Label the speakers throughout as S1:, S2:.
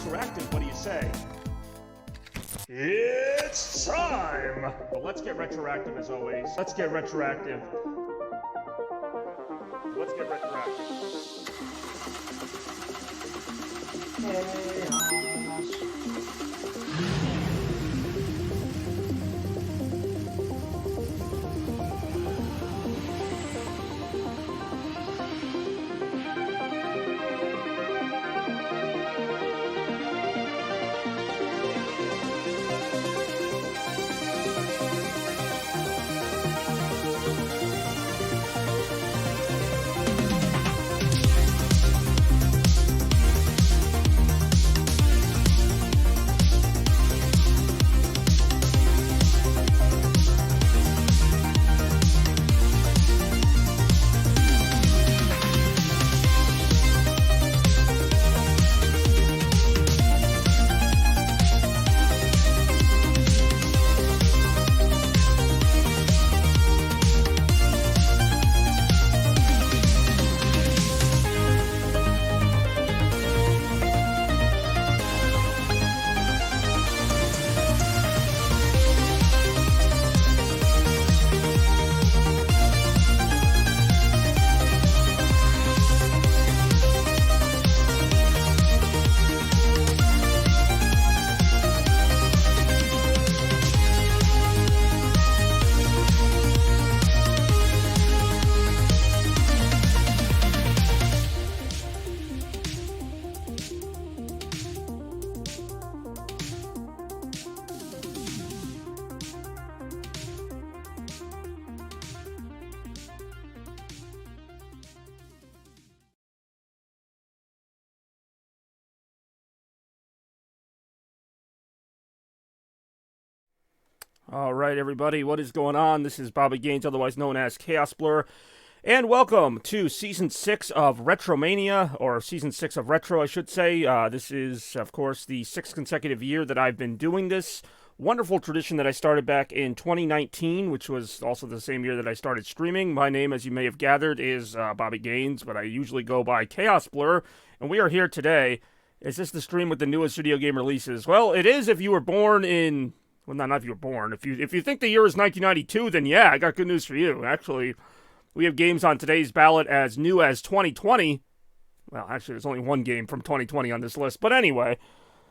S1: Retroactive, what do you say? It's time! Well, let's get retroactive as always. Let's get retroactive. Let's get retroactive.
S2: All right, everybody, what is going on? This is Bobby Gaines, otherwise known as Chaos Blur, and welcome to Season 6 of Retromania, or Season 6 of Retro, I should say. This is, of course, the 6th consecutive year that I've been doing this wonderful tradition that I started back in 2019, which was also the same year that I started streaming. My name, as you may have gathered, is Bobby Gaines, but I usually go by Chaos Blur, and we are here today. Is this the stream with the newest video game releases? Well, it is if you were born in... Well, not if you were born. If you think the year is 1992, then yeah, I got good news for you. Actually, we have games on today's ballot as new as 2020. Well, actually, there's only one game from 2020 on this list. But anyway,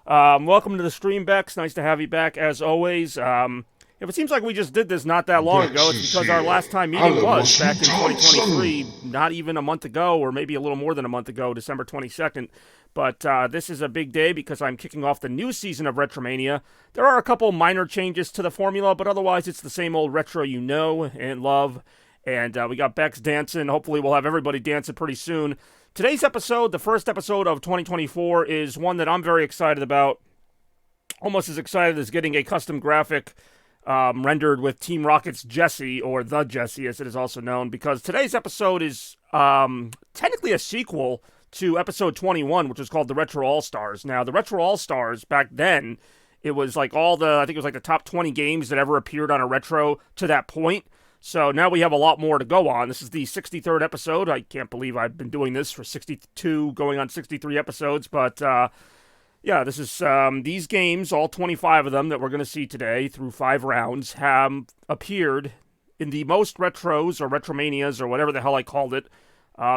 S2: welcome to the stream, Bex. Nice to have you back, as always. If it seems like we just did this not that long ago, it's because our last time meeting was back in 2023, not even a month ago, or maybe a little more than a month ago, December 22nd. But this is a big day because I'm kicking off the new season of Retromania. There are a couple minor changes to the formula, but otherwise it's the same old retro you know and love. And we got Bex dancing. Hopefully we'll have everybody dancing pretty soon. Today's episode, the first episode of 2024, is one that I'm very excited about. Almost as excited as getting a custom graphic rendered with Team Rocket's Jesse, or The Jesse as it is also known, because today's episode is technically a sequel to episode 21, which was called the Retro All-Stars. Now, the Retro All-Stars, back then, it was like I think it was like the top 20 games that ever appeared on a Retro to that point. So now we have a lot more to go on. This is the 63rd episode. I can't believe I've been doing this for 62, going on 63 episodes, but yeah, this is these games, all 25 of them that we're going to see today through 5 rounds, have appeared in the most retros or Retromanias or whatever the hell I called it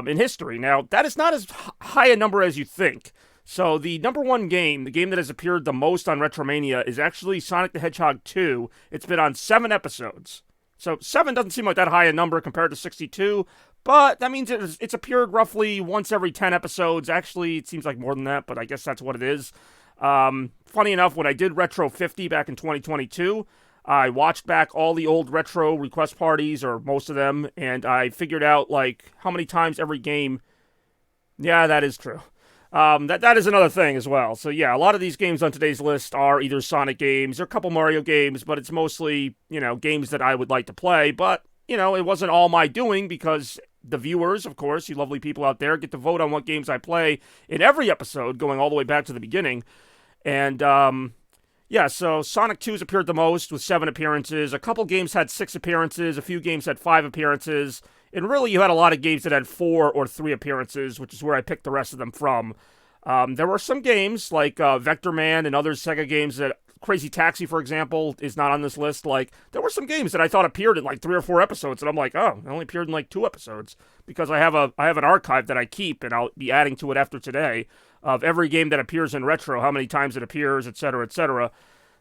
S2: in history. Now, that is not as high a number as you think. So the number one game, the game that has appeared the most on Retromania, is actually Sonic the Hedgehog 2. It's been on 7 episodes. So 7 doesn't seem like that high a number compared to 62, but that means it's appeared roughly once every 10 episodes. Actually, it seems like more than that, but I guess that's what it is. Funny enough, when I did Retro 50 back in 2022, I watched back all the old Retro request parties, or most of them, and I figured out, like, how many times every game... Yeah, that is true. That is another thing as well. So yeah, a lot of these games on today's list are either Sonic games or a couple Mario games, but it's mostly, games that I would like to play. But, it wasn't all my doing because the viewers, of course, you lovely people out there, get to vote on what games I play in every episode, going all the way back to the beginning. And, yeah, so Sonic 2's appeared the most with 7 appearances. A couple games had 6 appearances. A few games had 5 appearances. And really, you had a lot of games that had 4 or 3 appearances, which is where I picked the rest of them from. There were some games like Vector Man and other Sega games that Crazy Taxi, for example, is not on this list. Like, there were some games that I thought appeared in like 3 or 4 episodes, and I'm like, oh, it only appeared in like 2 episodes because I have an archive that I keep, and I'll be adding to it after today of every game that appears in Retro, how many times it appears, etc., etc.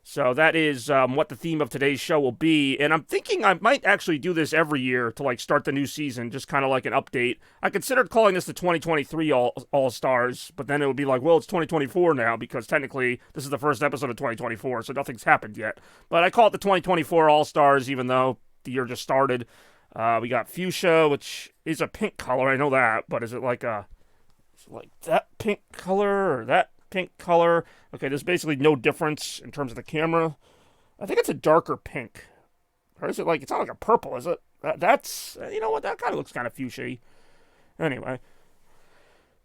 S2: So that is what the theme of today's show will be, and I'm thinking I might actually do this every year to like start the new season, just kind of like an update. I considered calling this the 2023 All-Stars, but then it would be like, well, it's 2024 now, because technically this is the first episode of 2024, so nothing's happened yet. But I call it the 2024 All-Stars, even though the year just started. We got Fuchsia, which is a pink color, I know that, but is it like that pink color or that pink color? Okay, there's basically no difference in terms of the camera. I think it's a darker pink. Or is it like, it's not like a purple, is it? That's, you know what, that kind of looks kind of fuchsia. Anyway.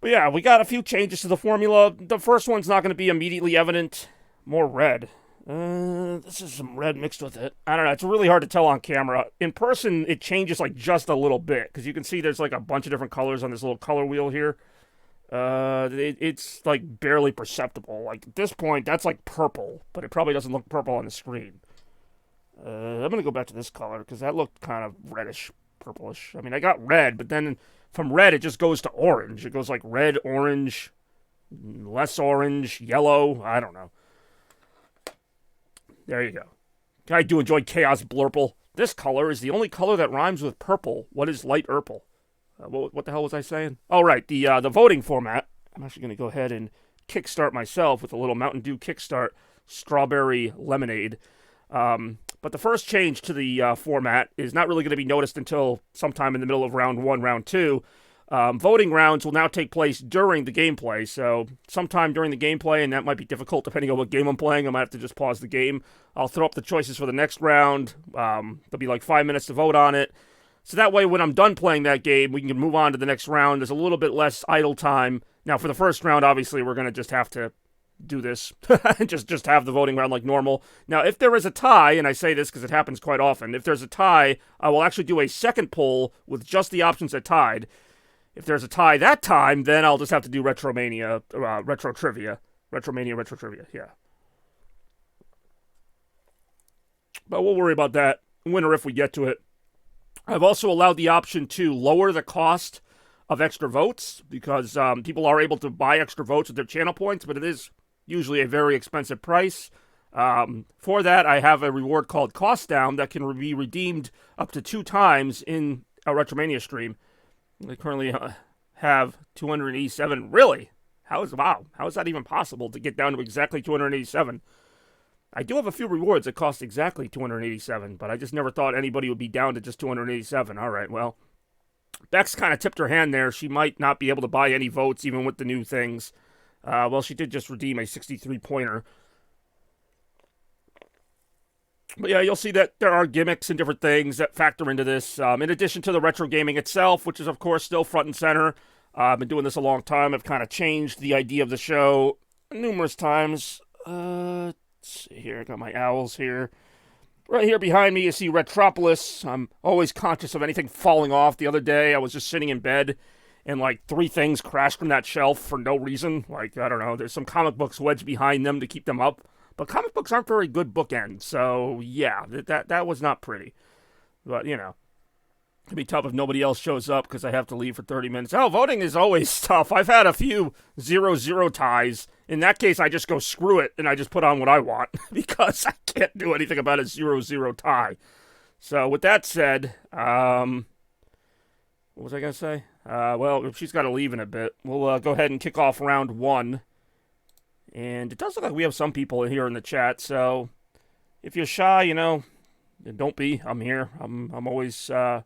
S2: But yeah, we got a few changes to the formula. The first one's not going to be immediately evident. More red. This is some red mixed with it. I don't know, it's really hard to tell on camera. In person, it changes like just a little bit, because you can see there's like a bunch of different colors on this little color wheel here. It's like barely perceptible. Like at this point, that's like purple, but it probably doesn't look purple on the screen. I'm gonna go back to this color because that looked kind of reddish, purplish. I mean, I got red, but then from red it just goes to orange. It goes like red, orange, less orange, yellow. I don't know. There you go. I do enjoy Chaos Blurple. This color is the only color that rhymes with purple. What is light purple? What the hell was I saying? Oh, right, the voting format. I'm actually going to go ahead and kickstart myself with a little Mountain Dew Kickstart Strawberry Lemonade. But the first change to the format is not really going to be noticed until sometime in the middle of round 1, round 2. Voting rounds will now take place during the gameplay, so sometime during the gameplay, and that might be difficult depending on what game I'm playing. I might have to just pause the game. I'll throw up the choices for the next round. There'll be like 5 minutes to vote on it. So that way, when I'm done playing that game, we can move on to the next round. There's a little bit less idle time. Now, for the first round, obviously, we're going to just have to do this. just have the voting round like normal. Now, if there is a tie, and I say this because it happens quite often, if there's a tie, I will actually do a second poll with just the options that tied. If there's a tie that time, then I'll just have to do Retromania, Retro Trivia. Retromania, Retro Trivia, yeah. But we'll worry about that when or if we get to it. I've also allowed the option to lower the cost of extra votes, because people are able to buy extra votes with their channel points, but it is usually a very expensive price. For that, I have a reward called Cost Down that can be redeemed up to 2 times in a Retromania stream. I currently have 287. Really? How is that even possible to get down to exactly 287? I do have a few rewards that cost exactly 287, but I just never thought anybody would be down to just 287. All right, well, Bex kind of tipped her hand there. She might not be able to buy any votes even with the new things. Well, she did just redeem a 63-pointer. But yeah, you'll see that there are gimmicks and different things that factor into this. In addition to the retro gaming itself, which is, of course, still front and center. I've been doing this a long time. I've kind of changed the idea of the show numerous times. Let's see here. I got my owls here. Right here behind me, you see Retropolis. I'm always conscious of anything falling off. The other day, I was just sitting in bed, and like 3 things crashed from that shelf for no reason. Like, I don't know, there's some comic books wedged behind them to keep them up. But comic books aren't very good bookends, so yeah, that was not pretty. But, you know, it'd be tough if nobody else shows up because I have to leave for 30 minutes. Oh, voting is always tough. I've had a few 0-0 ties. In that case, I just go screw it, and I just put on what I want because I can't do anything about a 0-0 tie. So with that said, what was I going to say? Well, she's got to leave in a bit. We'll go ahead and kick off round 1. And it does look like we have some people here in the chat, so if you're shy, you know, don't be. I'm here. I'm always, I'm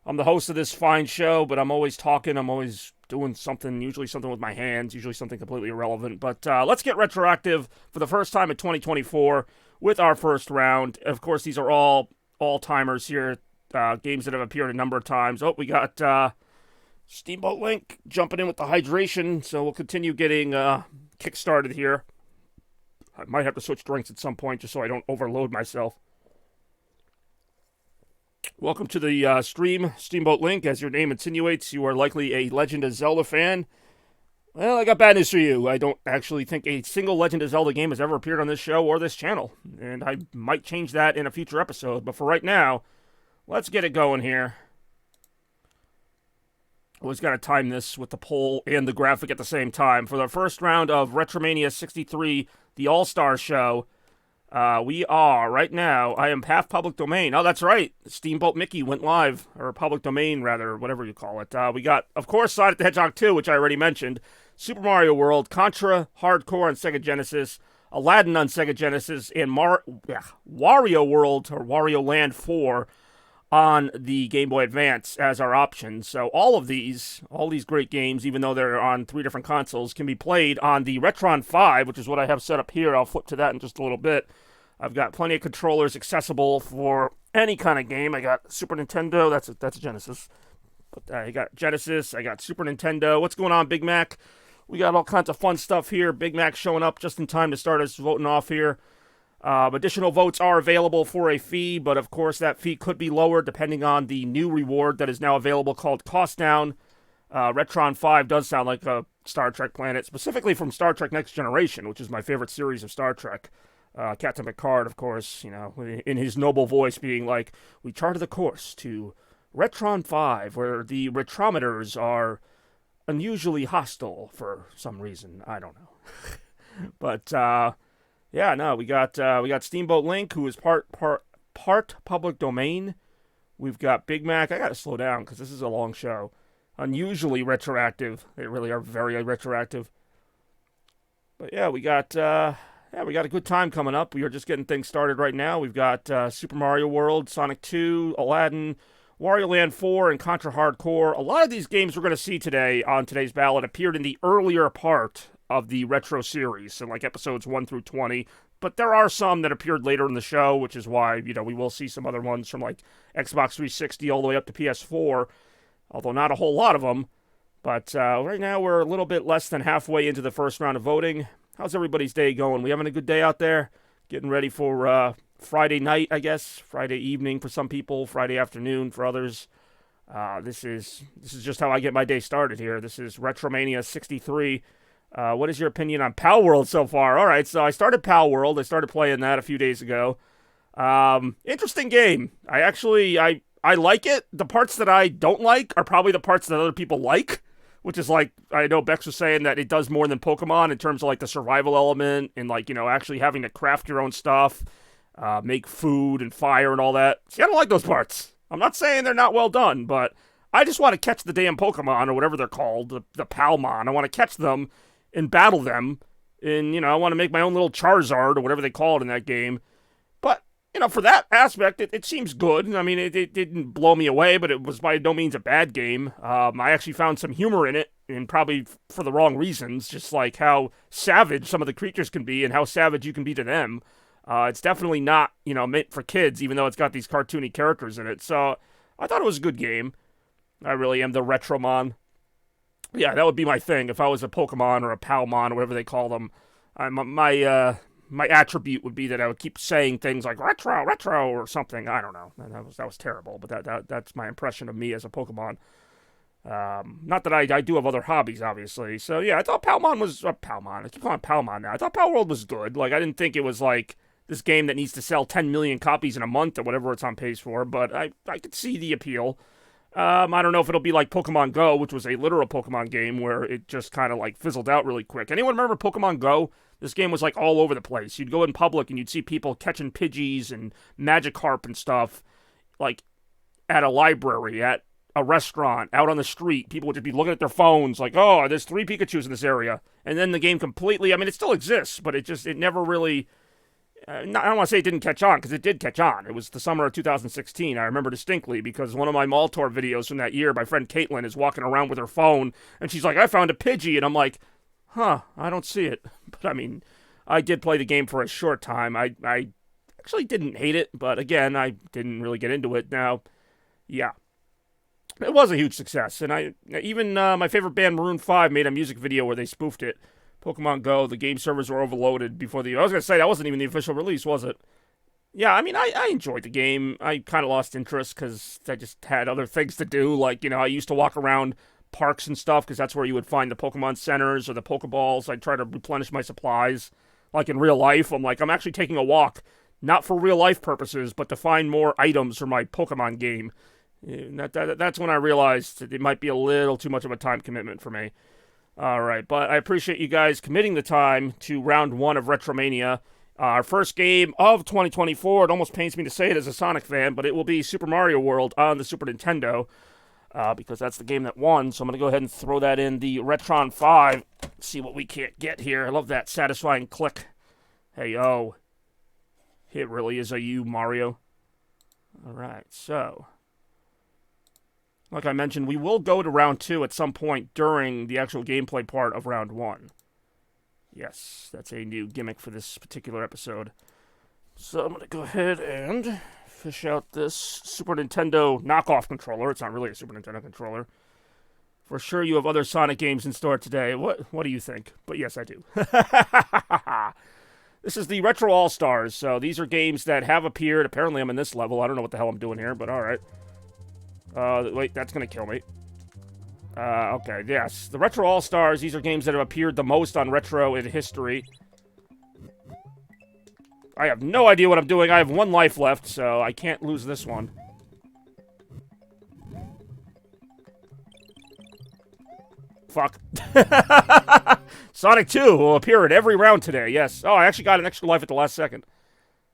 S2: the host of this fine show, but I'm always talking. I'm always doing something, usually something with my hands, usually something completely irrelevant. But let's get retroactive for the first time in 2024 with our first round. Of course, these are all all-timers here, games that have appeared a number of times. Oh, we got Steamboat Link jumping in with the hydration, so we'll continue getting kick-started here. I might have to switch drinks at some point just so I don't overload myself. Welcome to the stream, Steamboat Link. As your name insinuates, you are likely a Legend of Zelda fan. Well, I got bad news for you. I don't actually think a single Legend of Zelda game has ever appeared on this show or this channel, and I might change that in a future episode, but for right now, let's get it going here. Always got to time this with the poll and the graphic at the same time. For the first round of RETROMANIA 63, the All-Star Show, we are, right now, I am half public domain. Oh, that's right. Steamboat Mickey went live, or public domain, rather, whatever you call it. We got, of course, Sonic the Hedgehog 2, which I already mentioned, Super Mario World, Contra Hardcore on Sega Genesis, Aladdin on Sega Genesis, and Wario World, or Wario Land 4 on the Game Boy Advance as our options. So all these great games, even though they're on 3 different consoles, can be played on the Retron 5, which is what I have set up here. I'll flip to that in just a little bit. I've got plenty of controllers accessible for any kind of game. I got Super Nintendo, that's a Genesis. But I got Genesis, I got Super Nintendo. What's going on, Big Mac? We got all kinds of fun stuff here. Big Mac showing up just in time to start us voting off here. Additional votes are available for a fee, but of course that fee could be lowered depending on the new reward that is now available called Cost Down. Retron 5 does sound like a Star Trek planet, specifically from Star Trek Next Generation, which is my favorite series of Star Trek. Captain Picard, of course, you know, in his noble voice being like, we charted the course to Retron 5, where the retrometers are unusually hostile for some reason. I don't know. But, yeah, no, we got Steamboat Link, who is part public domain. We've got Big Mac. I gotta slow down because this is a long show. Unusually retroactive. They really are very retroactive. But yeah, we got a good time coming up. We are just getting things started right now. We've got Super Mario World, Sonic 2, Aladdin, Wario Land 4, and Contra Hardcore. A lot of these games we're going to see today on today's ballot appeared in the earlier part of the Retro series, so like episodes 1 through 20. But there are some that appeared later in the show, which is why, you know, we will see some other ones from like Xbox 360 all the way up to PS4, although not a whole lot of them. But right now we're a little bit less than halfway into the first round of voting. How's everybody's day going? We having a good day out there? Getting ready for Friday night, I guess. Friday evening for some people, Friday afternoon for others. This is just how I get my day started here. This is Retromania 63. What is your opinion on Pal World so far? All right, so I started Pal World. I started playing that a few days ago. Interesting game. I like it. The parts that I don't like are probably the parts that other people like, which is like, I know Bex was saying that it does more than Pokemon in terms of like the survival element and like, you know, actually having to craft your own stuff, make food and fire and all that. See, I don't like those parts. I'm not saying they're not well done, but I just want to catch the damn Pokemon or whatever they're called, the Palmon. I want to catch them and battle them, and, you know, I want to make my own little Charizard or whatever they call it in that game. But, you know, for that aspect, it seems good. I mean, it didn't blow me away, but it was by no means a bad game. I actually found some humor in it, and probably for the wrong reasons, just like how savage some of the creatures can be and how savage you can be to them. It's definitely not, you know, meant for kids, even though it's got these cartoony characters in it. So I thought it was a good game. I really am the Retromon. Yeah, that would be my thing if I was a Pokemon or a Palmon or whatever they call them. My attribute would be that I would keep saying things like retro or something. I don't know. That was terrible, but that's my impression of me as a Pokemon. Not that I do have other hobbies, obviously. So yeah, I thought Palmon was Palmon. I keep calling it Palmon now. I thought Pal World was good. Like, I didn't think it was like this game that needs to sell 10 million copies in a month or whatever it's on pace for. But I could see the appeal. I don't know if it'll be like Pokemon Go, which was a literal Pokemon game where it just kind of like fizzled out really quick. Anyone remember Pokemon Go? This game was like all over the place. You'd go in public and you'd see people catching Pidgeys and Magikarp and stuff, like at a library, at a restaurant, out on the street. People would just be looking at their phones like, oh, there's 3 Pikachus in this area. And then the game completely, I mean, it still exists, but it never really... I don't want to say it didn't catch on, because it did catch on. It was the summer of 2016. I remember distinctly, because one of my mall tour videos from that year, my friend Caitlin is walking around with her phone, and she's like, I found a Pidgey, and I'm like, huh, I don't see it. But I mean, I did play the game for a short time. I actually didn't hate it, but again, I didn't really get into it. Now, yeah, it was a huge success, and even my favorite band, Maroon 5, made a music video where they spoofed it. Pokemon Go, the game servers were overloaded before I was going to say, that wasn't even the official release, was it? Yeah, I mean, I enjoyed the game. I kind of lost interest because I just had other things to do. Like, you know, I used to walk around parks and stuff, because that's where you would find the Pokemon centers or the Pokeballs. I'd try to replenish my supplies. Like in real life, I'm actually taking a walk, not for real life purposes, but to find more items for my Pokemon game. And that's when I realized it might be a little too much of a time commitment for me. Alright, but I appreciate you guys committing the time to round 1 of Retromania. Our first game of 2024. It almost pains me to say it as a Sonic fan, but it will be Super Mario World on the Super Nintendo, because that's the game that won. So I'm going to go ahead and throw that in the Retron 5. See what we can't get here. I love that satisfying click. Hey, yo. It really is a you, Mario. Alright, so... like I mentioned, we will go to round 2 at some point during the actual gameplay part of round 1. Yes, that's a new gimmick for this particular episode. So I'm going to go ahead and fish out this Super Nintendo knockoff controller. It's not really a Super Nintendo controller. For sure you have other Sonic games in store today. What do you think? But yes, I do. This is the Retro All-Stars. So these are games that have appeared. Apparently I'm in this level. I don't know what the hell I'm doing here, but alright. Wait, that's going to kill me. Okay, yes. The Retro All-Stars, these are games that have appeared the most on Retro in history. I have no idea what I'm doing. I have 1 life left, so I can't lose this one. Fuck. Sonic 2 will appear in every round today, yes. Oh, I actually got an extra life at the last second.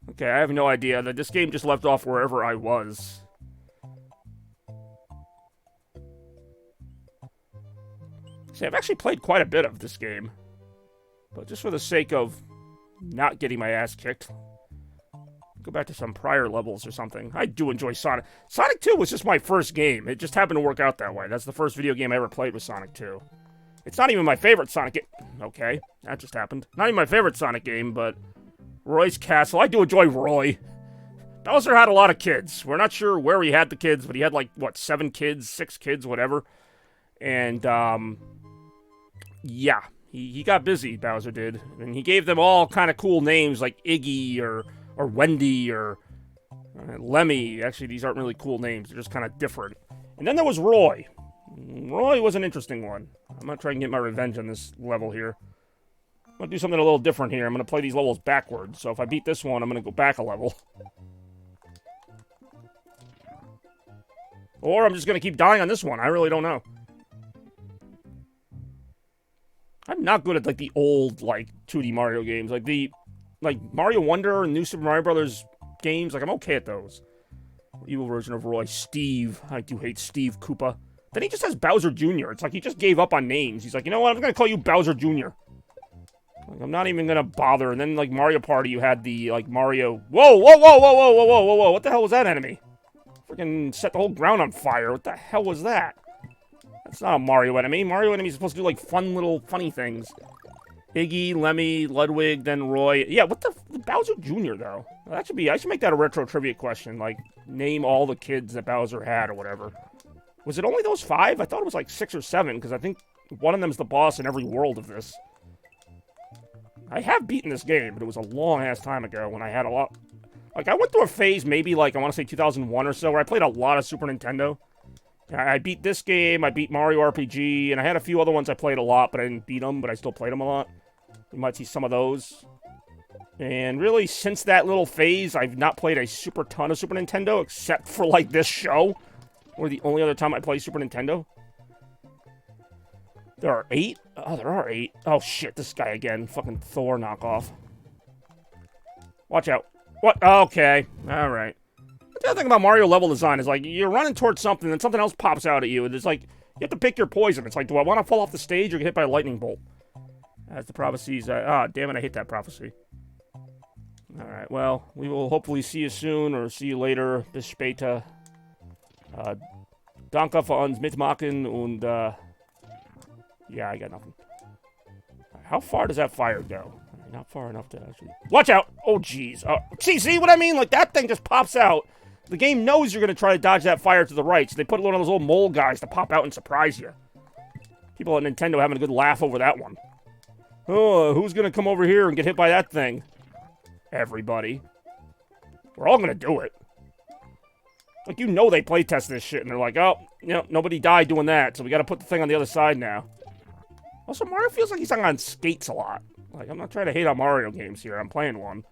S2: Okay, I have no idea. This game just left off wherever I was. See, I've actually played quite a bit of this game. But just for the sake of not getting my ass kicked, go back to some prior levels or something. I do enjoy Sonic. Sonic 2 was just my first game. It just happened to work out that way. That's the first video game I ever played with Sonic 2. It's not even my favorite Sonic game. Okay, that just happened. Not even my favorite Sonic game, but Roy's Castle. I do enjoy Roy. Bowser had a lot of kids. We're not sure where he had the kids, but he had, like, what, 7 kids, 6 kids, whatever. And, yeah, he got busy, Bowser did. And he gave them all kind of cool names, like Iggy or Wendy or Lemmy. Actually, these aren't really cool names. They're just kind of different. And then there was Roy. Roy was an interesting one. I'm going to try and get my revenge on this level here. I'm going to do something a little different here. I'm going to play these levels backwards. So if I beat this one, I'm going to go back a level. Or I'm just going to keep dying on this one. I really don't know. I'm not good at, like, the old, like, 2D Mario games. Like, Mario Wonder and New Super Mario Brothers games, like, I'm okay at those. Evil version of Roy. Steve. I do hate Steve Koopa. Then he just has Bowser Jr. It's like he just gave up on names. He's like, you know what? I'm going to call you Bowser Jr. Like, I'm not even going to bother. And then, like, Mario Party, you had the, like, Mario... Whoa, whoa, whoa, whoa, whoa, whoa, whoa, whoa, whoa. What the hell was that enemy? Freaking set the whole ground on fire. What the hell was that? That's not a Mario enemy. Mario enemy is supposed to do, like, fun little funny things. Iggy, Lemmy, Ludwig, then Roy. Yeah, what the Bowser Jr., though? That should be... I should make that a retro trivia question. Like, name all the kids that Bowser had or whatever. Was it only those 5? I thought it was, like, 6 or 7, because I think one of them's the boss in every world of this. I have beaten this game, but it was a long-ass time ago when I had a lot... Like, I went through a phase, maybe, like, I want to say 2001 or so, where I played a lot of Super Nintendo. I beat this game, I beat Mario RPG, and I had a few other ones I played a lot, but I didn't beat them, but I still played them a lot. You might see some of those. And really, since that little phase, I've not played a super ton of Super Nintendo, except for, like, this show, or the only other time I play Super Nintendo. There are 8? Oh, there are 8. Oh, shit, this guy again. Fucking Thor knockoff. Watch out. What? Okay. Alright. The other thing about Mario level design is, like, you're running towards something, and something else pops out at you, and it's like, you have to pick your poison. It's like, do I want to fall off the stage or get hit by a lightning bolt? As the prophecies, damn it, I hate that prophecy. Alright, well, we will hopefully see you soon, or see you later. Bis später. Danke für uns mitmachen, und, yeah, I got nothing. How far does that fire go? Not far enough to actually... Watch out! Oh, jeez. See what I mean? Like, that thing just pops out. The game knows you're going to try to dodge that fire to the right, so they put one of those little mole guys to pop out and surprise you. People at Nintendo having a good laugh over that one. Oh, who's going to come over here and get hit by that thing? Everybody. We're all going to do it. Like, you know they playtest this shit, and they're like, oh, nobody died doing that, so we gotta put the thing on the other side now. Also, Mario feels like he's on skates a lot. Like, I'm not trying to hate on Mario games here. I'm playing one.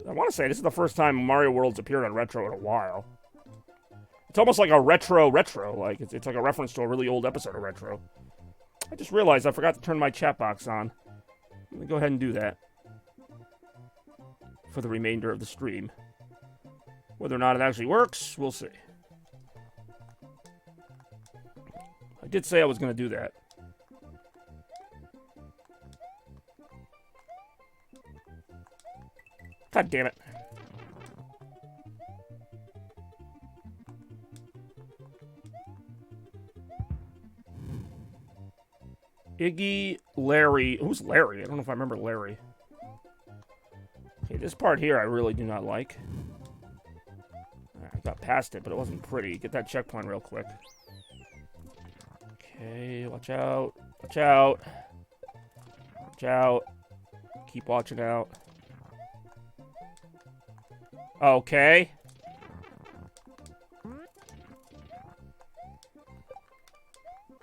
S2: I want to say this is the first time Mario World's appeared on Retro in a while. It's almost like a retro. Like, it's like a reference to a really old episode of Retro. I just realized I forgot to turn my chat box on. Let me go ahead and do that for the remainder of the stream. Whether or not it actually works, we'll see. I did say I was going to do that. God damn it. Iggy, Larry. Who's Larry? I don't know if I remember Larry. Okay, this part here I really do not like. I got past it, but it wasn't pretty. Get that checkpoint real quick. Okay, watch out. Watch out. Watch out. Keep watching out. Okay.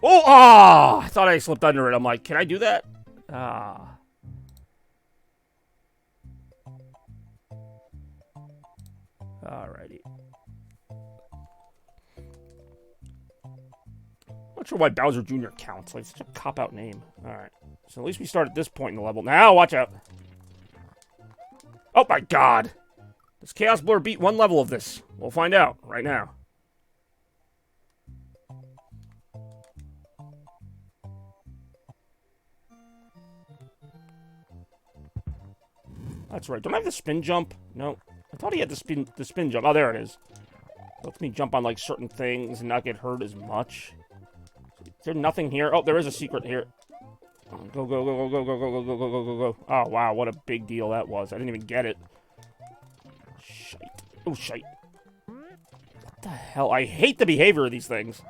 S2: Oh, I thought I slipped under it. I'm like, can I do that? Ah. Alrighty. Not sure why Bowser Jr. counts. Like, such a cop-out name. Alright. So at least we start at this point in the level. Now, watch out. Oh my god. Does Chaos Blur beat one level of this? We'll find out right now. That's right. Don't I have the spin jump? No. I thought he had the spin jump. Oh, there it is. Lets me jump on, like, certain things and not get hurt as much. Is there nothing here? Oh, there is a secret here. Go, go, go, go, go, go, go, go, go, go, go, go. Oh, wow. What a big deal that was. I didn't even get it. Shite. Oh, shite. What the hell? I hate the behavior of these things.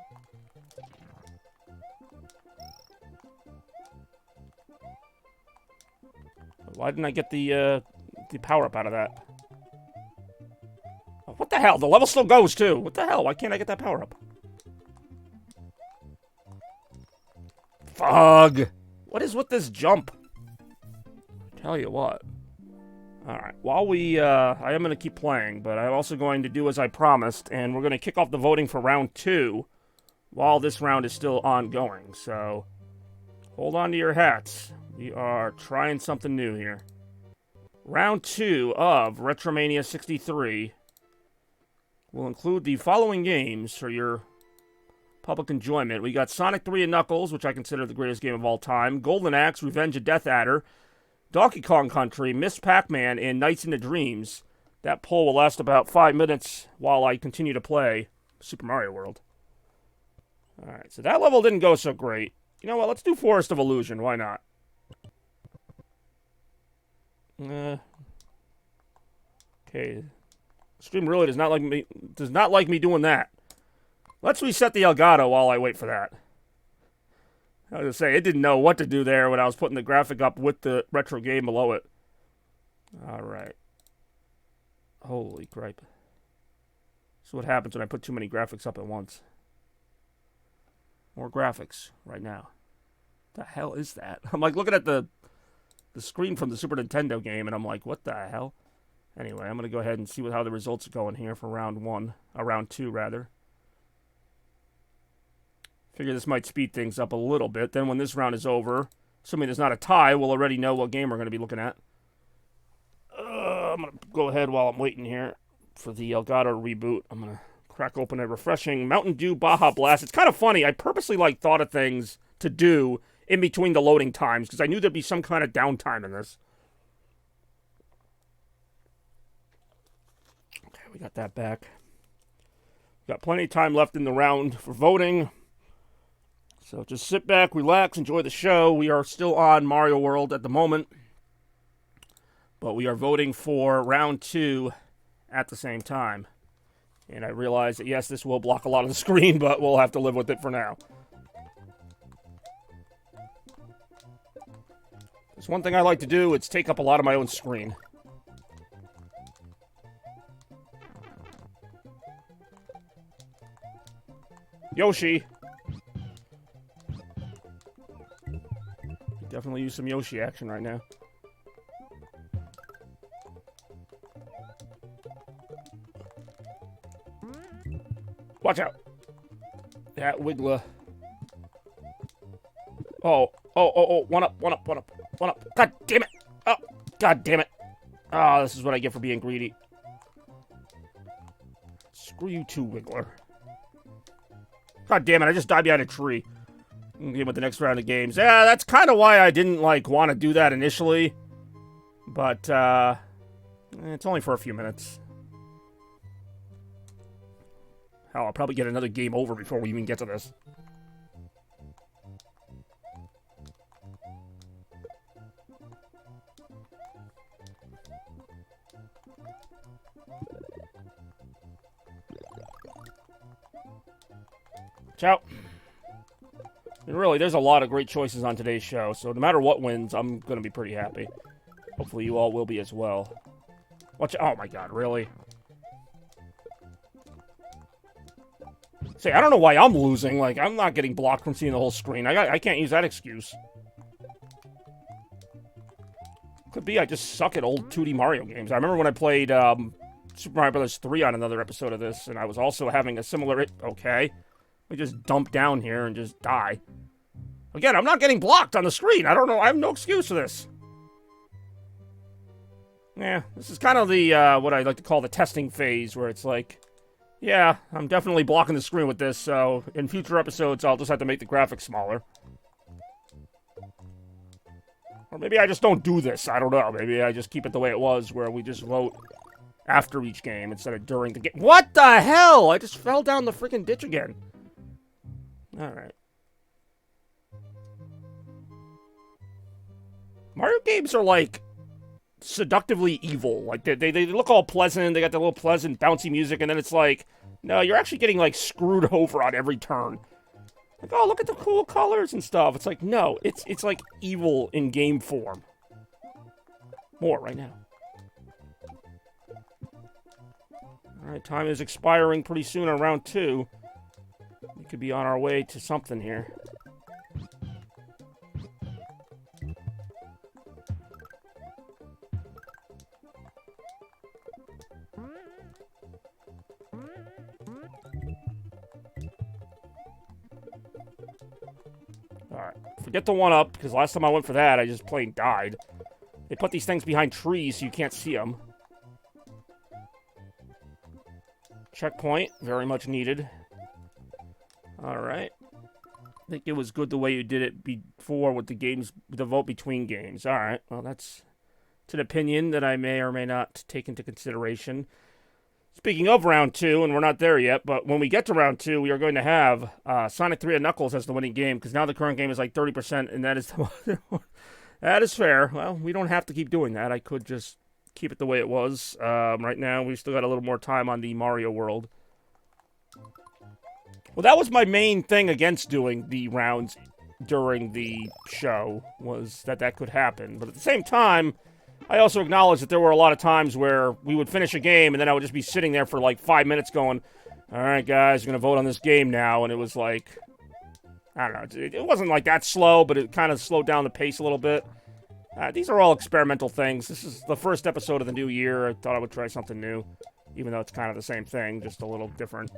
S2: Why didn't I get the power-up out of that? Oh, what the hell? The level still goes, too. What the hell? Why can't I get that power-up? Fug! What is with this jump? Tell you what. Alright, while I am going to keep playing, but I'm also going to do as I promised, and we're going to kick off the voting for round 2 while this round is still ongoing, so hold on to your hats. We are trying something new here. Round 2 of RETROMANIA 63 will include the following games for your public enjoyment. We got Sonic 3 and Knuckles, which I consider the greatest game of all time, Golden Axe, Revenge of Death Adder, Donkey Kong Country, Miss Pac-Man, and Nights into Dreams. That poll will last about 5 minutes while I continue to play Super Mario World. Alright, so that level didn't go so great. You know what, let's do Forest of Illusion, why not? Okay. Stream really does not like me doing that. Let's reset the Elgato while I wait for that. I was gonna say, it didn't know what to do there when I was putting the graphic up with the retro game below it. Alright. Holy cripe. So what happens when I put too many graphics up at once? More graphics right now. What the hell is that? I'm like looking at the screen from the Super Nintendo game, and I'm like, what the hell? Anyway, I'm going to go ahead and see how the results are going here for round 2, rather. Figure this might speed things up a little bit. Then when this round is over, assuming there's not a tie, we'll already know what game we're going to be looking at. I'm going to go ahead while I'm waiting here for the Elgato reboot. I'm going to crack open a refreshing Mountain Dew Baja Blast. It's kind of funny. I purposely thought of things to do in between the loading times, because I knew there'd be some kind of downtime in this. Okay, we got that back. Got plenty of time left in the round for voting. So just sit back, relax, enjoy the show. We are still on Mario World at the moment, but we are voting for round 2 at the same time. And I realize that, yes, this will block a lot of the screen, but we'll have to live with it for now. There's one thing I like to do, it's take up a lot of my own screen. Yoshi! Definitely use some Yoshi action right now. Watch out! That Wiggler. Oh. One up. God damn it! Oh, god damn it. Oh, this is what I get for being greedy. Screw you too, Wiggler. God damn it, I just died behind a tree. Game with the next round of games. Yeah, that's kind of why I didn't, like, want to do that initially. But, it's only for a few minutes. Hell, I'll probably get another game over before we even get to this. Ciao. And really, there's a lot of great choices on today's show, so no matter what wins, I'm going to be pretty happy. Hopefully you all will be as well. Watch. Oh my god, really? Say, I don't know why I'm losing. Like, I'm not getting blocked from seeing the whole screen. I can't use that excuse. Could be I just suck at old 2D Mario games. I remember when I played Super Mario Bros. 3 on another episode of this, and I was also having a similar... Okay. We just dump down here and just die. Again, I'm not getting blocked on the screen. I don't know. I have no excuse for this. Yeah, this is kind of the, what I like to call the testing phase, where it's like, yeah, I'm definitely blocking the screen with this, so in future episodes, I'll just have to make the graphics smaller. Or maybe I just don't do this. I don't know. Maybe I just keep it the way it was, where we just vote after each game instead of during the game. What the hell? I just fell down the freaking ditch again. Alright. Mario games are, like, seductively evil. Like, they look all pleasant, they got the little pleasant, bouncy music, and then it's like, no, you're actually getting, like, screwed over on every turn. Like, oh, look at the cool colors and stuff. It's like, no, it's like, evil in game form. More right now. Alright, time is expiring pretty soon on round 2. We could be on our way to something here. Alright, forget the 1-up, because last time I went for that, I just plain died. They put these things behind trees so you can't see them. Checkpoint, very much needed. Alright. I think it was good the way you did it before with the games, the vote between games. Alright, well that's an opinion that I may or may not take into consideration. Speaking of round 2, and we're not there yet, but when we get to round 2, we are going to have Sonic 3 and Knuckles as the winning game, because now the current game is like 30%, and that is that is fair. Well, we don't have to keep doing that. I could just keep it the way it was. Right now, we still got a little more time on the Mario world. Well, that was my main thing against doing the rounds during the show, was that could happen. But at the same time, I also acknowledge that there were a lot of times where we would finish a game, and then I would just be sitting there for like 5 minutes going, all right, guys, we're going to vote on this game now. And it was like, I don't know, it wasn't like that slow, but it kind of slowed down the pace a little bit. These are all experimental things. This is the first episode of the new year. I thought I would try something new, even though it's kind of the same thing, just a little different.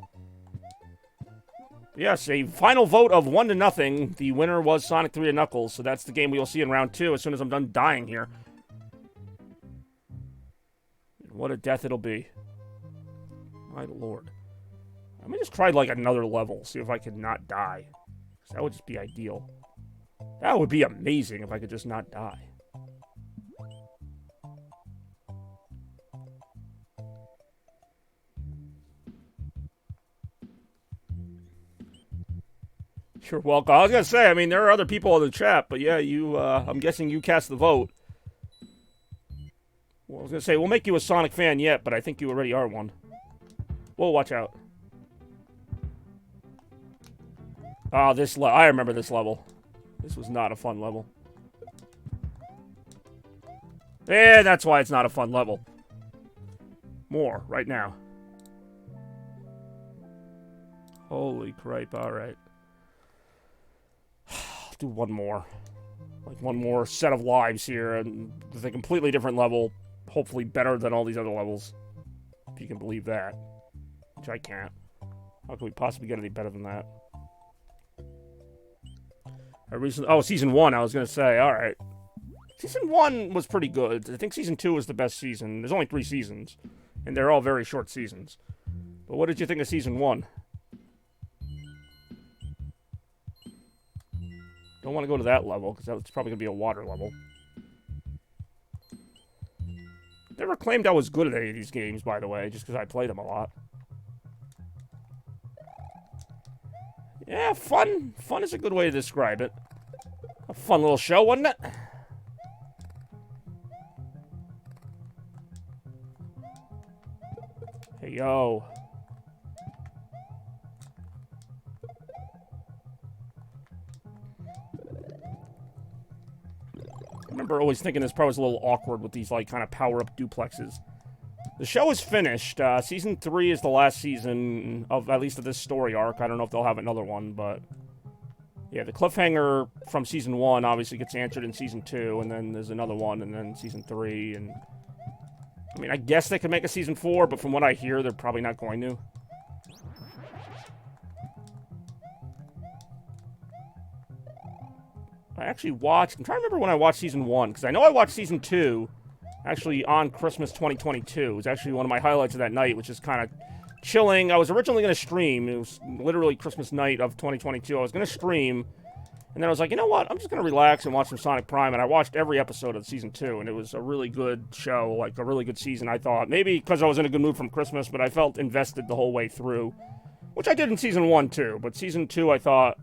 S2: Yes, a final vote of 1-0. The winner was Sonic 3 and Knuckles, so that's the game we will see in round 2 as soon as I'm done dying here. What a death it'll be. My lord. Let me just try, like, another level, see if I can not die. That would just be ideal. That would be amazing if I could just not die. You're welcome. I was gonna say, I mean, there are other people in the chat, but yeah, you, I'm guessing you cast the vote. Well, I was gonna say, we'll make you a Sonic fan yet, but I think you already are one. Whoa, watch out. Oh, I remember this level. This was not a fun level. And that's why it's not a fun level. More, right now. Holy cripe, alright. Do one more. Like, one more set of lives here, and with a completely different level. Hopefully better than all these other levels. If you can believe that. Which I can't. How can we possibly get any better than that? Season 1, I was gonna say, alright. Season 1 was pretty good. I think Season 2 was the best season. There's only 3 seasons. And they're all very short seasons. But what did you think of Season 1? Don't want to go to that level, because that's probably going to be a water level. Never claimed I was good at any of these games, by the way, just because I played them a lot. Yeah, fun. Fun is a good way to describe it. A fun little show, wasn't it? Hey, yo. I remember always thinking this part was a little awkward with these, like, kind of power-up duplexes. The show is finished. Season 3 is the last season of, at least of this story arc. I don't know if they'll have another one, but... yeah, the cliffhanger from Season 1 obviously gets answered in Season 2, and then there's another one, and then Season 3, and... I mean, I guess they could make a Season 4, but from what I hear, they're probably not going to. I actually watched... I'm trying to remember when I watched Season 1, because I know I watched Season 2, actually on Christmas 2022. It was actually one of my highlights of that night, which is kind of chilling. I was originally going to stream. It was literally Christmas night of 2022. I was going to stream, and then I was like, you know what? I'm just going to relax and watch some Sonic Prime, and I watched every episode of Season 2, and it was a really good show, like a really good season, I thought. Maybe because I was in a good mood from Christmas, but I felt invested the whole way through, which I did in Season 1, too. But Season 2, I thought,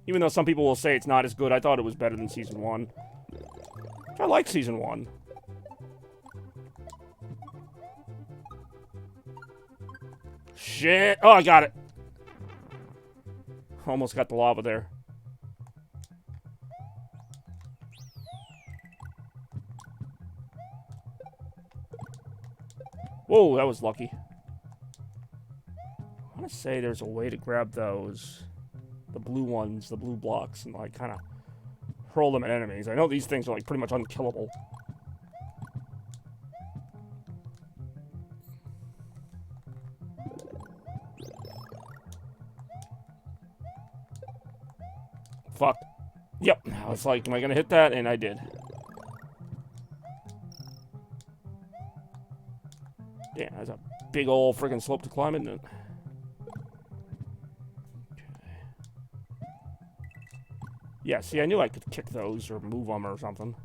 S2: even though some people will say it's not as good, I thought it was better than Season 1. I liked Season 1. Shit. Oh, I got it. Almost got the lava there. Whoa, that was lucky. I want to say there's a way to grab those. The blue ones, the blue blocks, and like kind of hurl them at enemies. I know these things are like pretty much unkillable. Fuck. Yep. I was like, am I gonna hit that? And I did. Damn, that's a big old friggin' slope to climb, isn't it? Yeah, see, I knew I could kick those or move them or something.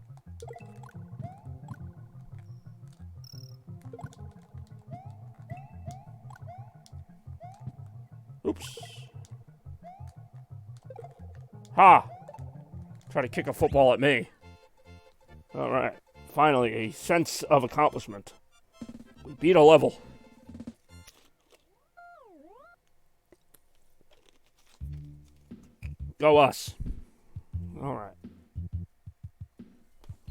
S2: Oops. Ha! Try to kick a football at me. Alright. Finally, a sense of accomplishment. We beat a level. Go us. Alright.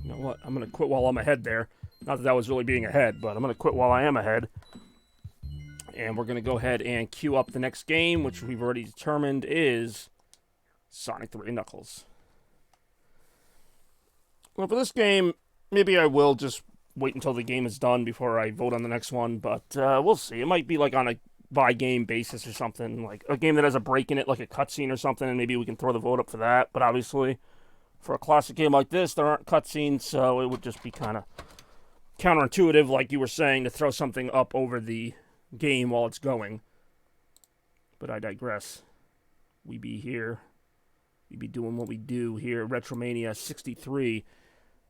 S2: You know what? I'm gonna quit while I'm ahead there. Not that that was really being ahead, but I'm gonna quit while I am ahead. And we're gonna go ahead and queue up the next game, which we've already determined is Sonic 3 Knuckles. Well, for this game, maybe I will just wait until the game is done before I vote on the next one, but we'll see. It might be like on a by-game basis or something, like a game that has a break in it, like a cutscene or something, and maybe we can throw the vote up for that. But obviously, for a classic game like this, there aren't cutscenes, so it would just be kind of counterintuitive, like you were saying, to throw something up over the game while it's going. But I digress. We be here. We be doing what we do here. Retromania 63.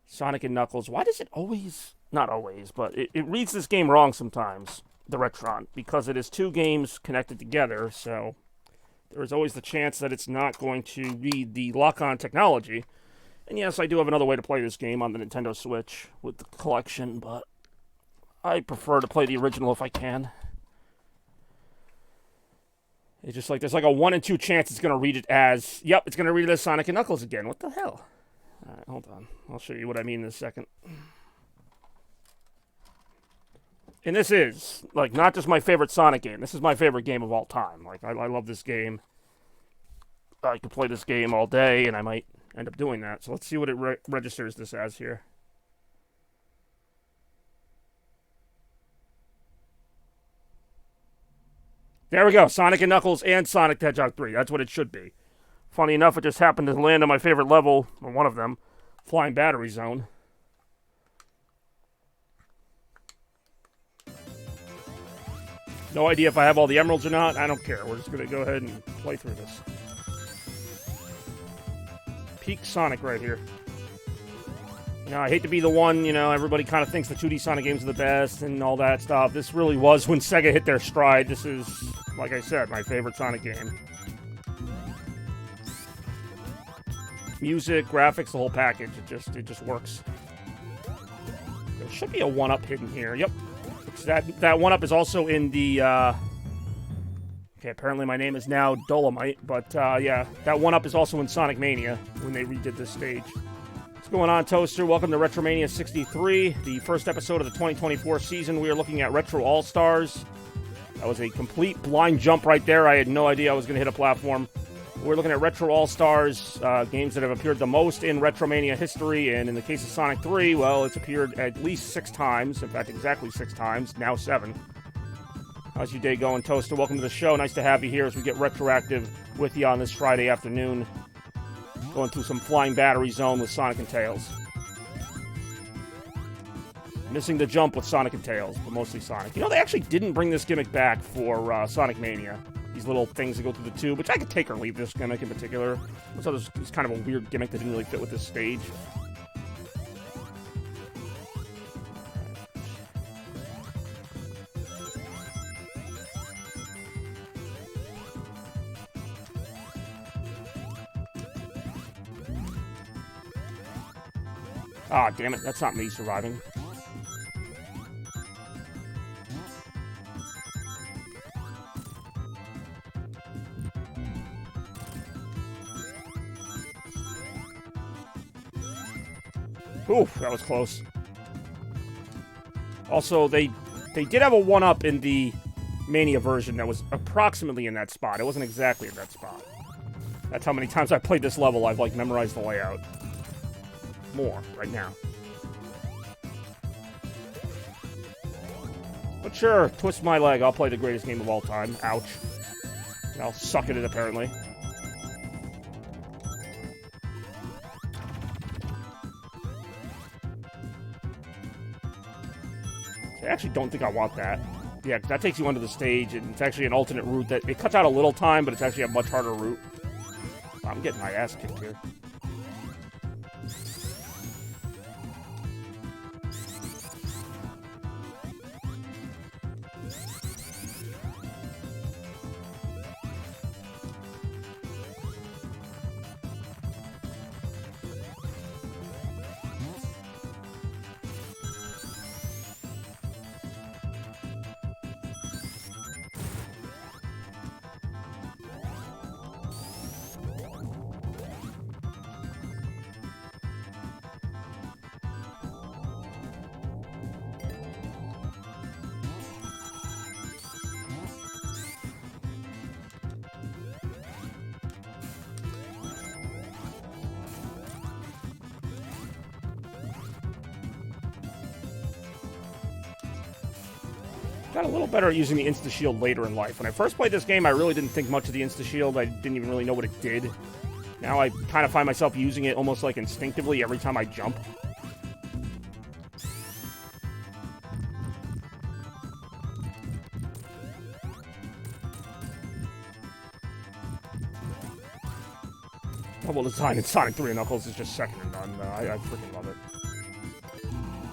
S2: Sonic and Knuckles. Why does it always... Not always, but it reads this game wrong sometimes, the Retron, because it is two games connected together, so there is always the chance that it's not going to read the lock-on technology. And yes, I do have another way to play this game on the Nintendo Switch with the collection, but I prefer to play the original if I can. It's just like, there's like a 1 in 2 chance it's going to read it as, yep, it's going to read it as Sonic and Knuckles again. What the hell? Alright, hold on. I'll show you what I mean in a second. And this is, like, not just my favorite Sonic game. This is my favorite game of all time. Like, I love this game. I could play this game all day, and I might end up doing that. So let's see what it registers this as here. There we go. Sonic and Knuckles and Sonic the Hedgehog 3. That's what it should be. Funny enough, it just happened to land on my favorite level, or one of them, Flying Battery Zone. No idea if I have all the emeralds or not. I don't care. We're just going to go ahead and play through this. Peak Sonic right here. You know, I hate to be the one, you know, everybody kind of thinks the 2D Sonic games are the best and all that stuff. This really was when Sega hit their stride. This is, like I said, my favorite Sonic game. Music, graphics, the whole package. It just works. There should be a 1-up hidden here. Yep. That 1-up is also in the, okay, apparently my name is now Dolomite, but, yeah, that 1-up is also in Sonic Mania when they redid this stage. What's going on, Toaster? Welcome to RETROMANIA 63, the first episode of the 2024 season. We are looking at Retro All-Stars. That was a complete blind jump right there. I had no idea I was going to hit a platform. We're looking at Retro All-Stars, games that have appeared the most in RETROMANIA history, and in the case of Sonic 3, well, it's appeared at least 6 times, in fact, exactly 6 times, now 7. How's your day going, Toaster? Welcome to the show. Nice to have you here as we get Retroactive with you on this Friday afternoon, going through some Flying Battery Zone with Sonic and Tails. Missing the jump with Sonic and Tails, but mostly Sonic. You know, they actually didn't bring this gimmick back for Sonic Mania. These little things that go through the tube, which I could take or leave this gimmick in particular. So this is kind of a weird gimmick that didn't really fit with this stage. Ah, damn it, that's not me surviving. Oof, that was close. Also, they did have a 1-up in the Mania version that was approximately in that spot. It wasn't exactly in that spot. That's how many times I played this level. I've, like, memorized the layout. More, right now. But sure, twist my leg. I'll play the greatest game of all time. Ouch. And I'll suck at it, apparently. I actually don't think I want that. Yeah, that takes you onto the stage, and it's actually an alternate route that it cuts out a little time, but it's actually a much harder route. I'm getting my ass kicked here. Got a little better at using the Insta-Shield later in life. When I first played this game, I really didn't think much of the Insta-Shield. I didn't even really know what it did. Now I kind of find myself using it almost like instinctively every time I jump. Level design in Sonic 3 and Knuckles is just second to none. I freaking love it.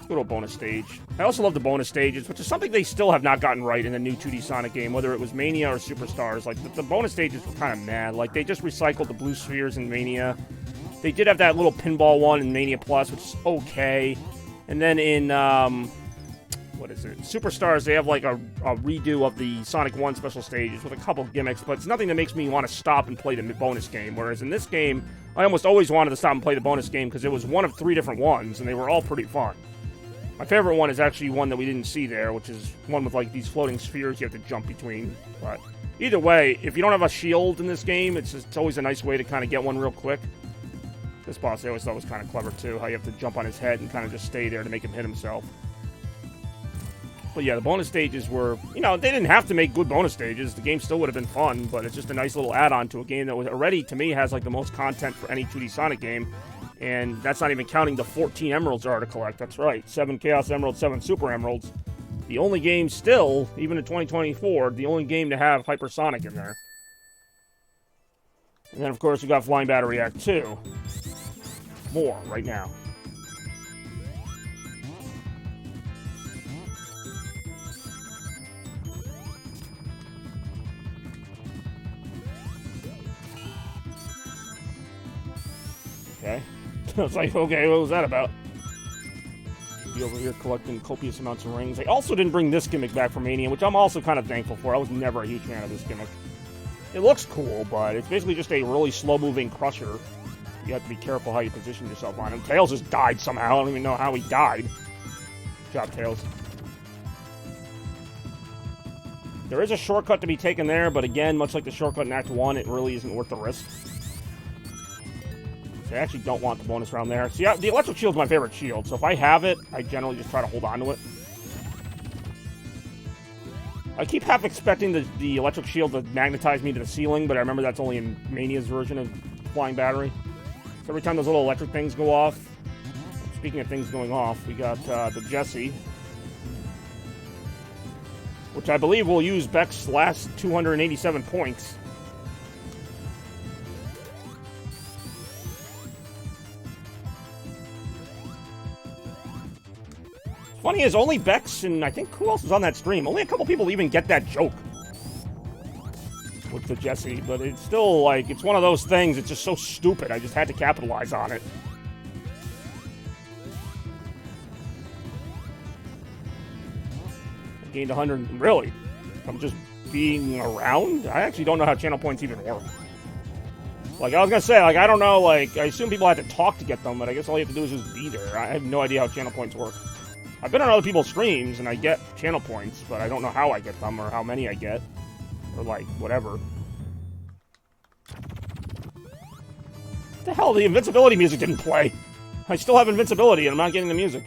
S2: Go to a bonus stage. I also love the bonus stages, which is something they still have not gotten right in the new 2D Sonic game, whether it was Mania or Superstars. Like, the bonus stages were kind of mad. Like, they just recycled the blue spheres in Mania. They did have that little pinball one in Mania Plus, which is okay. And then in, what is it? Superstars, they have, like, a redo of the Sonic 1 special stages with a couple gimmicks, but it's nothing that makes me want to stop and play the bonus game. Whereas in this game, I almost always wanted to stop and play the bonus game because it was one of 3 different ones, and they were all pretty fun. My favorite one is actually one that we didn't see there, which is one with like these floating spheres you have to jump between. But either way, if you don't have a shield in this game, it's always a nice way to kind of get one real quick. This boss I always thought was kind of clever too, how you have to jump on his head and kind of just stay there to make him hit himself. But yeah, the bonus stages were, you know, they didn't have to make good bonus stages. The game still would have been fun, but it's just a nice little add-on to a game that was already, to me, has like the most content for any 2D Sonic game. And that's not even counting the 14 emeralds there are to collect. That's right, 7 Chaos Emeralds, 7 Super Emeralds. The only game still, even in 2024, the only game to have Hypersonic in there. And then, of course, we got Flying Battery Act 2. More right now. Okay. I was like, okay, what was that about? Be over here collecting copious amounts of rings. I also didn't bring this gimmick back from Mania, which I'm also kind of thankful for. I was never a huge fan of this gimmick. It looks cool, but it's basically just a really slow-moving crusher. You have to be careful how you position yourself on him. Tails just died somehow. I don't even know how he died. Good job, Tails. There is a shortcut to be taken there, but again, much like the shortcut in Act 1, it really isn't worth the risk. I actually don't want the bonus round there. See, the electric shield's my favorite shield, so if I have it, I generally just try to hold on to it. I keep half expecting the electric shield to magnetize me to the ceiling, but I remember that's only in Mania's version of Flying Battery. So every time those little electric things go off, speaking of things going off, we got the Jessie, which I believe will use Beck's last 287 points. Funny is, only Bex and I think who else was on that stream? Only a couple people even get that joke with the Jessie, but it's still like, it's one of those things, it's just so stupid, I just had to capitalize on it. I gained 100, really? From just being around? I actually don't know how channel points even work. Like, I was gonna say, like, I don't know, like, I assume people have to talk to get them, but I guess all you have to do is just be there. I have no idea how channel points work. I've been on other people's streams, and I get channel points, but I don't know how I get them, or how many I get, or, like, whatever. What the hell? The invincibility music didn't play. I still have invincibility, and I'm not getting the music.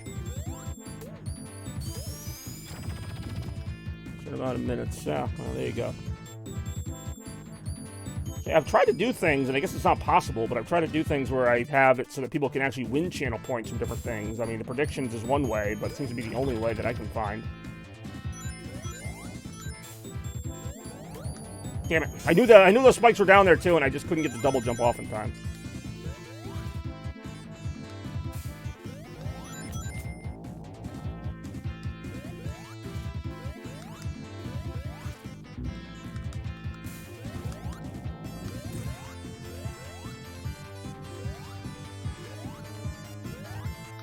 S2: Certain amount of minutes. Yeah, well, there you go. See, I've tried to do things, and I guess it's not possible, but I've tried to do things where I have it so that people can actually win channel points from different things. I mean, the predictions is one way, but it seems to be the only way that I can find. Damn it. I knew those spikes were down there, too, and I just couldn't get the double jump off in time.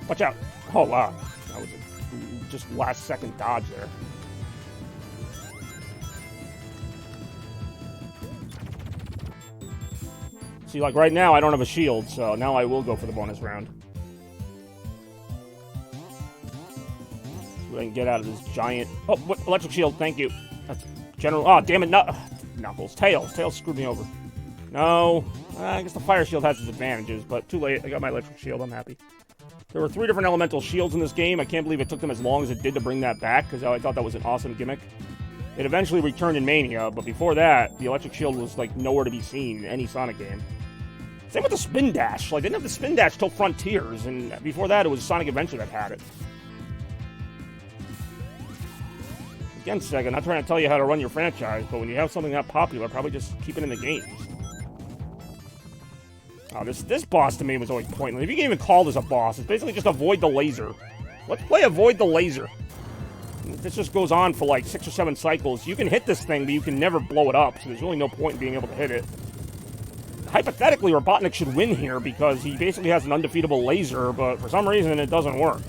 S2: Watch out. Oh, wow. That was a just last second dodge there. See, like right now, I don't have a shield, so now I will go for the bonus round. So I can get out of this giant... Oh, what? Electric shield, thank you. That's general... Oh, damn it, no... Knuckles. Tails. Tails screwed me over. No. I guess the fire shield has its advantages, but too late. I got my electric shield. I'm happy. There were 3 different elemental shields in this game. I can't believe it took them as long as it did to bring that back, because I thought that was an awesome gimmick. It eventually returned in Mania, but before that, the electric shield was, like, nowhere to be seen in any Sonic game. Same with the spin dash. Like, they didn't have the spin dash till Frontiers, and before that, it was Sonic Adventure that had it. Again, Sega, I'm not trying to tell you how to run your franchise, but when you have something that popular, probably just keep it in the games. Oh, this boss to me was always pointless. If you can even call this a boss, it's basically just avoid the laser. Let's play avoid the laser. This just goes on for like 6 or 7 cycles. You can hit this thing, but you can never blow it up, so there's really no point in being able to hit it. Hypothetically, Robotnik should win here because he basically has an undefeatable laser, but for some reason it doesn't work.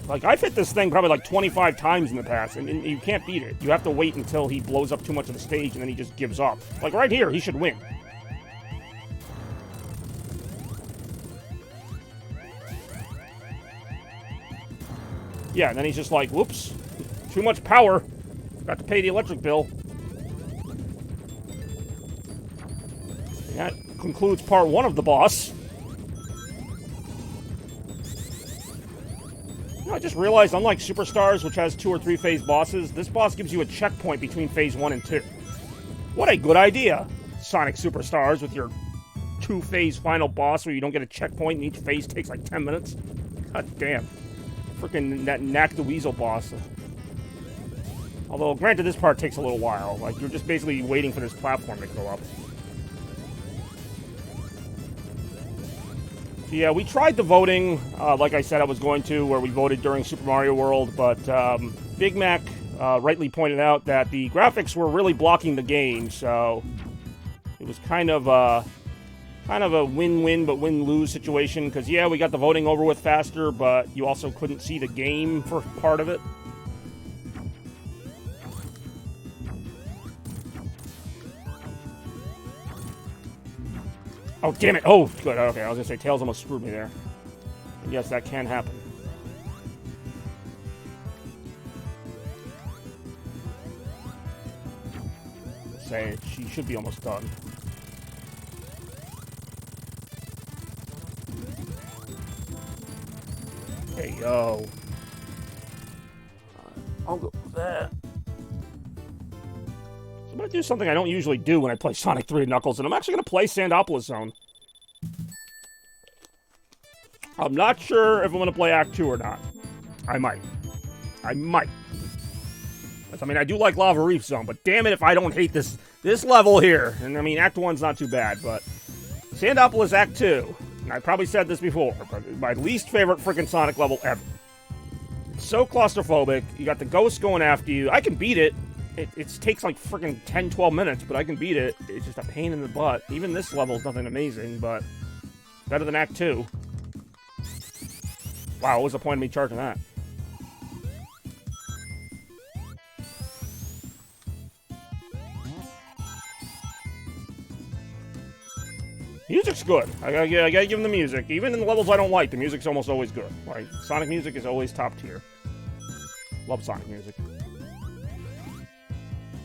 S2: Like, I've hit this thing probably like 25 times in the past, and you can't beat it. You have to wait until he blows up too much of the stage, and then he just gives up. Like, right here, he should win. Yeah, and then he's just like, whoops, too much power. Got to pay the electric bill. And that concludes part 1 of the boss. You know, I just realized, unlike Superstars, which has 2 or 3 phase bosses, this boss gives you a checkpoint between phase 1 and 2. What a good idea, Sonic Superstars, with your 2-phase final boss where you don't get a checkpoint and each phase takes like 10 minutes. God damn. Freaking that Knack the Weasel boss. Although, granted, this part takes a little while. Like, you're just basically waiting for this platform to go up. So, yeah, we tried the voting, like I said I was going to, where we voted during Super Mario World, but Big Mac rightly pointed out that the graphics were really blocking the game, so it was kind of a win-win but win-lose situation, because, yeah, we got the voting over with faster, but you also couldn't see the game for part of it. Oh, damn it. Oh, good. Okay, I was going to say, Tails almost screwed me there. And yes, that can happen. Say, she should be almost done. There you go. I'll go with that. I'm going to do something I don't usually do when I play Sonic 3 Knuckles, and I'm actually going to play Sandopolis Zone. I'm not sure if I'm going to play Act 2 or not. I might. I might. I mean, I do like Lava Reef Zone, but damn it if I don't hate this level here. And I mean, Act 1's not too bad, but Sandopolis Act 2, and I probably said this before, but my least favorite freaking Sonic level ever. It's so claustrophobic. You got the ghosts going after you. I can beat it. It takes like freaking 10, 12 minutes, but I can beat it. It's just a pain in the butt. Even this level is nothing amazing, but better than Act 2. Wow, what was the point of me charging that? Music's good. I gotta give them the music. Even in the levels I don't like, the music's almost always good. Like, Sonic music is always top tier. Love Sonic music.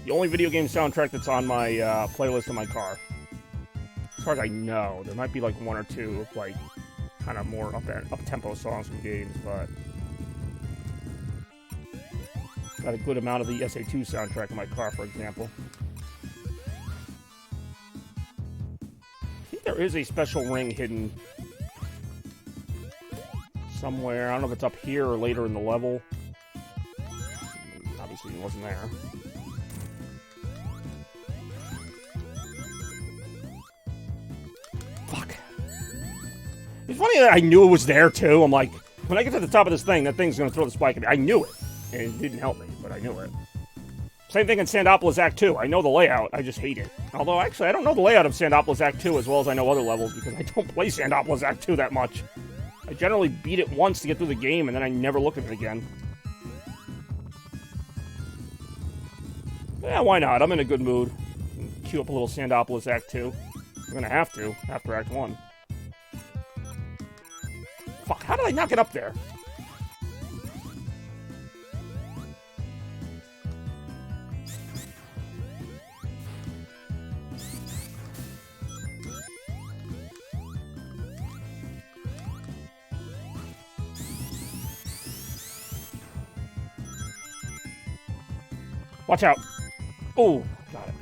S2: The only video game soundtrack that's on my playlist in my car. As far as I know, there might be like 1 or 2 of like kind of more up-tempo songs from games, but got a good amount of the SA2 soundtrack in my car, for example. I think there is a special ring hidden somewhere. I don't know if it's up here or later in the level. Obviously, it wasn't there. It's funny that I knew it was there, too. I'm like, when I get to the top of this thing, that thing's going to throw the spike at me. I knew it. And it didn't help me, but I knew it. Same thing in Sandopolis Act 2. I know the layout. I just hate it. Although, actually, I don't know the layout of Sandopolis Act 2 as well as I know other levels, because I don't play Sandopolis Act 2 that much. I generally beat it once to get through the game, and then I never look at it again. Yeah, why not? I'm in a good mood. Cue up a little Sandopolis Act 2. I'm going to have to, after Act 1. Fuck, how did I not get up there? Watch out. Oh, got it.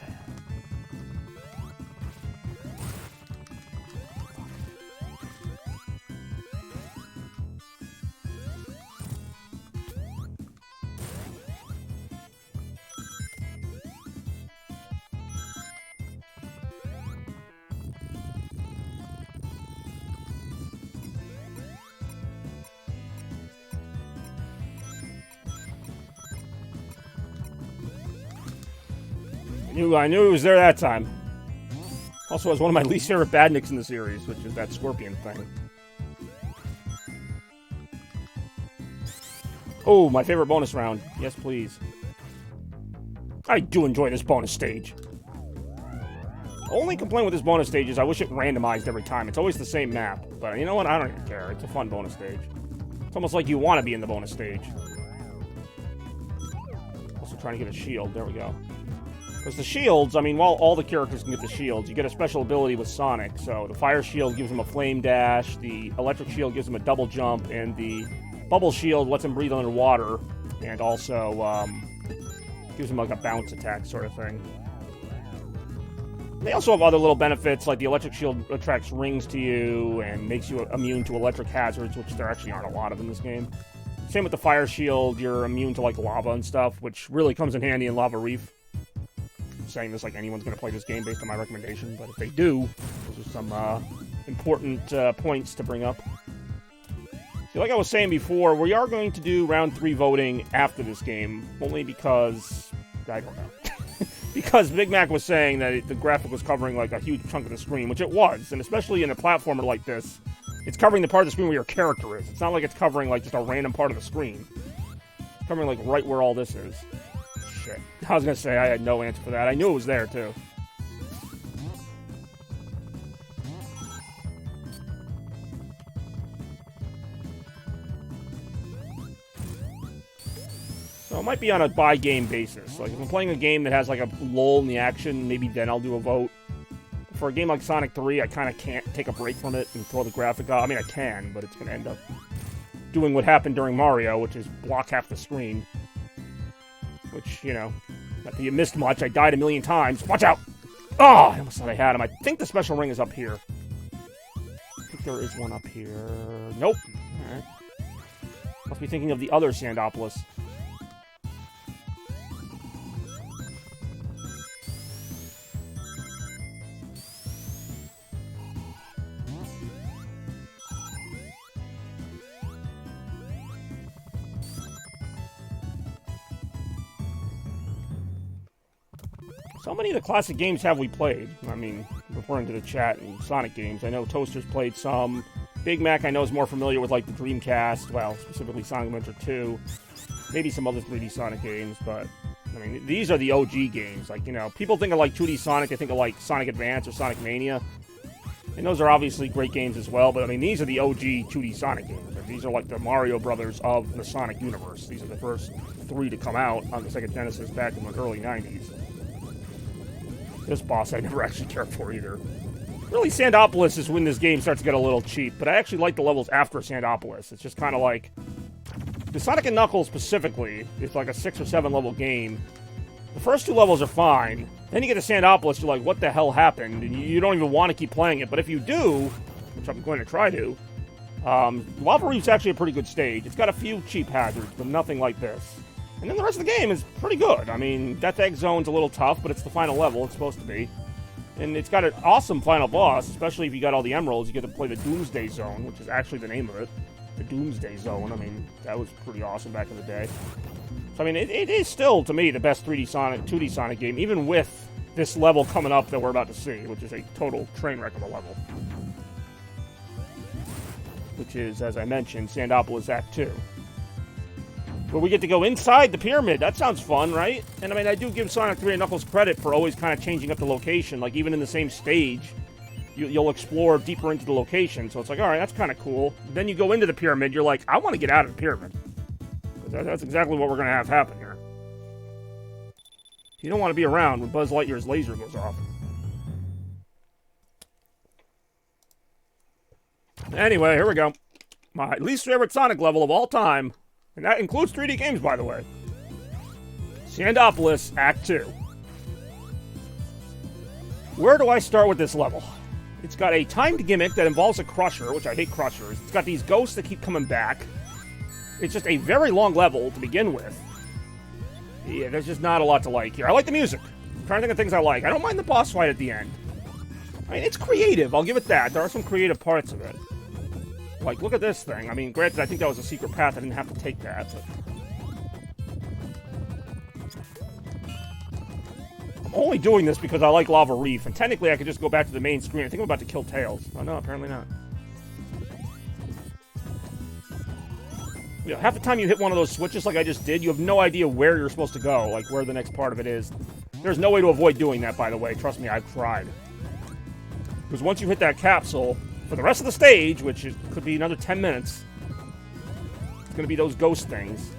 S2: I knew it was there that time. Also, it was one of my least favorite badniks in the series, which is that scorpion thing. Oh, my favorite bonus round. Yes, please. I do enjoy this bonus stage. Only complaint with this bonus stage is I wish it randomized every time. It's always the same map. But you know what? I don't even care. It's a fun bonus stage. It's almost like you want to be in the bonus stage. Also trying to get a shield. There we go. Because the shields, I mean, while all the characters can get the shields, you get a special ability with Sonic. So the fire shield gives him a flame dash, the electric shield gives him a double jump, and the bubble shield lets him breathe underwater, and also gives him like a bounce attack sort of thing. They also have other little benefits, like the electric shield attracts rings to you and makes you immune to electric hazards, which there actually aren't a lot of in this game. Same with the fire shield, you're immune to like lava and stuff, which really comes in handy in Lava Reef. I'm saying this like anyone's going to play this game based on my recommendation, but if they do, those are some important points to bring up. So like I was saying before, we are going to do round 3 voting after this game, only because, I don't know. Because Big Mac was saying that the graphic was covering like a huge chunk of the screen, which it was, and especially in a platformer like this, it's covering the part of the screen where your character is. It's not like it's covering like just a random part of the screen. It's covering like right where all this is. Shit. I was gonna say I had no answer for that. I knew it was there too. So it might be on a by-game basis. Like, if I'm playing a game that has, like, a lull in the action, maybe then I'll do a vote. For a game like Sonic 3, I kind of can't take a break from it and throw the graphic out. I mean, I can, but it's going to end up doing what happened during Mario, which is block half the screen. Which, you know, not that you missed much. I died a million times. Watch out! Oh, I almost thought I had him. I think the special ring is up here. I think there is one up here. Nope. All right. Must be thinking of the other Sandopolis. So many of the classic games have we played? I mean, referring to the chat and Sonic games. I know Toaster's played some. Big Mac I know is more familiar with like the Dreamcast, well, specifically Sonic Adventure 2. Maybe some other 3D Sonic games, but I mean, these are the OG games. Like, you know, people think of like 2D Sonic, they think of like Sonic Advance or Sonic Mania. And those are obviously great games as well, but I mean, these are the OG 2D Sonic games. These are like the Mario Brothers of the Sonic universe. These are the first 3 to come out on the Sega Genesis back in the early 90s. This boss I never actually cared for either. Really, Sandopolis is when this game starts to get a little cheap, but I actually like the levels after Sandopolis. It's just kind of like... The Sonic and Knuckles specifically is like a 6 or 7 level game. The first 2 levels are fine. Then you get to Sandopolis, you're like, what the hell happened? And you don't even want to keep playing it. But if you do, which I'm going to try to, Lava Reef's actually a pretty good stage. It's got a few cheap hazards, but nothing like this. And then the rest of the game is pretty good. I mean, Death Egg Zone's a little tough, but it's the final level. It's supposed to be. And it's got an awesome final boss, especially if you got all the emeralds. You get to play the Doomsday Zone, which is actually the name of it. The Doomsday Zone. I mean, that was pretty awesome back in the day. So, I mean, it is still, to me, the best 2D Sonic game, even with this level coming up that we're about to see, which is a total train wreck of a level. Which is, as I mentioned, Sandopolis Act 2. Where we get to go inside the pyramid. That sounds fun, right? And I mean, I do give Sonic 3 and Knuckles credit for always kind of changing up the location. Like, even in the same stage, you'll explore deeper into the location. So it's like, all right, that's kind of cool. Then you go into the pyramid, you're like, I want to get out of the pyramid. That's exactly what we're going to have happen here. You don't want to be around when Buzz Lightyear's laser goes off. Anyway, here we go. My least favorite Sonic level of all time. And that includes 3D games, by the way. Sandopolis, Act 2. Where do I start with this level? It's got a timed gimmick that involves a crusher, which I hate crushers. It's got these ghosts that keep coming back. It's just a very long level to begin with. Yeah, there's just not a lot to like here. I like the music. I'm trying to think of things I like. I don't mind the boss fight at the end. I mean, it's creative. I'll give it that. There are some creative parts of it. Like, look at this thing. I mean, granted, I think that was a secret path. I didn't have to take that, but... I'm only doing this because I like Lava Reef, and technically I could just go back to the main screen. I think I'm about to kill Tails. Oh, no, apparently not. You know, half the time you hit one of those switches like I just did, you have no idea where you're supposed to go, like where the next part of it is. There's no way to avoid doing that, by the way. Trust me, I've tried. Because once you hit that capsule... For the rest of the stage, which could be another 10 minutes, it's going to be those ghost things.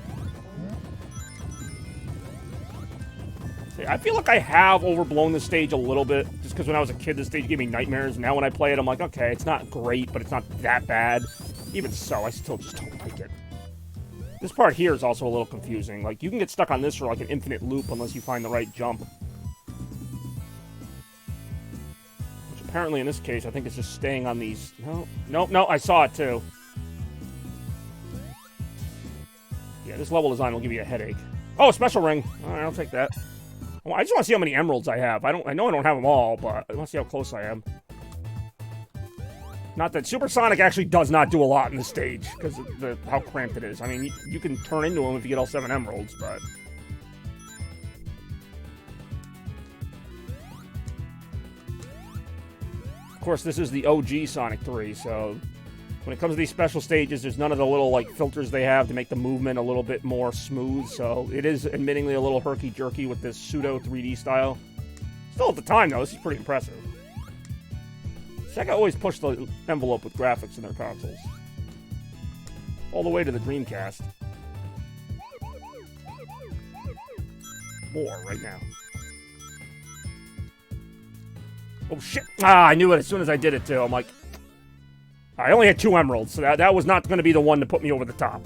S2: See, I feel like I have overblown this stage a little bit, just because when I was a kid, this stage gave me nightmares. Now when I play it, I'm like, okay, it's not great, but it's not that bad. Even so, I still just don't like it. This part here is also a little confusing. Like, you can get stuck on this for like an infinite loop unless you find the right jump. Which apparently in this case, I think it's just staying on these... No, I saw it too. Yeah, this level design will give you a headache. Oh, a special ring. All right, I'll take that. Well, I just want to see how many emeralds I have. I know I don't have them all, but I want to see how close I am. Not that Supersonic actually does not do a lot in this stage, because of how cramped it is. I mean, you can turn into him if you get all 7 emeralds, but... Of course, this is the OG Sonic 3, so... When it comes to these special stages, there's none of the little, like, filters they have to make the movement a little bit more smooth, so it is admittingly a little herky-jerky with this pseudo 3D style. Still at the time, though, this is pretty impressive. Sega always pushed the envelope with graphics in their consoles. All the way to the Dreamcast. More right now. Oh shit! Ah, I knew it as soon as I did it too. I'm like... I only had 2 emeralds, so that was not going to be the one to put me over the top.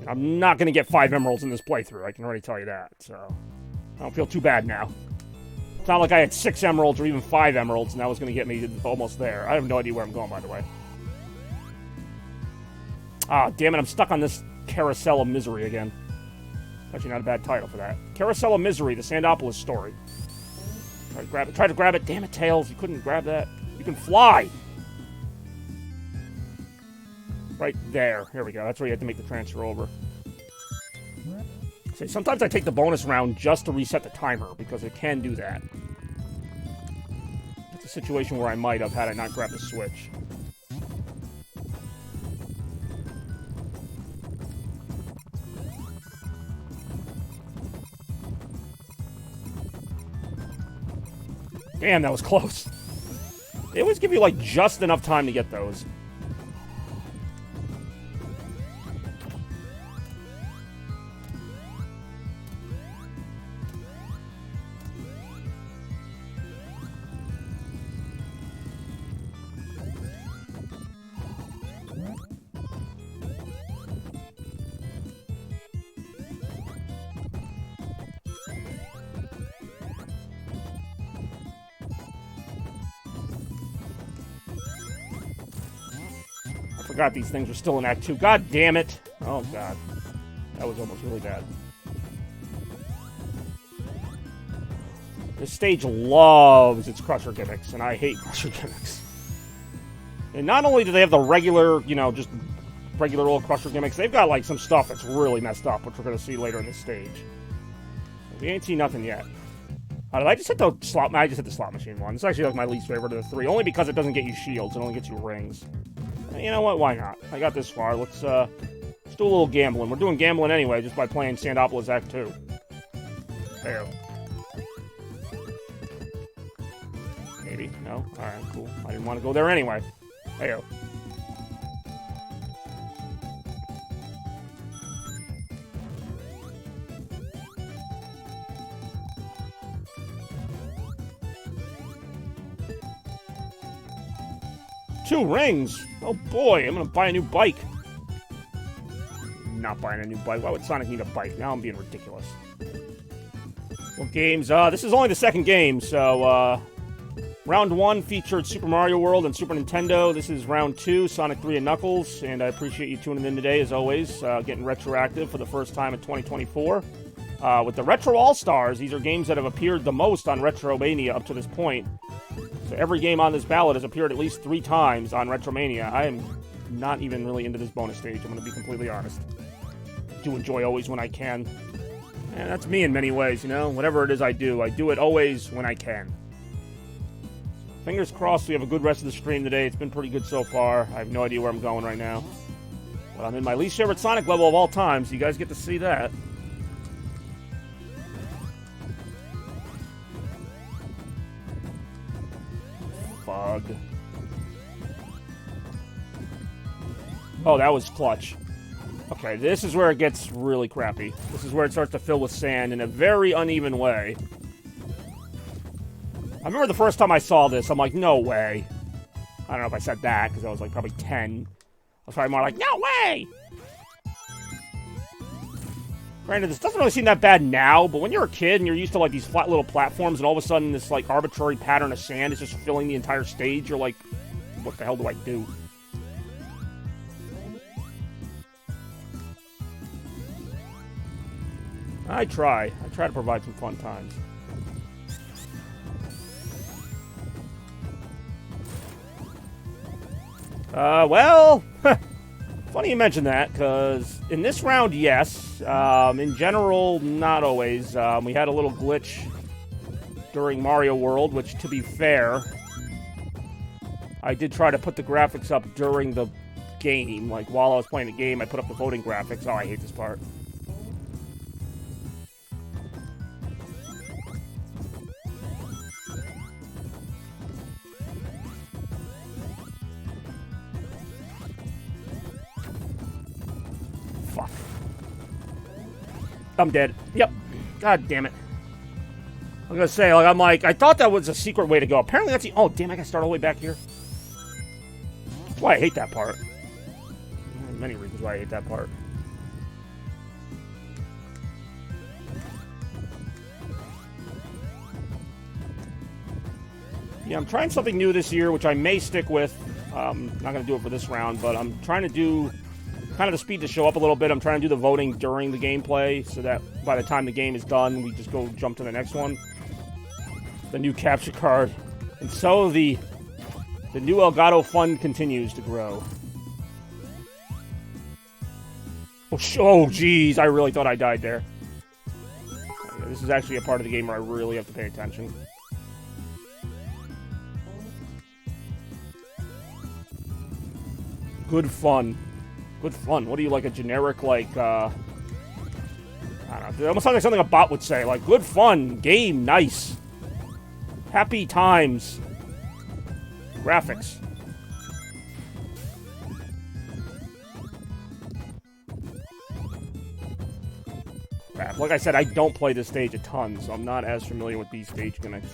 S2: I'm not going to get 5 emeralds in this playthrough, I can already tell you that, so... I don't feel too bad now. It's not like I had 6 emeralds or even 5 emeralds, and that was going to get me almost there. I have no idea where I'm going, by the way. Ah, damn it, I'm stuck on this Carousel of Misery again. Actually, not a bad title for that. Carousel of Misery, the Sandopolis story. Try to grab it. Damn it, Tails, you couldn't grab that. You can fly! Right there. Here we go. That's where you have to make the transfer over. See, sometimes I take the bonus round just to reset the timer, because it can do that. It's a situation where I might have had I not grabbed the switch. Damn, that was close. They always give you, like, just enough time to get those. I forgot these things were still in Act 2. God damn it! Oh, God. That was almost really bad. This stage loves its Crusher gimmicks, and I hate Crusher gimmicks. And not only do they have the regular, you know, just regular old Crusher gimmicks, they've got, like, some stuff that's really messed up, which we're going to see later in this stage. We ain't seen nothing yet. Did I just hit the slot... I just hit the slot machine one. It's actually, like, my least favorite of the 3, only because it doesn't get you shields. It only gets you rings. You know what? Why not? I got this far. Let's do a little gambling. We're doing gambling anyway, just by playing Sandopolis Act 2. There. Maybe? No? Alright, cool. I didn't want to go there anyway. There. Two rings? Oh boy, I'm gonna buy a new bike. Not buying a new bike. Why would Sonic need a bike? Now I'm being ridiculous. What games? This is only the second game, so, Round 1 featured Super Mario World and Super Nintendo. This is Round 2, Sonic 3 and Knuckles, and I appreciate you tuning in today, as always, getting retroactive for the first time in 2024. With the Retro All-Stars, these are games that have appeared the most on Retromania up to this point. So every game on this ballot has appeared at least 3 times on Retromania. I am not even really into this bonus stage, I'm going to be completely honest. Do enjoy always when I can. And that's me in many ways, you know? Whatever it is I do it always when I can. Fingers crossed we have a good rest of the stream today. It's been pretty good so far. I have no idea where I'm going right now. But I'm in my least favorite Sonic level of all time, so you guys get to see that. Fug. Oh, that was clutch. Okay, this is where it gets really crappy. This is where it starts to fill with sand in a very uneven way. I remember the first time I saw this, I'm like, no way. I don't know if I said that, because I was like probably 10. I was probably more like, no way! Granted, this doesn't really seem that bad now, but when you're a kid and you're used to like these flat little platforms and all of a sudden this like arbitrary pattern of sand is just filling the entire stage, you're like, what the hell do I do? I try to provide some fun times. Well, funny you mention that, because in this round, yes. In general, not always. We had a little glitch during Mario World, which, to be fair, I did try to put the graphics up during the game. Like, while I was playing the game, I put up the voting graphics. Oh, I hate this part. Fuck. I'm dead. Yep. God damn it. I'm gonna say, like, I thought that was a secret way to go. Apparently that's the... Oh, damn, I gotta start all the way back here. That's why I hate that part. There's many reasons why I hate that part. Yeah, I'm trying something new this year, which I may stick with. Not gonna do it for this round, but I'm trying to do kind of the speed to show up a little bit. I'm trying to do the voting during the gameplay so that by the time the game is done, we just go jump to the next one. The new capture card. And so the new Elgato fund continues to grow. Oh, jeez, I really thought I died there. Yeah, this is actually a part of the game where I really have to pay attention. Good fun. Good fun. What do you like? A generic, like, I don't know. It almost sounds like something a bot would say. Like, good fun. Game. Nice. Happy times. Graphics. Crap. Like I said, I don't play this stage a ton, so I'm not as familiar with these stage gimmicks.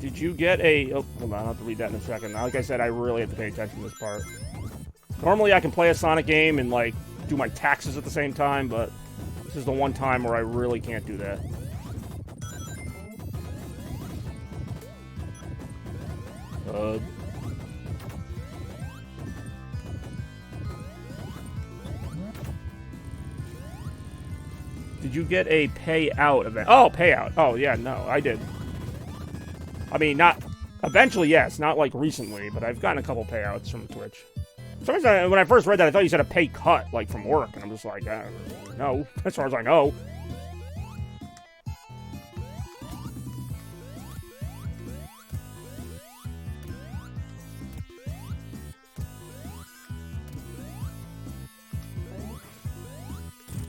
S2: Did you get a... Oh, hold on, I'll have to read that in a second. Like I said, I really have to pay attention to this part. Normally I can play a Sonic game and, like, do my taxes at the same time, but this is the one time where I really can't do that. Did you get a payout event? Oh, payout. Oh, yeah, no, I did. I mean, not... Eventually, yes. Not, like, recently, but I've gotten a couple payouts from Twitch. For some reason, when I first read that, I thought you said a pay cut, like, from work. And I'm just like, no. As far as I know.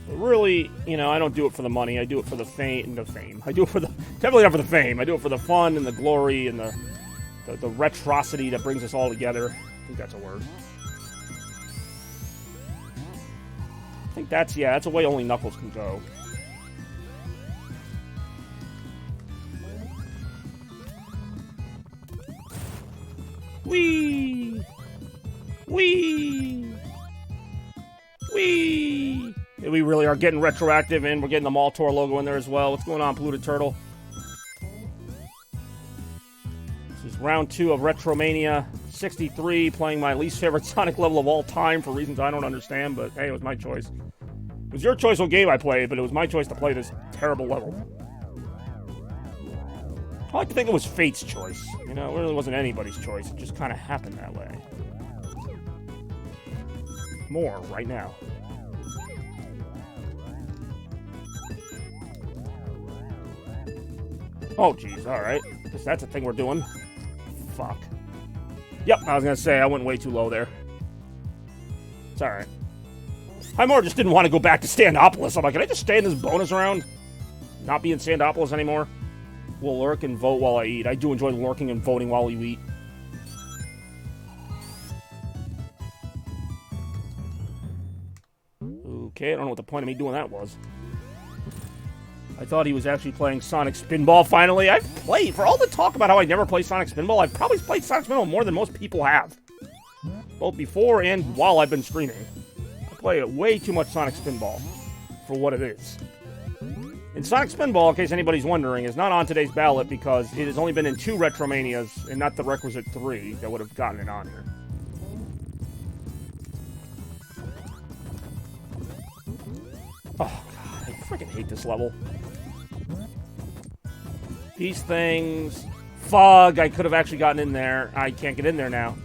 S2: Really, you know, I don't do it for the money. I do it for the fame. I do it for the... Definitely not for the fame. I do it for the fun and the glory and the retrosity that brings us all together. I think that's a word. I think that's, yeah, that's a way only Knuckles can go. Whee! Whee! Whee! We really are getting Retroactive in. We're getting the Maltor logo in there as well. What's going on, Polluted Turtle? This is round 2 of Retromania 63, playing my least favorite Sonic level of all time for reasons I don't understand, but hey, it was my choice. It was your choice what game I played, but it was my choice to play this terrible level. I like to think it was fate's choice. You know, it really wasn't anybody's choice. It just kind of happened that way. More right now. Oh, jeez, alright. Guess that's a thing we're doing. Fuck. Yep, I was gonna say, I went way too low there. It's alright. I more just didn't want to go back to Standopolis. I'm like, can I just stay in this bonus round? Not be in Standopolis anymore? We'll lurk and vote while I eat. I do enjoy lurking and voting while you eat. Okay, I don't know what the point of me doing that was. I thought he was actually playing Sonic Spinball finally. I've played, for all the talk about how I never play Sonic Spinball, I've probably played Sonic Spinball more than most people have. Both before and while I've been streaming. I play way too much Sonic Spinball for what it is. And Sonic Spinball, in case anybody's wondering, is not on today's ballot because it has only been in 2 Retromanias and not the requisite 3 that would have gotten it on here. Oh, God, I freaking hate this level. These things. Fog, I could have actually gotten in there. I can't get in there now.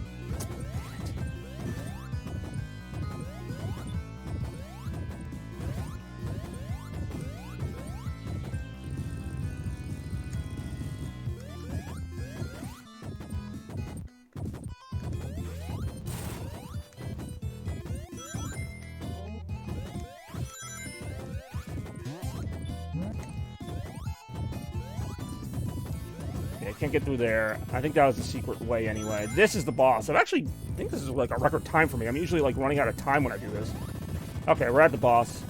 S2: Can't get through there. I think that was the secret way anyway. This is the boss. I think this is like a record time for me. I'm usually like running out of time when I do this. Okay, we're at the boss. This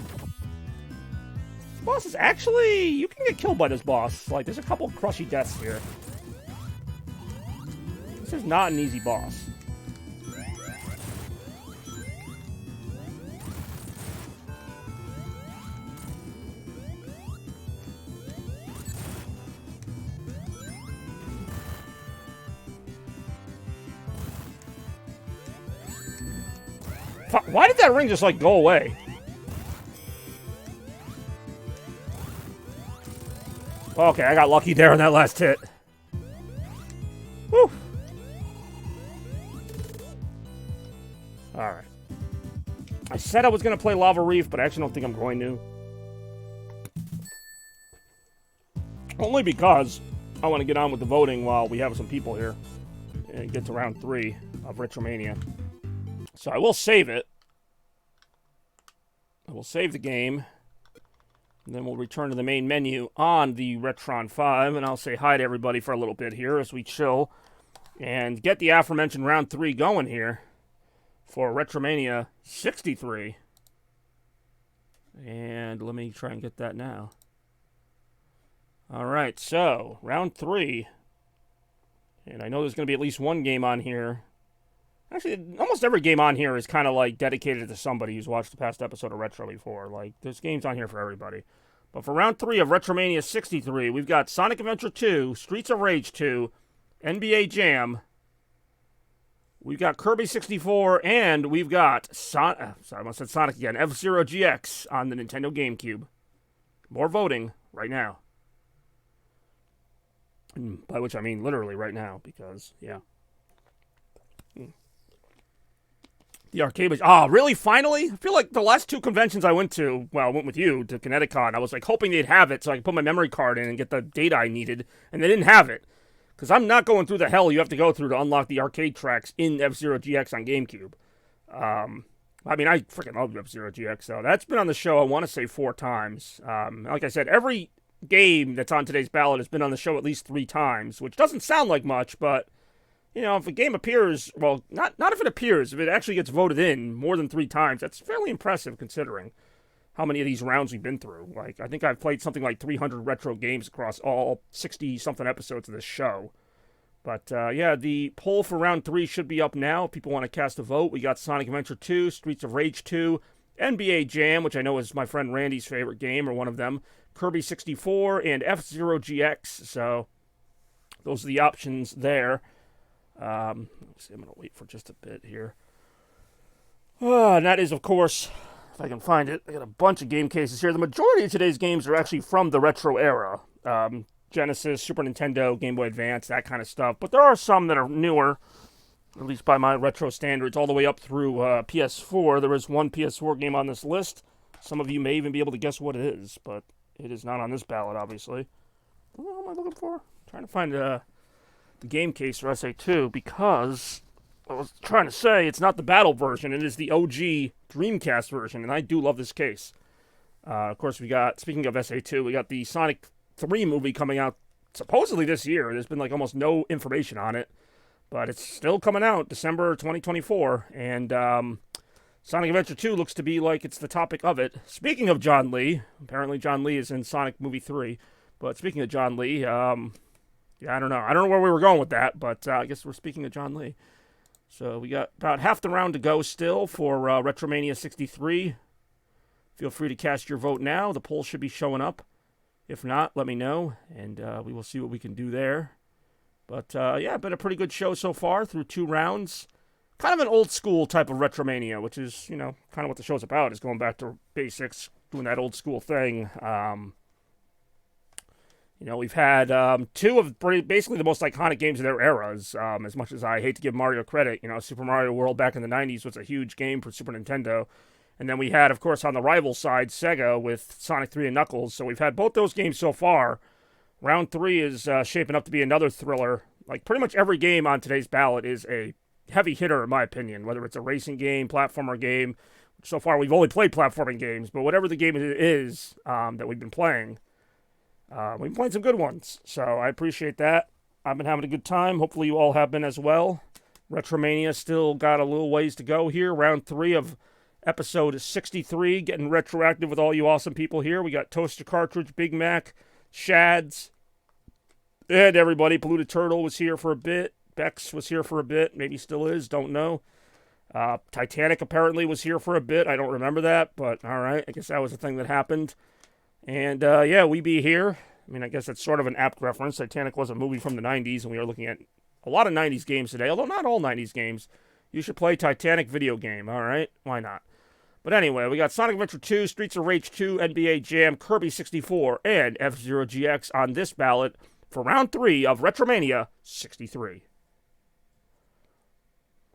S2: boss is actually... You can get killed by this boss. Like, there's a couple crushy deaths here. This is not an easy boss. Why did that ring just, like, go away? Okay, I got lucky there on that last hit. Whew. Alright. I said I was going to play Lava Reef, but I actually don't think I'm going to. Only because I want to get on with the voting while we have some people here. And get to round 3 of Retromania. So I will save it. I will save the game. And then we'll return to the main menu on the Retron 5. And I'll say hi to everybody for a little bit here as we chill. And get the aforementioned round 3 going here. For Retromania 63. And let me try and get that now. Alright, so round 3. And I know there's going to be at least one game on here. Actually, almost every game on here is kind of like dedicated to somebody who's watched the past episode of Retro before. Like, there's games on here for everybody. But for round 3 of Retromania 63, we've got Sonic Adventure 2, Streets of Rage 2, NBA Jam. We've got Kirby 64, and we've got sorry, I almost said Sonic again. F-Zero GX on the Nintendo GameCube. More voting right now. By which I mean literally right now, because, yeah. The arcade. Oh, really? Finally? I feel like the last 2 conventions I went to, well, I went with you to Kineticon. I was like hoping they'd have it so I could put my memory card in and get the data I needed, and they didn't have it. Because I'm not going through the hell you have to go through to unlock the arcade tracks in F-Zero GX on GameCube. I mean, I freaking love F-Zero GX, so that's been on the show, I want to say 4 times. Like I said, every game that's on today's ballot has been on the show at least 3 times, which doesn't sound like much, but... You know, if a game appears, well, not if it appears, if it actually gets voted in more than 3 times, that's fairly impressive considering how many of these rounds we've been through. Like, I think I've played something like 300 retro games across all 60-something episodes of this show. But, yeah, the poll for round 3 should be up now if people want to cast a vote. We got Sonic Adventure 2, Streets of Rage 2, NBA Jam, which I know is my friend Randy's favorite game, or one of them, Kirby 64, and F-Zero GX. So, those are the options there. Let's see, I'm going to wait for just a bit here. And that is, of course, if I can find it, I got a bunch of game cases here. The majority of today's games are actually from the retro era. Genesis, Super Nintendo, Game Boy Advance, that kind of stuff. But there are some that are newer, at least by my retro standards, all the way up through PS4. There is one PS4 game on this list. Some of you may even be able to guess what it is, but it is not on this ballot, obviously. What am I looking for? I'm trying to find the game case for SA2, because I was trying to say it's not the battle version, it is the OG Dreamcast version, and I do love this case. Of course, we got, speaking of SA2, we got the Sonic 3 movie coming out supposedly this year. There's been like almost no information on it, but it's still coming out December 2024, and Sonic Adventure 2 looks to be like it's the topic of it. Speaking of John Lee, apparently John Lee is in Sonic Movie 3. But speaking of John Lee, yeah, I don't know. I don't know where we were going with that, but I guess we're speaking of John Lee. So we got about half the round to go still for Retromania 63. Feel free to cast your vote now. The poll should be showing up. If not, let me know, and we will see what we can do there. But, yeah, been a pretty good show so far through 2 rounds. Kind of an old school type of Retromania, which is, you know, kind of what the show's about, is going back to basics, doing that old school thing. You know, we've had 2 of basically the most iconic games of their eras. As much as I hate to give Mario credit, you know, Super Mario World back in the 90s was a huge game for Super Nintendo. And then we had, of course, on the rival side, Sega with Sonic 3 and Knuckles. So we've had both those games so far. Round 3 is shaping up to be another thriller. Like, pretty much every game on today's ballot is a heavy hitter, in my opinion. Whether it's a racing game, platformer game. So far, we've only played platforming games. But whatever the game is that we've been playing, we've been playing some good ones. So I appreciate that. I've been having a good time. Hopefully you all have been as well. Retromania still got a little ways to go here. Round 3 of episode 63, getting retroactive with all you awesome people here. We got Toaster Cartridge, Big Mac, Shads, and everybody. Polluted Turtle was here for a bit. Bex was here for a bit. Maybe still is. Don't know. Titanic apparently was here for a bit. I don't remember that, but all right. I guess that was a thing that happened. And, yeah, We Be Here. I mean, I guess that's sort of an apt reference. Titanic was a movie from the 90s, and we are looking at a lot of 90s games today, although not all 90s games. You should play Titanic video game, all right? Why not? But anyway, we got Sonic Adventure 2, Streets of Rage 2, NBA Jam, Kirby 64, and F-Zero GX on this ballot for round 3 of Retromania 63.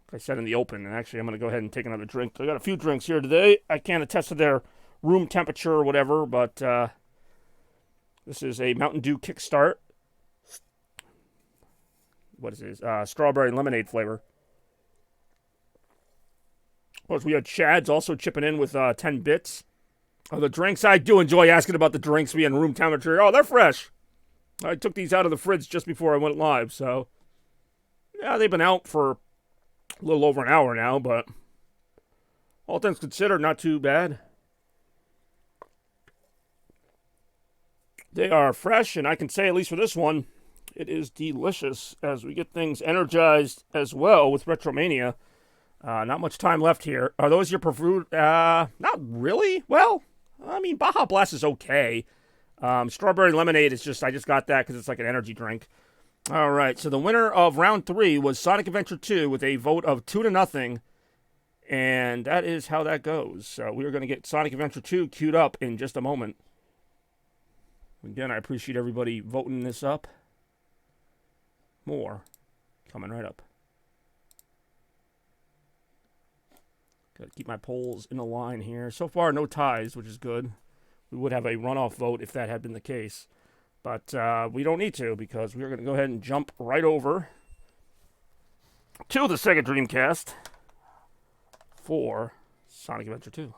S2: Like I said in the open, and actually I'm going to go ahead and take another drink. I got a few drinks here today. I can't attest to their room temperature or whatever, but this is a Mountain Dew Kickstart. What is this? Strawberry and lemonade flavor. Of course, we had Chad's also chipping in with 10 bits. Oh, the drinks, I do enjoy asking about the drinks being room temperature. Oh, they're fresh. I took these out of the fridge just before I went live, so yeah, they've been out for a little over an hour now, but all things considered, not too bad. They are fresh, and I can say, at least for this one, it is delicious as we get things energized as well with Retromania. Not much time left here. Are those your preferred? Not really. Well, I mean, Baja Blast is okay. Strawberry lemonade is just, I just got that because it's like an energy drink. All right, so the winner of round 3 was Sonic Adventure 2 with a vote of 2-0. And that is how that goes. So we are going to get Sonic Adventure 2 queued up in just a moment. Again, I appreciate everybody voting this up. More coming right up. Got to keep my polls in a line here. So far, no ties, which is good. We would have a runoff vote if that had been the case. But we don't need to, because we're going to go ahead and jump right over to the Sega Dreamcast for Sonic Adventure 2.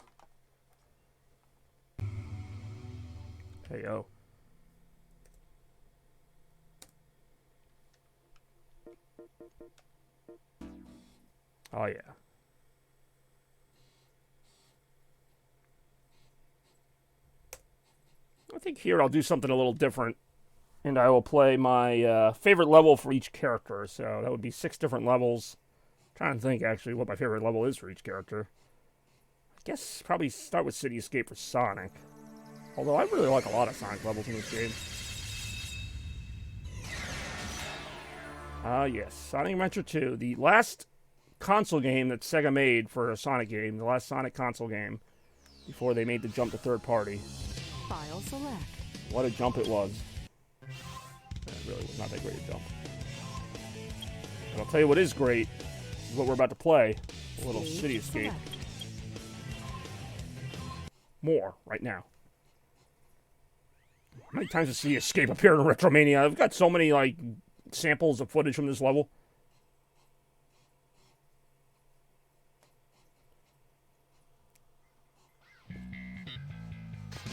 S2: KO. Oh, yeah. I think here I'll do something a little different, and I will play my favorite level for each character. So that would be 6 different levels. I'm trying to think, actually, what my favorite level is for each character. I guess probably start with City Escape for Sonic. Although I really like a lot of Sonic levels in this game. Yes, Sonic Adventure 2, the last console game that Sega made for a Sonic game, the last Sonic console game, before they made the jump to third party.
S3: File select.
S2: What a jump it was. It really was not that great a jump. But I'll tell you what is great, is what we're about to play. A little City Escape. More, right now. How many times does City Escape appear in Retromania? I've got so many, like, samples of footage from this level.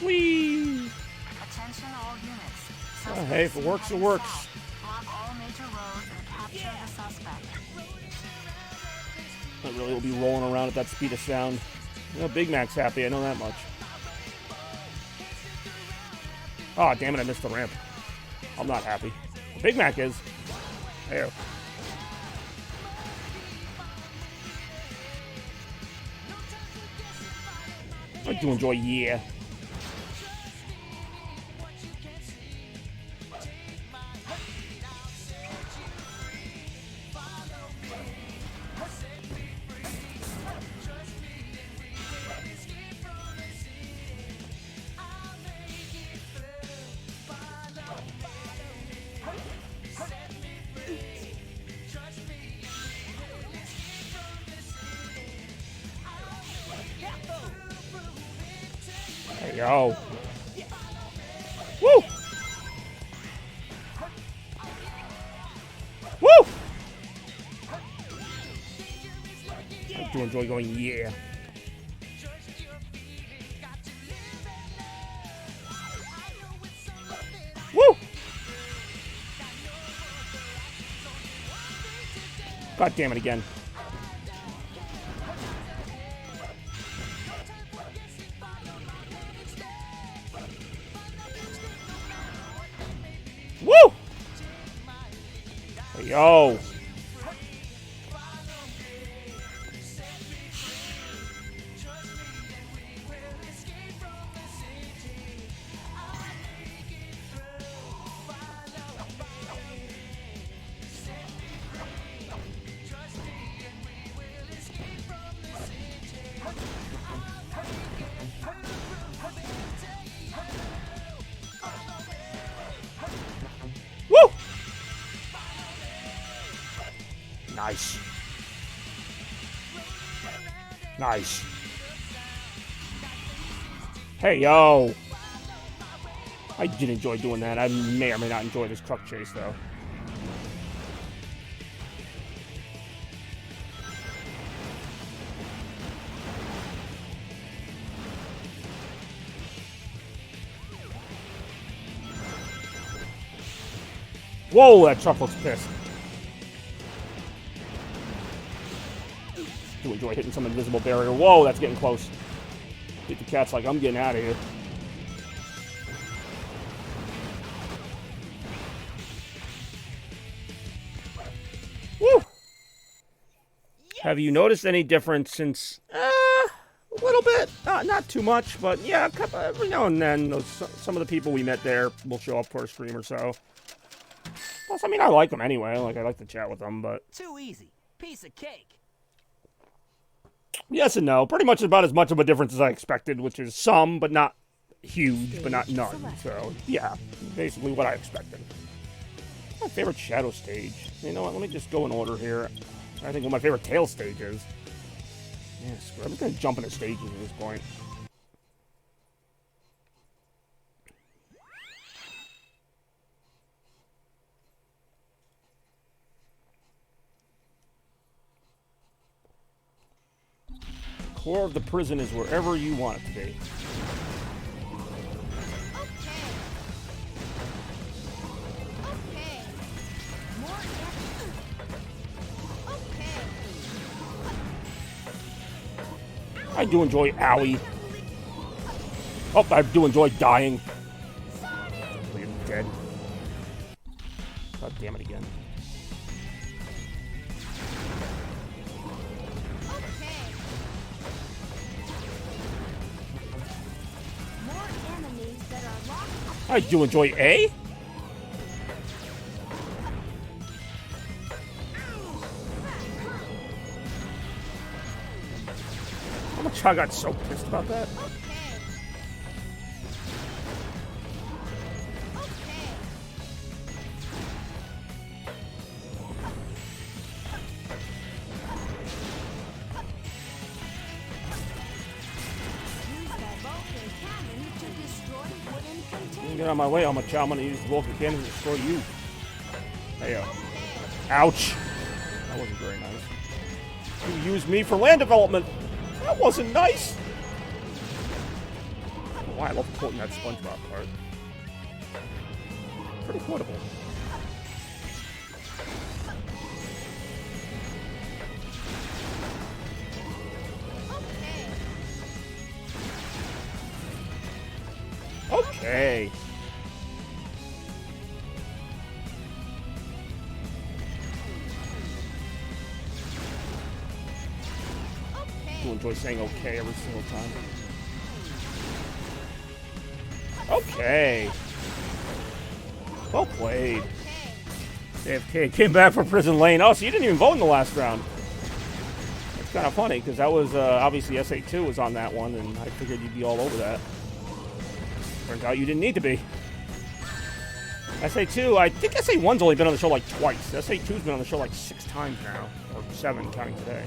S2: Whee!
S3: Attention all units.
S2: Hey, if it works, it works.
S3: Block all major roads and capture the suspect.
S2: I really will be rolling around at that speed of sound. You know, Big Mac's happy, I know that much. Oh, damn it, I missed the ramp. I'm not happy. Big Mac is. There. I do enjoy, yeah. Hey, yo. Woo! Woo! I do enjoy going, yeah. Woo! God damn it again. Woo! Hey, yo. Woo! Nice. Nice. Hey, yo. I did enjoy doing that. I may or may not enjoy this truck chase, though. Whoa, that truck looks pissed. Do enjoy hitting some invisible barrier. Whoa, that's getting close. Hit the cat's like, I'm getting out of here. Woo! Have you noticed any difference since... a little bit. Not too much, but yeah, every now and then, some of the people we met there will show up for a stream or so. Plus, I mean, I like them anyway. Like, I like to chat with them, but...
S4: Too easy. Piece of cake.
S2: Yes and no. Pretty much about as much of a difference as I expected, which is some, but not huge, but not none. So, yeah, basically what I expected. My favorite Shadow stage. You know what? Let me just go in order here. I think what my favorite Tail stage is. Yes, I'm just going to jump into stages at this point. Core of the prison is wherever you want it to be. I do enjoy owie. Oh, I do enjoy dying. Look at him dead. God damn it again. I do enjoy A. How much I got so pissed about that? Get out of my way, I'm gonna use the Vulcan cannon to destroy you. Hey, ouch. That wasn't very nice. You used me for land development. That wasn't nice. I don't know why I love quoting that SpongeBob part. Pretty quotable. Okay. I do enjoy saying okay every single time. Okay. Well played. AFK came back from prison lane. Oh, so you didn't even vote in the last round. It's kind of funny, because that was, obviously SA2 was on that one, and I figured you'd be all over that. Turns out you didn't need to be. SA2, I think SA1's only been on the show like twice. SA2's been on the show like 6 times now. Or 7, counting today.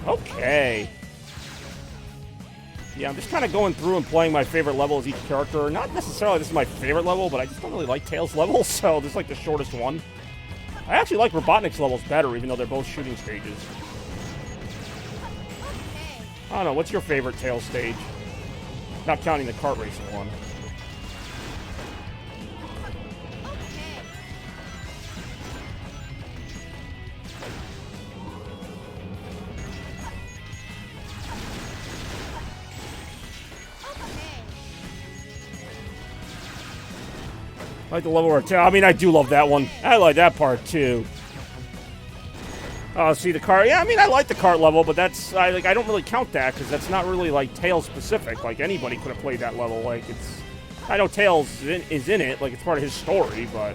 S2: Okay. Yeah, I'm just kind of going through and playing my favorite level as each character. Not necessarily this is my favorite level, but I just don't really like Tails' level, so this is like the shortest one. I actually like Robotnik's levels better, even though they're both shooting stages. I don't know, what's your favorite Tails stage? Not counting the kart racing one. I like the level where I mean, I do love that one. I like that part too. Oh, see the cart. Yeah, I mean, I like the cart level, but that's I don't really count that because that's not really like Tails specific. Like anybody could have played that level. Like it's, I know Tails is in it, like it's part of his story, but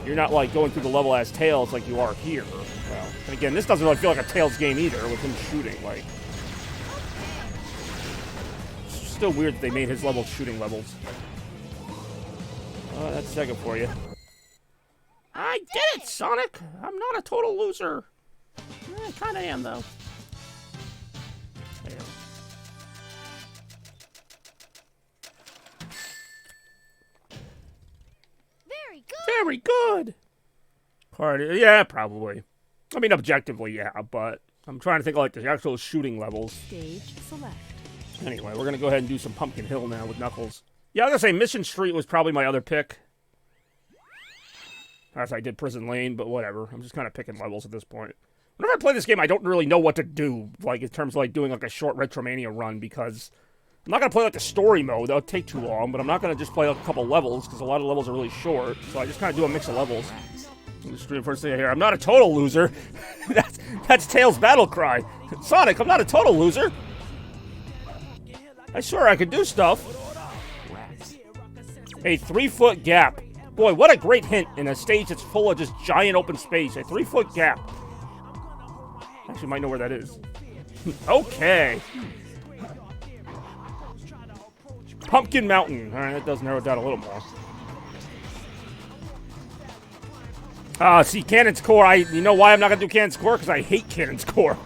S2: you're not like going through the level as Tails like you are here. Well, and again, this doesn't really feel like a Tails game either with him shooting. Like, it's still weird that they made his levels shooting levels. That's second for you. I did it, Sonic! I'm not a total loser. I kinda am, though. There.
S3: Very good.
S2: Very good! Yeah, probably. I mean, objectively, yeah, but I'm trying to think of, like, the actual shooting levels.
S3: Stage select.
S2: Anyway, we're gonna go ahead and do some Pumpkin Hill now with Knuckles. Yeah, I was gonna say Mission Street was probably my other pick. As I did Prison Lane, but whatever. I'm just kind of picking levels at this point. Whenever I play this game, I don't really know what to do, like, in terms of, like, doing, like, a short Retromania run, because I'm not going to play, like, the story mode. That would take too long, but I'm not going to just play, like, a couple levels, because a lot of levels are really short, so I just kind of do a mix of levels. The first thing I hear, I'm not a total loser. That's Tails' battle cry. Sonic, I'm not a total loser. I swear I could do stuff. A 3-foot gap. Boy, what a great hint in a stage that's full of just giant open space. A 3-foot gap. Actually, might know where that is. Okay. Pumpkin Mountain. All right, that does narrow it down a little more. See, Cannon's Core. You know why I'm not going to do Cannon's Core? Because I hate Cannon's Core.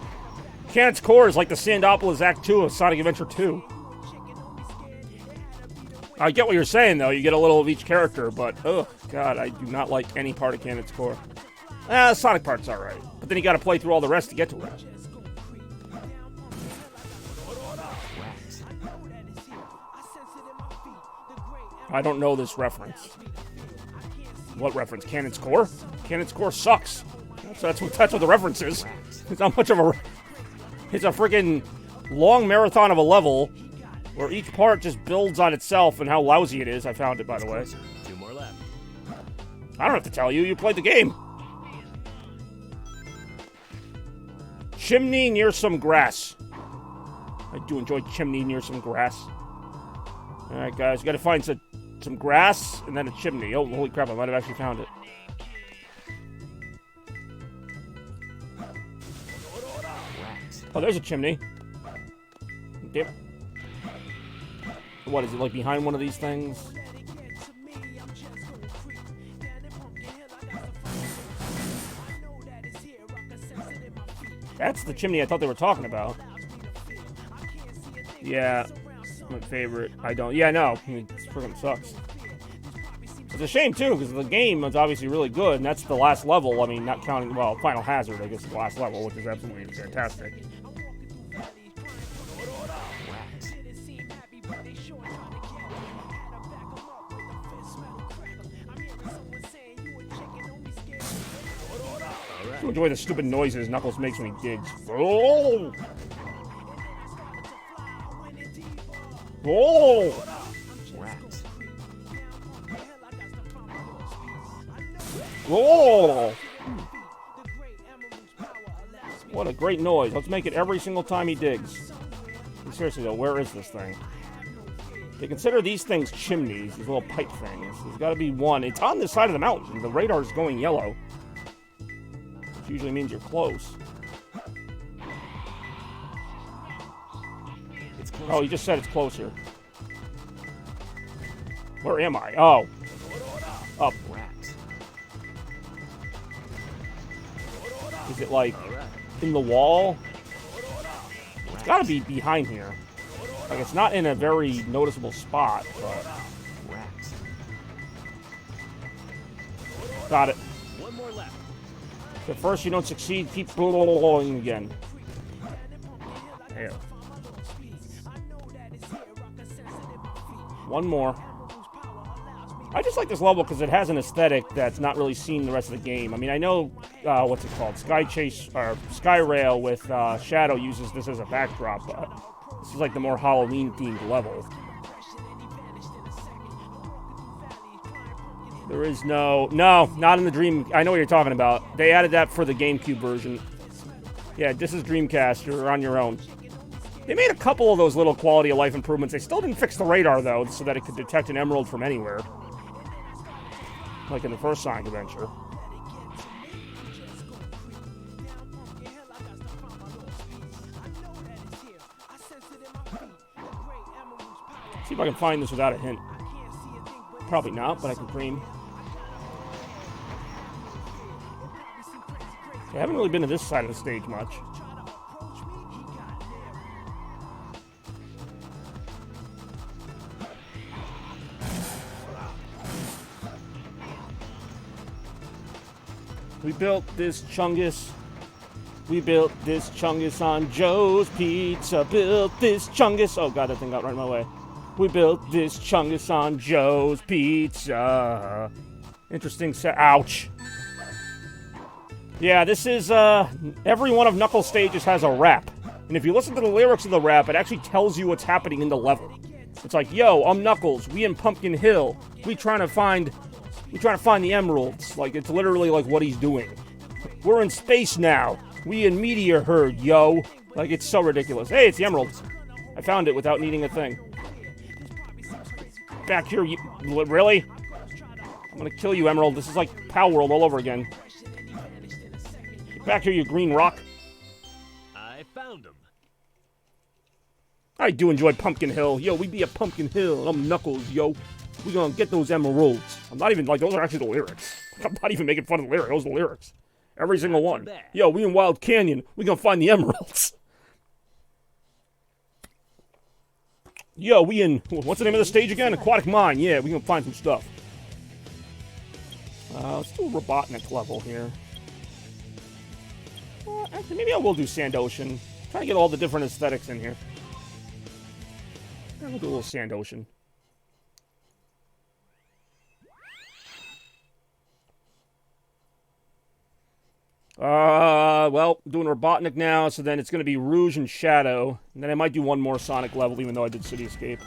S2: Cannon's Core is like the Sandopolis Act 2 of Sonic Adventure 2. I get what you're saying, though. You get a little of each character, but, oh, God, I do not like any part of Cannon's Core. The Sonic part's alright. But then you gotta play through all the rest to get to it. I don't know this reference. What reference? Cannon's Core? Cannon's Core sucks. That's what the reference is. It's not much of a... It's a freaking long marathon of a level where each part just builds on itself and how lousy it is. I found it, by the way.
S4: 2 more left.
S2: I don't have to tell you. You played the game. Chimney near some grass. I do enjoy chimney near some grass. Alright, guys. You gotta find some grass and then a chimney. Oh, holy crap. I might have actually found it. Oh, there's a chimney. Yep. What, is it like behind one of these things? That's the chimney I thought they were talking about. Yeah, my favorite. I don't. Yeah, no. I mean, it freaking sucks. It's a shame, too, because the game is obviously really good, and that's the last level. I mean, not counting, well, Final Hazard, I guess, is the last level, which is absolutely fantastic. I enjoy the stupid noises Knuckles makes when he digs. Oh! Oh!
S4: Rats.
S2: Oh! What a great noise. Let's make it every single time he digs. Seriously though, where is this thing? They consider these things chimneys, these little pipe things. There's got to be one. It's on this side of the mountain. The radar's going yellow, which usually means you're close.
S4: It's close.
S2: Oh, you just said it's closer. Where am I? Oh. Up.
S4: Rats.
S2: Is it like in the wall? It's got to be behind here. Like, it's not in a very noticeable spot, but...
S4: Rats.
S2: Got it.
S4: One more left.
S2: If at first you don't succeed, keep blowing again. There. One more. I just like this level because it has an aesthetic that's not really seen in the rest of the game. I mean, I know, what's it called? Sky Chase, or Sky Rail with Shadow uses this as a backdrop, but this is like the more Halloween-themed level. There is no, not in the Dream. I know what you're talking about. They added that for the GameCube version. Yeah, this is Dreamcast. You're on your own. They made a couple of those little quality of life improvements. They still didn't fix the radar, though, so that it could detect an emerald from anywhere. Like in the first Sonic Adventure. See if I can find this without a hint. Probably not, but I can dream. I haven't really been to this side of the stage much. We built this Chungus. We built this Chungus on Joe's Pizza. Built this Chungus. Oh god, that thing got right in my way. We built this Chungus on Joe's Pizza. Interesting set. Ouch. Yeah, this is, every one of Knuckles' stages has a rap. And if you listen to the lyrics of the rap, it actually tells you what's happening in the level. It's like, yo, I'm Knuckles. We in Pumpkin Hill. We trying to find the emeralds. Like, it's literally like what he's doing. We're in space now. We in Meteor Herd, yo. Like, it's so ridiculous. Hey, it's the emeralds. I found it without needing a thing. Back here, you... Really? I'm gonna kill you, Emerald. This is like Power World all over again. Get back here, you green rock.
S4: I found him.
S2: I do enjoy Pumpkin Hill. Yo, we be at Pumpkin Hill, and I'm Knuckles, yo. We gonna get those emeralds. I'm not even, like, those are actually the lyrics. I'm not even making fun of the lyrics. Those are the lyrics. Every single one. Yo, we in Wild Canyon. We gonna find the emeralds. Yo, we in, what's the name of the stage again? Aquatic Mine. Yeah, we gonna find some stuff. Let's do a Robotnik level here. Actually, maybe I will do Sand Ocean. Try to get all the different aesthetics in here. We'll do a little Sand Ocean. Well, doing Robotnik now, so then it's going to be Rouge and Shadow. And then I might do one more Sonic level, even though I did City Escape.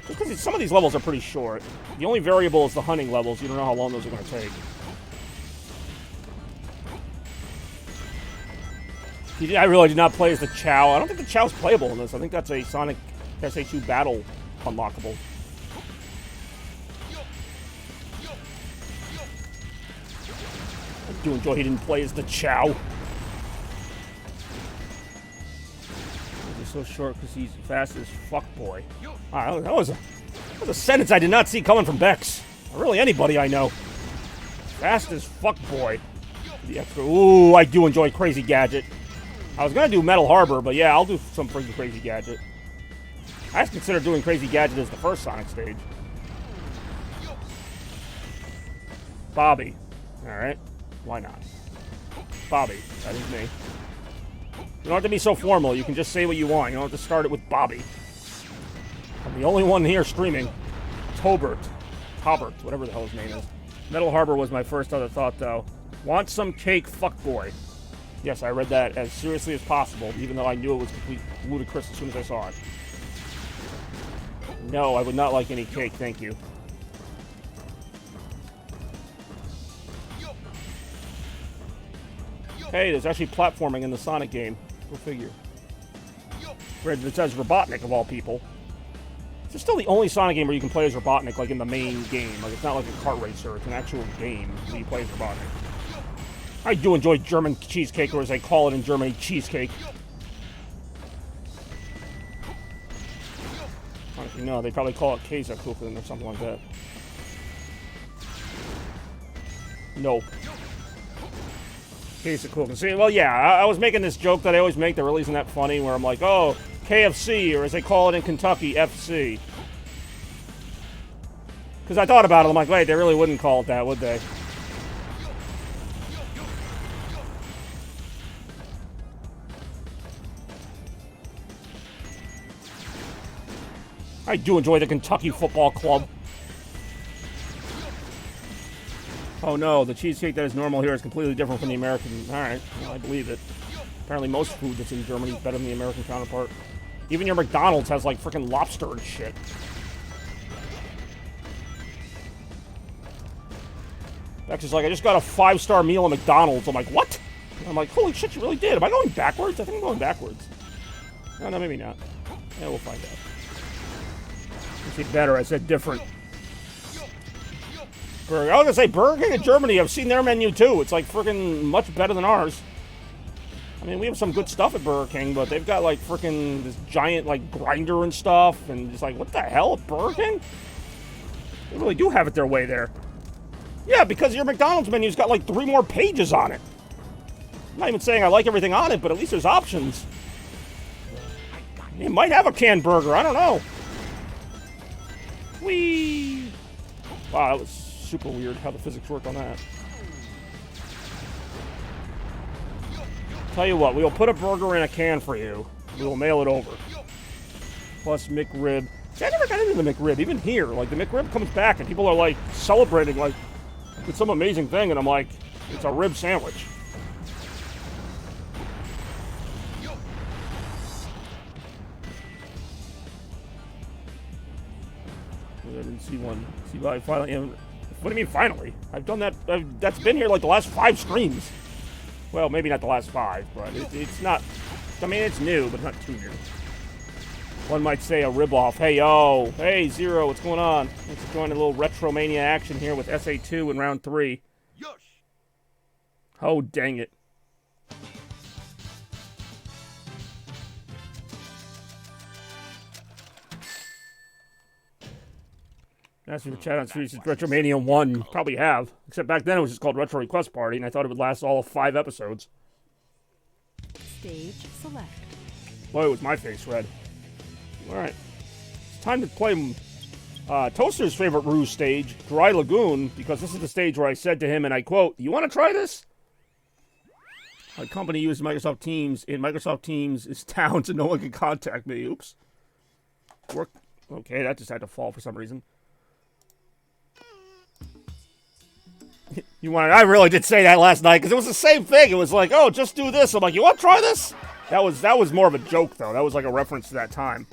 S2: Just because some of these levels are pretty short. The only variable is the hunting levels. You don't know how long those are going to take. I really did not play as the Chow. I don't think the Chow's playable in this. I think that's a Sonic SA2 battle unlockable. I do enjoy he didn't play as the Chow. He's so short because he's fast as fuck, boy. That was a sentence I did not see coming from Bex. Or really anybody I know. Fast as fuck, boy. The extra. Ooh, I do enjoy Crazy Gadget. I was gonna do Metal Harbor, but yeah, I'll do some freaking Crazy Gadget. I just consider doing Crazy Gadget as the first Sonic stage. Bobby. Alright. Why not? Bobby. That is me. You don't have to be so formal. You can just say what you want. You don't have to start it with Bobby. I'm the only one here streaming. Tobert, whatever the hell his name is. Metal Harbor was my first other thought, though. Want some cake, fuckboy. Yes, I read that as seriously as possible, even though I knew it was complete ludicrous as soon as I saw it. No, I would not like any cake, thank you. Hey, there's actually platforming in the Sonic game. Go figure. Granted, it says Robotnik of all people. It's still the only Sonic game where you can play as Robotnik, like in the main game. Like, it's not like a kart racer, it's an actual game where you play as Robotnik. I do enjoy German cheesecake, or as they call it in Germany, cheesecake. Honestly, no, they probably call it Käsekuchen or something like that. No. Käsekuchen. See, well, yeah, I was making this joke that I always make that really isn't that funny, where I'm like, oh, KFC, or as they call it in Kentucky, FC. Because I thought about it, I'm like, wait, they really wouldn't call it that, would they? I do enjoy the Kentucky Football Club. Oh no, the cheesecake that is normal here is completely different from the American. Alright, well, I believe it. Apparently most food that's in Germany is better than the American counterpart. Even your McDonald's has like freaking lobster and shit. Bex is like, I just got a 5-star meal at McDonald's. I'm like, what? And I'm like, holy shit, you really did. Am I going backwards? I think I'm going backwards. No, maybe not. Yeah, we'll find out. I said better, I said different. Burger. I was gonna say, Burger King in Germany, I've seen their menu too. It's like freaking much better than ours. I mean, we have some good stuff at Burger King, but they've got like freaking this giant like grinder and stuff, and it's like, what the hell, Burger King? They really do have it their way there. Yeah, because your McDonald's menu's got like 3 more pages on it. I'm not even saying I like everything on it, but at least there's options. It might have a canned burger, I don't know. Whee! Wow, that was super weird how the physics work on that. Tell you what, we will put a burger in a can for you. We will mail it over. Plus McRib. See, I never got into the McRib, even here. Like, the McRib comes back and people are, like, celebrating, like, it's some amazing thing, and I'm like, it's a rib sandwich. I didn't see one. See, I finally. What do you mean finally? I've done that. That's been here like the last 5 streams. Well, maybe not the last 5, but it's not. I mean, it's new, but not too new. One might say a ripoff. Hey, yo. Hey, Zero, what's going on? Let's join a little Retromania action here with SA2 in round 3.
S4: Yush.
S2: Oh, dang it. Ask me to chat on Swedish Retromania 1. Probably have. Except back then it was just called Retro Request Party, and I thought it would last all of 5 episodes.
S3: Stage select.
S2: Boy, was my face red. Alright. It's time to play Toaster's favorite ruse stage, Dry Lagoon, because this is the stage where I said to him, and I quote, "You want to try this?" My company uses Microsoft Teams. In Microsoft Teams is down, so no one can contact me. Oops. Work. Okay, that just had to fall for some reason. You wanted? I really did say that last night because it was the same thing. It was like, oh, just do this. I'm like, you want to try this? That was more of a joke though. That was like a reference to that time.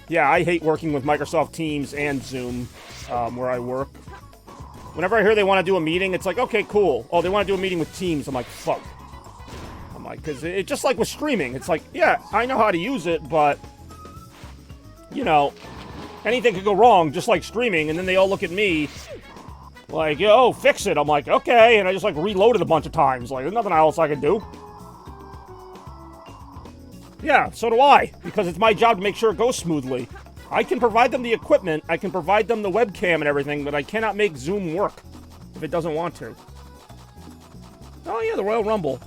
S2: Yeah, I hate working with Microsoft Teams and Zoom where I work. Whenever I hear they want to do a meeting, it's like, okay, cool. Oh, they want to do a meeting with Teams. I'm like, fuck. I'm like, because it's just like with streaming. It's like, yeah, I know how to use it, but you know, anything could go wrong, just like streaming. And then they all look at me. Like, yo, fix it. I'm like, okay. And I just, like, reloaded a bunch of times. Like, there's nothing else I can do. Yeah, so do I. Because it's my job to make sure it goes smoothly. I can provide them the equipment. I can provide them the webcam and everything. But I cannot make Zoom work if it doesn't want to. Oh, yeah, the Royal Rumble.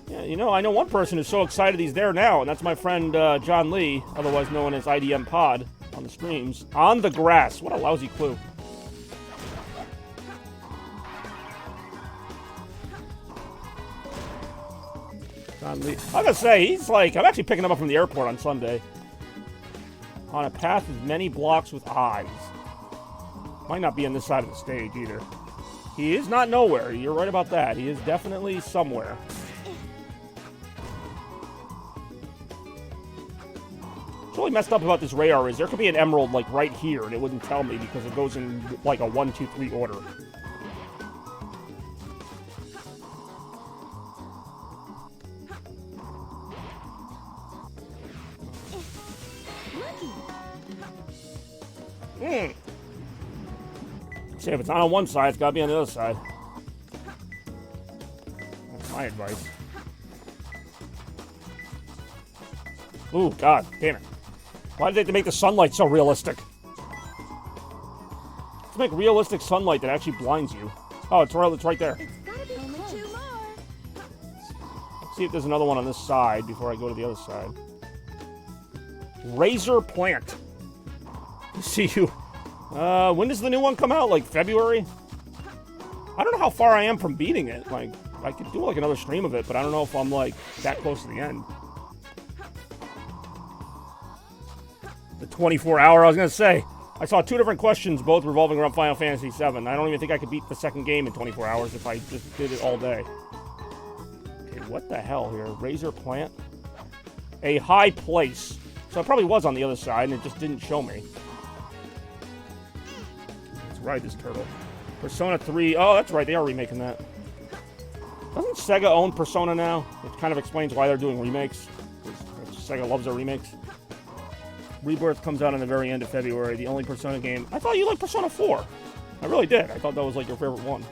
S2: Yeah, you know, I know one person who's so excited he's there now. And that's my friend John Lee, otherwise known as IDM Pod on the streams. On the grass. What a lousy clue. I gotta say, he's like, I'm actually picking him up from the airport on Sunday. On a path with many blocks with eyes. Might not be on this side of the stage either. He is not nowhere. You're right about that. He is definitely somewhere. So really messed up about this radar is there could be an emerald, like, right here, and it wouldn't tell me because it goes in, like, a 1, 2, 3 order. See, if it's not on one side, it's gotta be on the other side. That's my advice. Ooh, God, damn it. Why did they have to make the sunlight so realistic? Let's make realistic sunlight that actually blinds you. Oh, it's right there.
S3: It's gotta be only 2 more.
S2: Let's see if there's another one on this side before I go to the other side. Razor plant. See you. When does the new one come out? Like February? I don't know how far I am from beating it. Like, I could do like another stream of it, but I don't know if I'm like that close to the end. The 24-hour, I was gonna say. I saw 2 different questions, both revolving around Final Fantasy VII. I don't even think I could beat the second game in 24 hours if I just did it all day. Okay, what the hell here? Razor plant? A high place. So it probably was on the other side, and it just didn't show me. Let's ride this turtle. Persona 3. Oh, that's right. They are remaking that. Doesn't Sega own Persona now? It kind of explains why they're doing remakes. Sega loves their remakes. Rebirth comes out on the very end of February. The only Persona game. I thought you liked Persona 4. I really did. I thought that was like your favorite one.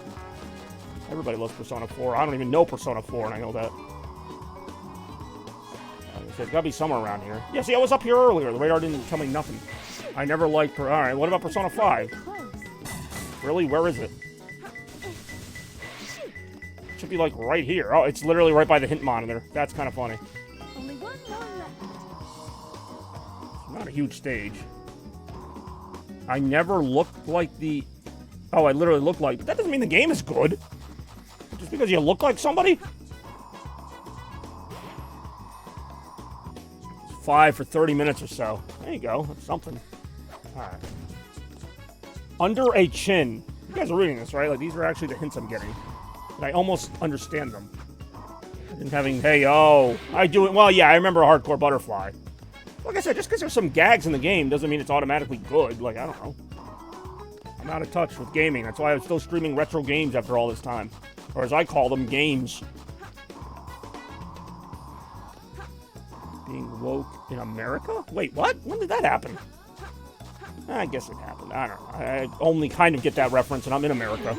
S2: Everybody loves Persona 4. I don't even know Persona 4, and I know that. There's gotta be somewhere around here. Yeah, see, I was up here earlier. The radar didn't tell me nothing. I never liked Alright, what about Persona 5? Really? Where is it? It should be, like, right here. Oh, it's literally right by the hint monitor. That's kind of funny.
S3: Only 1 more left.
S2: Not a huge stage. I never looked like the... Oh, I literally look like... But that doesn't mean the game is good. Just because you look like somebody? 5 for 30 minutes or so. There you go. That's something. Alright. Under a chin. You guys are reading this, right? Like, these are actually the hints I'm getting. And I almost understand them. And having, hey, oh, I do it. Well, yeah, I remember a hardcore butterfly. Like I said, just because there's some gags in the game doesn't mean it's automatically good. Like, I don't know. I'm out of touch with gaming. That's why I'm still streaming retro games after all this time. Or as I call them, games. Being woke in America? Wait, what? When did that happen? I guess it happened. I don't know. I only kind of get that reference, and I'm in America.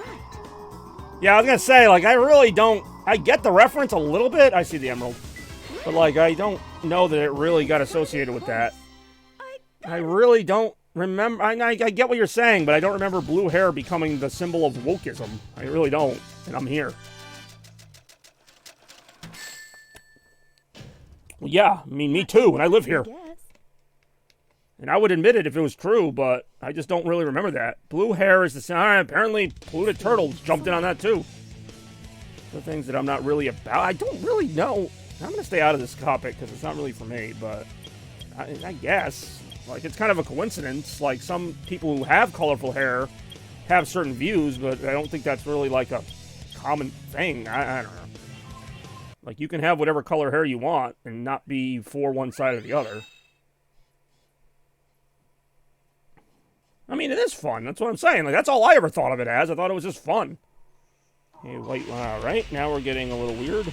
S2: Yeah, I was gonna say, like, I really don't... I get the reference a little bit. I see the emerald. But, like, I don't know that it really got associated with that. I really don't remember... I get what you're saying, but I don't remember blue hair becoming the symbol of wokeism. I really don't. And I'm here. Well, yeah, I mean, me too, and I live here. And I would admit it if it was true, but I just don't really remember that. Blue hair is the same. Alright, apparently polluted turtles jumped in on that too. The things that I'm not really about. I don't really know. I'm going to stay out of this topic because it's not really for me, but I guess. Like, it's kind of a coincidence. Like, some people who have colorful hair have certain views, but I don't think that's really like a common thing. I don't know. Like, you can have whatever color hair you want and not be for one side or the other. I mean, it is fun. That's what I'm saying. Like, that's all I ever thought of it as. I thought it was just fun. Hey, wait, all right. Now we're getting a little weird.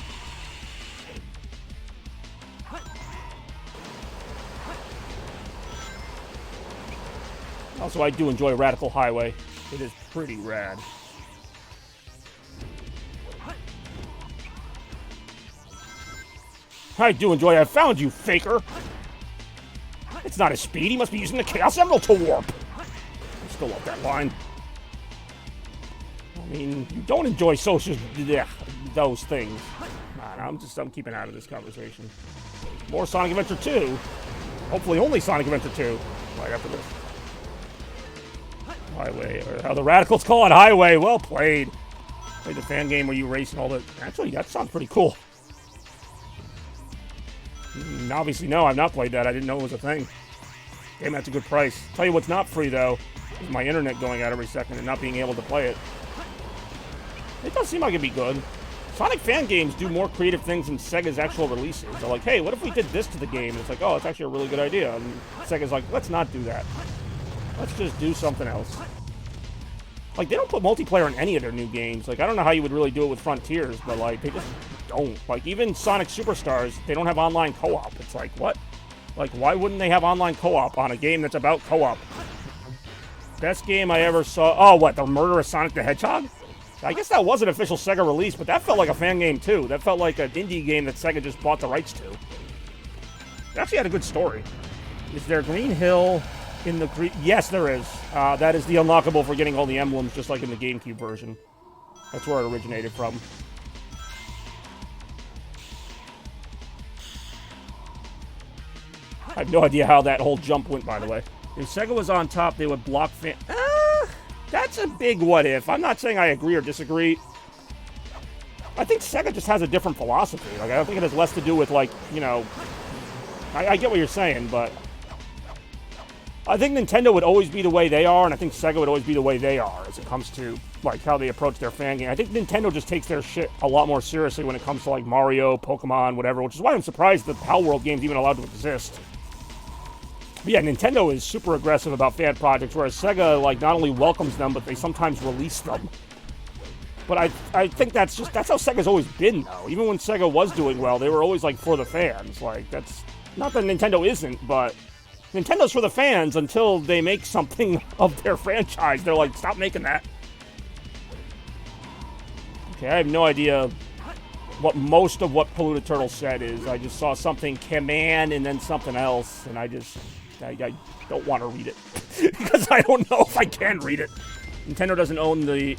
S2: Also, I do enjoy Radical Highway. It is pretty rad. I do enjoy it. I found you, faker. It's not his speed. He must be using the Chaos Emerald to warp. I still love that line. I mean, you don't enjoy those things. Nah, I'm keeping out of this conversation. More Sonic Adventure 2. Hopefully only Sonic Adventure 2. Right after this. Highway, or how the radicals call it, Highway. Well played. Played the fan game where you race and all that. Actually, that sounds pretty cool. Obviously, no, I've not played that. I didn't know it was a thing. Damn, that's a good price. Tell you what's not free, though, is my internet going out every second and not being able to play it. It does seem like it'd be good. Sonic fan games do more creative things than Sega's actual releases. They're like, hey, what if we did this to the game? And it's like, oh, it's actually a really good idea. And Sega's like, let's not do that. Let's just do something else. Like, they don't put multiplayer in any of their new games. Like, I don't know how you would really do it with Frontiers, but, like, they just don't. Like, even Sonic Superstars, they don't have online co-op. It's like, what? Like, why wouldn't they have online co-op on a game that's about co-op? Best game I ever saw... Oh, what, the Murder of Sonic the Hedgehog? I guess that was an official Sega release, but that felt like a fan game, too. That felt like an indie game that Sega just bought the rights to. It actually had a good story. Is there Green Hill in the... Yes, there is. That is the unlockable for getting all the emblems, just like in the GameCube version. That's where it originated from. I have no idea how that whole jump went, by the way. If Sega was on top, they would block fan... That's a big what if. I'm not saying I agree or disagree. I think Sega just has a different philosophy. Like, I don't think it has less to do with, like, you know... I get what you're saying, but... I think Nintendo would always be the way they are, and I think Sega would always be the way they are as it comes to, like, how they approach their fan game. I think Nintendo just takes their shit a lot more seriously when it comes to, like, Mario, Pokemon, whatever, which is why I'm surprised the Pal World game's even allowed to exist. But yeah, Nintendo is super aggressive about fan projects, whereas Sega, like, not only welcomes them, but they sometimes release them. But I think that's how Sega's always been, though. Even when Sega was doing well, they were always, like, for the fans. Like, that's... Not that Nintendo isn't, but... Nintendo's for the fans until they make something of their franchise. They're like, stop making that. Okay, I have no idea what most of what Polluted Turtle said is. I just saw something, command, and then something else, and I don't want to read it. Because I don't know if I can read it. Nintendo doesn't own the...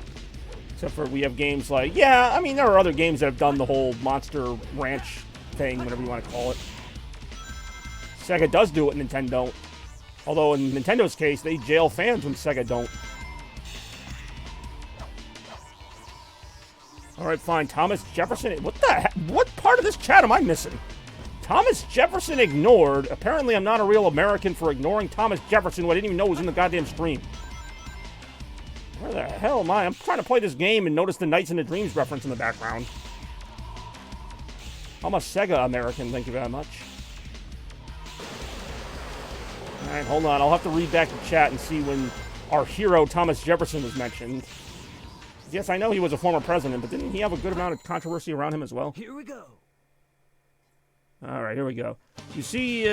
S2: Except for we have games like... Yeah, I mean, there are other games that have done the whole Monster Ranch thing, whatever you want to call it. Sega does do it, Nintendo don't. Although in Nintendo's case, they jail fans when Sega don't. Alright, fine. Thomas Jefferson... What the heck? What part of this chat am I missing? Thomas Jefferson ignored. Apparently I'm not a real American for ignoring Thomas Jefferson, who I didn't even know was in the goddamn stream. Where the hell am I? I'm trying to play this game and notice the Nights into Dreams reference in the background. I'm a Sega American, thank you very much. Alright, hold on. I'll have to read back the chat and see when our hero, Thomas Jefferson, was mentioned. Yes, I know he was a former president, but didn't he have a good amount of controversy around him as well?
S4: Here we go.
S2: Alright, here we go. You see,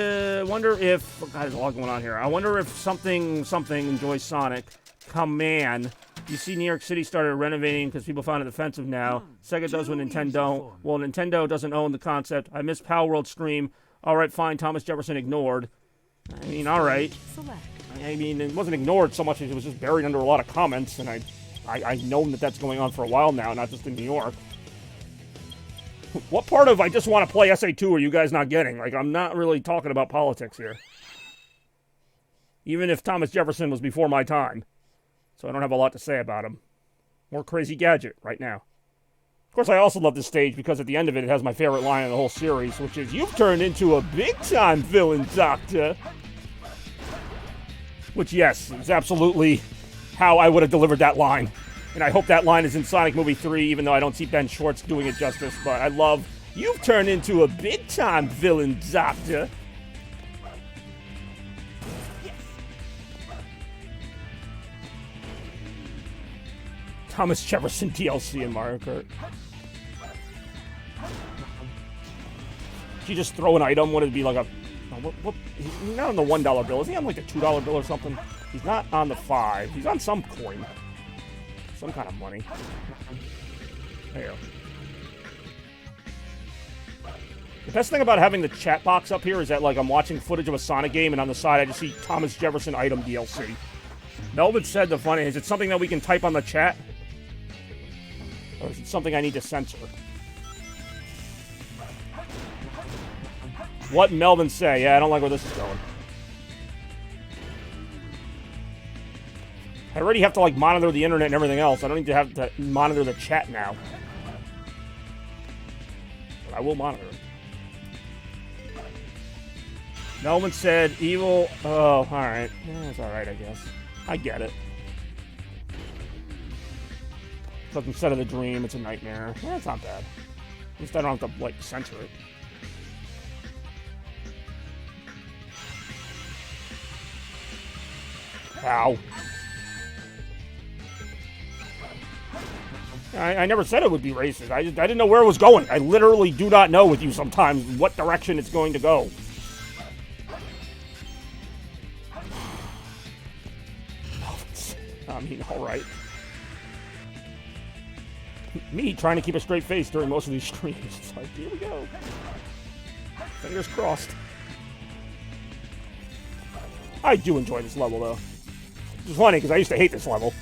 S2: wonder if... Oh, God, there's a lot going on here. I wonder if something enjoys Sonic. Come, man. You see New York City started renovating because people found it offensive now. Sega does what Nintendo don't. Well, Nintendo doesn't own the concept. I missed Pal World stream. Alright, fine. Thomas Jefferson ignored. I mean, alright. I mean, it wasn't ignored so much as it was just buried under a lot of comments, and I've known that that's going on for a while now, not just in New York. What part of I just want to play SA2 are you guys not getting? Like, I'm not really talking about politics here. Even if Thomas Jefferson was before my time. So I don't have a lot to say about him. More Crazy Gadget right now. Of course, I also love this stage because at the end of it, it has my favorite line in the whole series, which is, "You've turned into a big-time villain, Doctor." Which, yes, is absolutely how I would have delivered that line. And I hope that line is in Sonic Movie 3, even though I don't see Ben Schwartz doing it justice. But I love, "You've turned into a big-time villain, Doctor." Thomas Jefferson DLC in Mario Kart. If you just throw an item, would it be like a... He's not on the $1 bill. Is he on like a $2 bill or something? He's not on the 5. He's on some coin. Some kind of money. There you go. The best thing about having the chat box up here is that, like, I'm watching footage of a Sonic game, and on the side I just see Thomas Jefferson item DLC. Melvin said the funny, is it something that we can type on the chat? Or is it something I need to censor? What Melvin say? Yeah, I don't like where this is going. I already have to, like, monitor the internet and everything else. I don't need to have to monitor the chat now. But I will monitor it. Melvin said evil... Oh, alright. Yeah, it's alright, I guess. I get it. So instead of the dream, it's a nightmare. Yeah, it's not bad. At least I don't have to, like, censor it. Ow. I never said it would be racist. I didn't know where it was going. I literally do not know with you sometimes what direction it's going to go. I mean, alright. Me trying to keep a straight face during most of these streams. It's like, here we go. Fingers crossed. I do enjoy this level, though. It's funny, because I used to hate this level.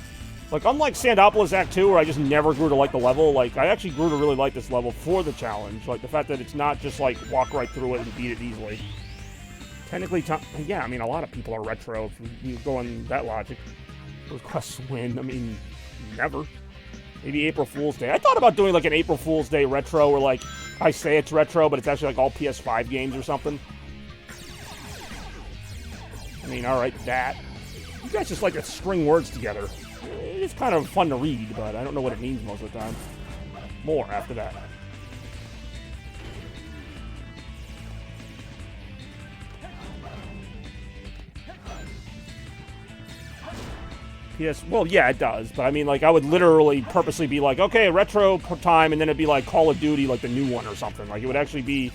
S2: Like, unlike Sandopolis Act 2, where I just never grew to like the level, like, I actually grew to really like this level for the challenge. Like, the fact that it's not just, like, walk right through it and beat it easily. Technically, yeah, I mean, a lot of people are retro if you go on that logic. Those quests win. I mean, never. Maybe April Fool's Day. I thought about doing, like, an April Fool's Day retro where, like, I say it's retro, but it's actually, like, all PS5 games or something. I mean, alright, that. You guys just like to string words together. It's kind of fun to read, but I don't know what it means most of the time. More after that. Well, yeah, it does, but I mean, like, I would literally purposely be like, okay, retro time, and then it'd be like Call of Duty, like the new one or something. Like, it would actually be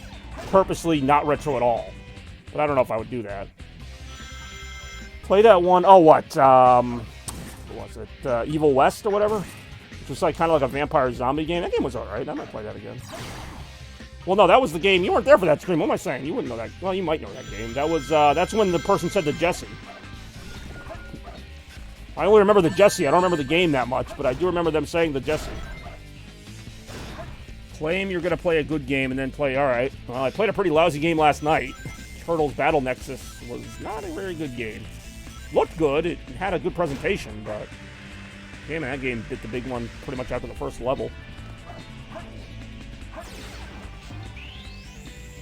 S2: purposely not retro at all. But I don't know if I would do that. Play that one, oh, what was it, Evil West or whatever? Which was like, kind of like a vampire zombie game. That game was alright, I might play that again. Well, no, that was the game, you weren't there for that stream, what am I saying? You wouldn't know that, well, you might know that game. That was, that's when the person said to Jesse. I only remember the Jesse. I don't remember the game that much, but I do remember them saying the Jesse. Claim you're going to play a good game and then play, alright. Well, I played a pretty lousy game last night. Turtles Battle Nexus was not a very good game. Looked good. It had a good presentation, but... damn, that game bit the big one pretty much after the first level.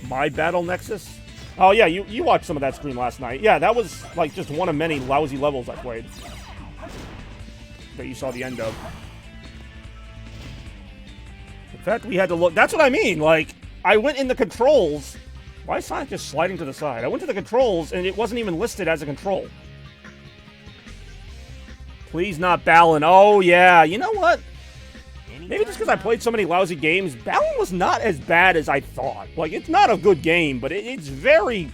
S2: My Battle Nexus? Oh, yeah, you watched some of that stream last night. Yeah, that was, like, just one of many lousy levels I played. That you saw the end of. In fact, we had to look... that's what I mean! Like, I went in the controls... why is Sonic just sliding to the side? I went to the controls, and it wasn't even listed as a control. Please not Balan. Oh, yeah. You know what? Maybe just because I played so many lousy games, Balan was not as bad as I thought. Like, it's not a good game, but it's very,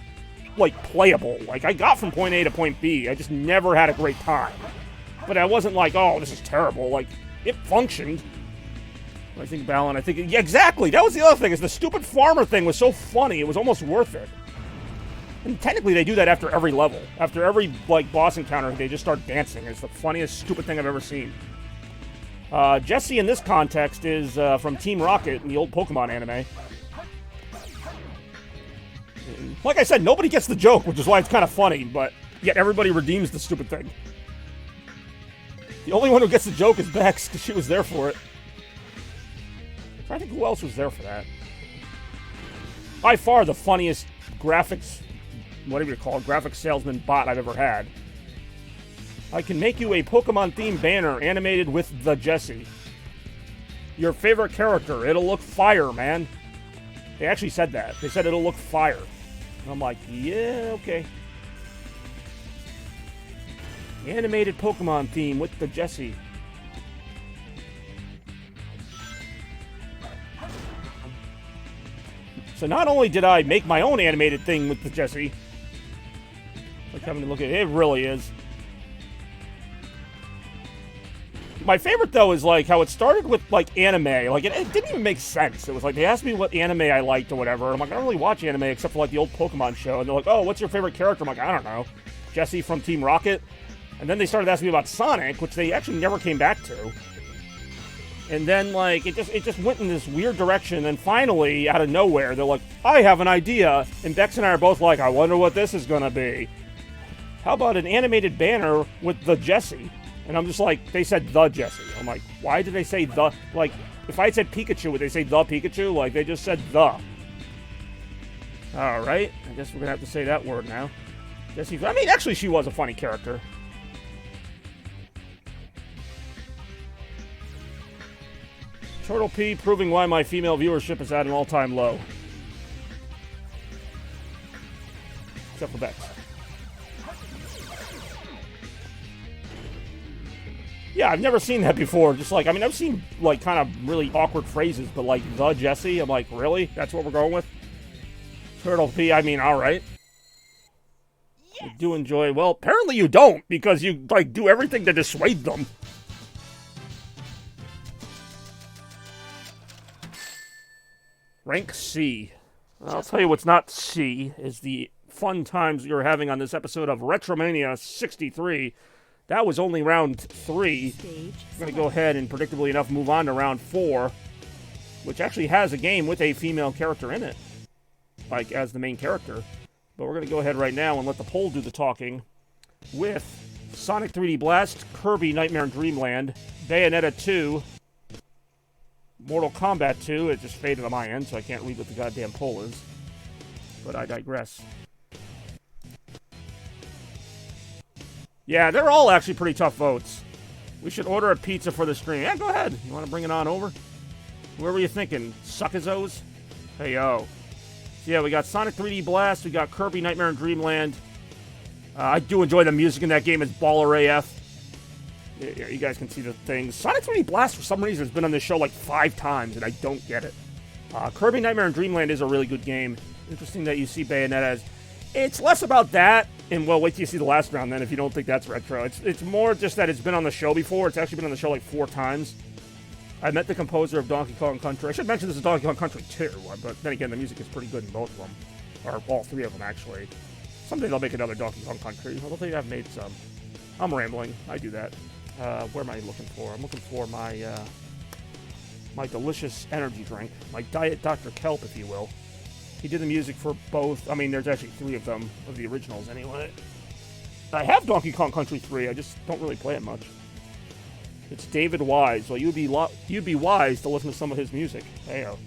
S2: like, playable. Like, I got from point A to point B. I just never had a great time. But I wasn't like, oh, this is terrible. Like, it functioned. I think Balan, yeah, exactly. That was the other thing, is the stupid farmer thing was so funny, it was almost worth it. And technically, they do that after every level. After every, like, boss encounter, they just start dancing. It's the funniest, stupid thing I've ever seen. Jesse, in this context, is from Team Rocket in the old Pokemon anime. And like I said, nobody gets the joke, which is why it's kind of funny, but yet everybody redeems the stupid thing. The only one who gets the joke is Bex, because she was there for it. I think who else was there for that? By far the funniest graphics, whatever you call it, graphics salesman bot I've ever had. I can make you a Pokemon-themed banner animated with the Jesse. Your favorite character. It'll look fire, man. They actually said that. They said it'll look fire. And I'm like, yeah, okay. Animated Pokemon theme with the Jesse. So not only did I make my own animated thing with the Jesse, like having to look at it, it really is. My favorite, though, is, like, how it started with, like, anime. Like, it didn't even make sense. It was like, they asked me what anime I liked or whatever. I'm like, I don't really watch anime except for, like, the old Pokemon show. And they're like, oh, what's your favorite character? I'm like, I don't know. Jesse from Team Rocket. And then they started asking me about Sonic, which they actually never came back to. And then, like, it just went in this weird direction. And then finally, out of nowhere, they're like, I have an idea. And Bex and I are both like, I wonder what this is gonna be. How about an animated banner with the Jesse? And I'm just like, they said the Jesse. I'm like, why did they say the? Like, if I had said Pikachu, would they say the Pikachu? Like, they just said the. Alright, I guess we're gonna have to say that word now. Jesse, I mean, actually, she was a funny character. Turtle P proving why my female viewership is at an all-time low. Except for Bex. Yeah, I've never seen that before. Just like, I mean, I've seen, like, kind of really awkward phrases, but, like, the Jesse, I'm like, really? That's what we're going with? Turtle P, I mean, alright. Yes. You do enjoy, well, apparently you don't, because you, like, do everything to dissuade them. Rank C. I'll tell you what's not C, is the fun times you're having on this episode of RETROMANIA 63. That was only round 3. I'm going to go ahead and, predictably enough, move on to round 4, which actually has a game with a female character in it, like, as the main character. But we're going to go ahead right now and let the poll do the talking with Sonic 3D Blast, Kirby Nightmare in Dreamland, Bayonetta 2, Mortal Kombat 2. It just faded on my end, so I can't read what the goddamn poll is. But I digress. Yeah, they're all actually pretty tough votes. We should order a pizza for the stream. Yeah, go ahead. You want to bring it on over? Where were you thinking? Suckazos? Hey, yo. So yeah, we got Sonic 3D Blast. We got Kirby Nightmare in Dreamland. I do enjoy the music in that game. It's baller AF. Yeah, you guys can see the things. Sonic 3D Blast, for some reason, has been on this show like 5 times, and I don't get it. Kirby Nightmare in Dreamland is a really good game. Interesting that you see Bayonetta as... It's less about that, and well, wait till you see the last round then if you don't think that's retro. It's more just that it's been on the show before. It's actually been on the show like 4 times. I met the composer of Donkey Kong Country. I should mention this is Donkey Kong Country 2, but then again, the music is pretty good in both of them. Or all 3 of them, actually. Someday they'll make another Donkey Kong Country, although they have made some. I'm rambling. I do that. Where am I looking for? I'm looking for my, my delicious energy drink. My Diet Dr. Kelp, if you will. He did the music for both. I mean, there's actually 3 of them, of the originals anyway. I have Donkey Kong Country 3, I just don't really play it much. It's David Wise. Well, you'd be wise to listen to some of his music. Heyo.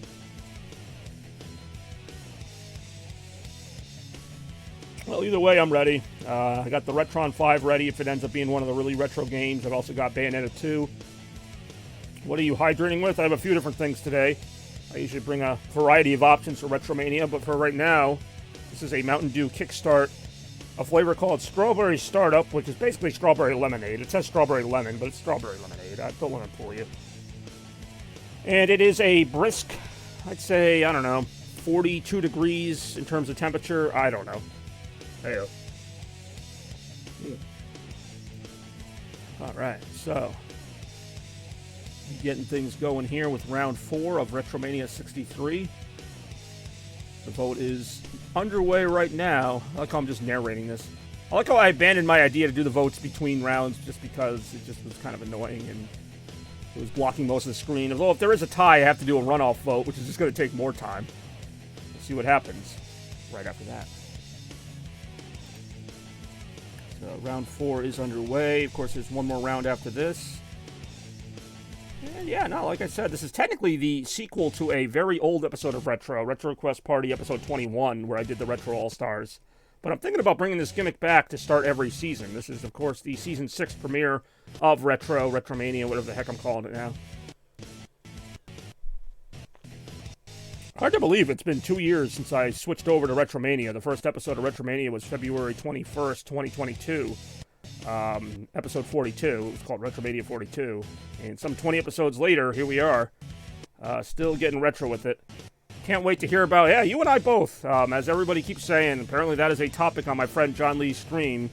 S2: Well, either way, I'm ready. I got the Retron 5 ready if it ends up being one of the really retro games. I've also got Bayonetta 2. What are you hydrating with? I have a few different things today. I usually bring a variety of options for Retromania, but for right now, this is a Mountain Dew Kickstart, a flavor called Strawberry Startup, which is basically strawberry lemonade. It says strawberry lemon, but it's strawberry lemonade. Don't let it fool you. And it is a brisk, I'd say, I don't know, 42 degrees in terms of temperature. I don't know. Heyo. All right, so... getting things going here with round 4 of Retromania 63. The vote is underway right now. I like how I'm just narrating this. I like how I abandoned my idea to do the votes between rounds just because it just was kind of annoying and it was blocking most of the screen. Although if there is a tie, I have to do a runoff vote, which is just going to take more time. We'll see what happens right after that. So round 4 is underway. Of course, there's one more round after this. And yeah, no, like I said, this is technically the sequel to a very old episode of Retro Quest Party episode 21, where I did the Retro All-Stars. But I'm thinking about bringing this gimmick back to start every season. This is, of course, the Season 6 premiere of Retromania, whatever the heck I'm calling it now. Hard to believe it's been 2 years since I switched over to Retromania. The first episode of Retromania was February 21st, 2022. Episode 42. It was called Retromania 42. And some 20 episodes later, here we are. Still getting retro with it. Can't wait to hear about, yeah, you and I both. As everybody keeps saying, apparently that is a topic on my friend John Lee's stream.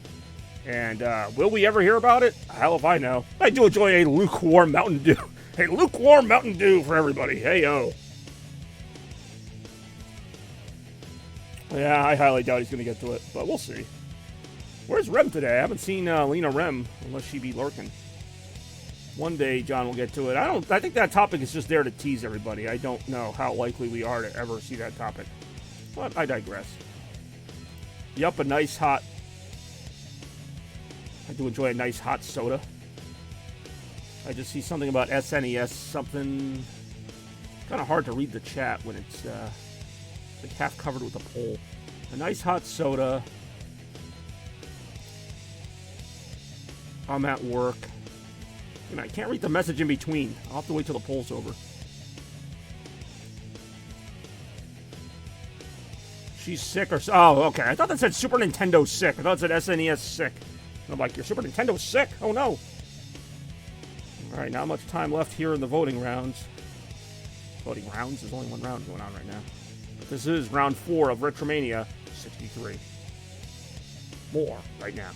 S2: And will we ever hear about it? Hell if I know. I do enjoy a lukewarm Mountain Dew. A lukewarm Mountain Dew for everybody. Hey-yo. Yeah, I highly doubt he's going to get to it, but we'll see. Where's Rem today? I haven't seen Lena Rem, unless she be lurking. One day John will get to it. I think that topic is just there to tease everybody. I don't know how likely we are to ever see that topic. But I digress. Yup, a nice hot... I do enjoy a nice hot soda. I just see something about SNES, something... kind of hard to read the chat when it's like half covered with a poll. A nice hot soda. I'm at work. And I can't read the message in between. I'll have to wait till the poll's over. She's sick or... Oh, okay. I thought that said Super Nintendo sick. I thought it said SNES sick. I'm like, your Super Nintendo's sick? Oh, no. All right, not much time left here in the voting rounds. Voting rounds? There's only one round going on right now. But this is round 4 of Retromania 63. More right now.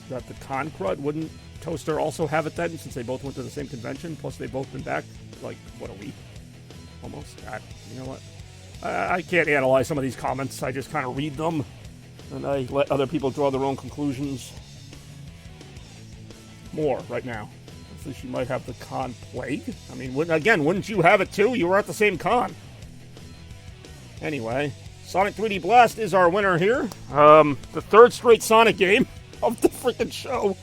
S2: Got the con crud. Wouldn't Toaster also have it then, since they both went to the same convention? Plus, they've both been back, like, what, a week? Almost. You know what? I can't analyze some of these comments. I just kind of read them, and I let other people draw their own conclusions. More right now. So she might have the con plague. I mean, wouldn't you have it too? You were at the same con. Anyway, Sonic 3D Blast is our winner here. The third straight Sonic game of the freaking show.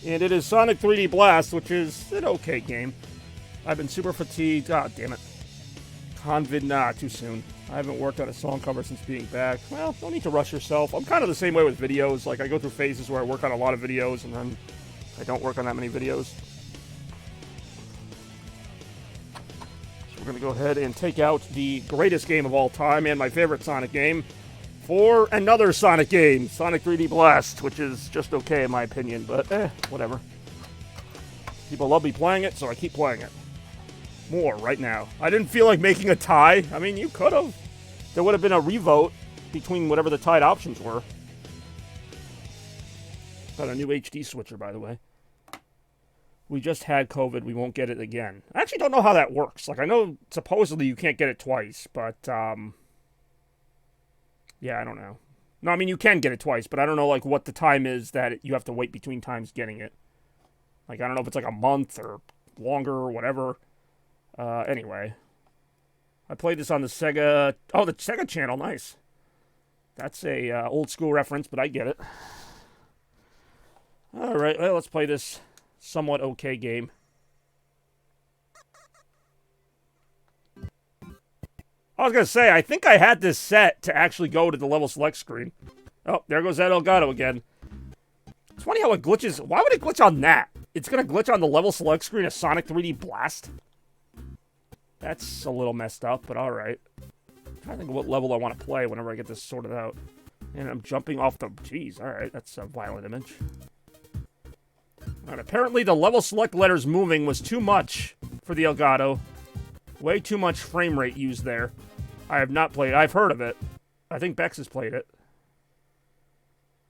S2: And it is Sonic 3D Blast, which is an okay game. I've been super fatigued. Ah, damn it. Convid, nah, too soon. I haven't worked on a song cover since being back. Well, don't need to rush yourself. I'm kind of the same way with videos. Like, I go through phases where I work on a lot of videos, and then I don't work on that many videos. So we're going to go ahead and take out the greatest game of all time and my favorite Sonic game for another Sonic game, Sonic 3D Blast, which is just okay in my opinion, but whatever. People love me playing it, so I keep playing it. More right now. I didn't feel like making a tie. I mean, you could have. There would have been a revote between whatever the tied options were. Got a new HD switcher, by the way. We just had COVID. We won't get it again. I actually don't know how that works. Like, I know supposedly you can't get it twice, but, yeah, I don't know. No, I mean, you can get it twice, but I don't know, like, what the time is that you have to wait between times getting it. Like, I don't know if it's, like, a month or longer or whatever. Anyway. I played this on the Sega... Oh, the Sega channel. Nice. That's a old school reference, but I get it. Alright, well, let's play this somewhat okay game. I was going to say, I think I had this set to actually go to the level select screen. Oh, there goes that Elgato again. It's funny how it glitches. Why would it glitch on that? It's going to glitch on the level select screen of Sonic 3D Blast? That's a little messed up, but alright. I'm trying to think of what level I want to play whenever I get this sorted out. And I'm jumping off the... Jeez, alright, that's a violent image. Alright, apparently the level select letters moving was too much for the Elgato. Way too much frame rate used there. I have not played it. I've heard of it. I think Bex has played it.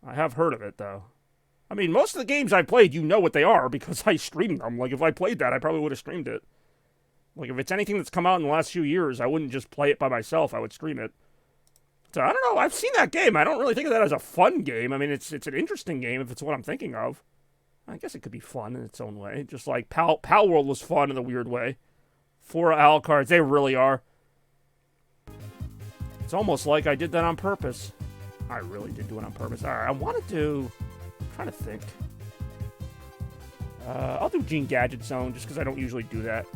S2: I have heard of it, though. I mean, most of the games I've played, you know what they are, because I streamed them. Like, if I played that, I probably would have streamed it. Like, if it's anything that's come out in the last few years, I wouldn't just play it by myself. I would stream it. So, I don't know. I've seen that game. I don't really think of that as a fun game. I mean, it's an interesting game if it's what I'm thinking of. I guess it could be fun in its own way. Just like Pal World was fun in a weird way. 4 Al cards, they really are. It's almost like I did that on purpose. I really did do it on purpose. Alright, I wanted to... I'm trying to think. I'll do Gene Gadget Zone, just because I don't usually do that.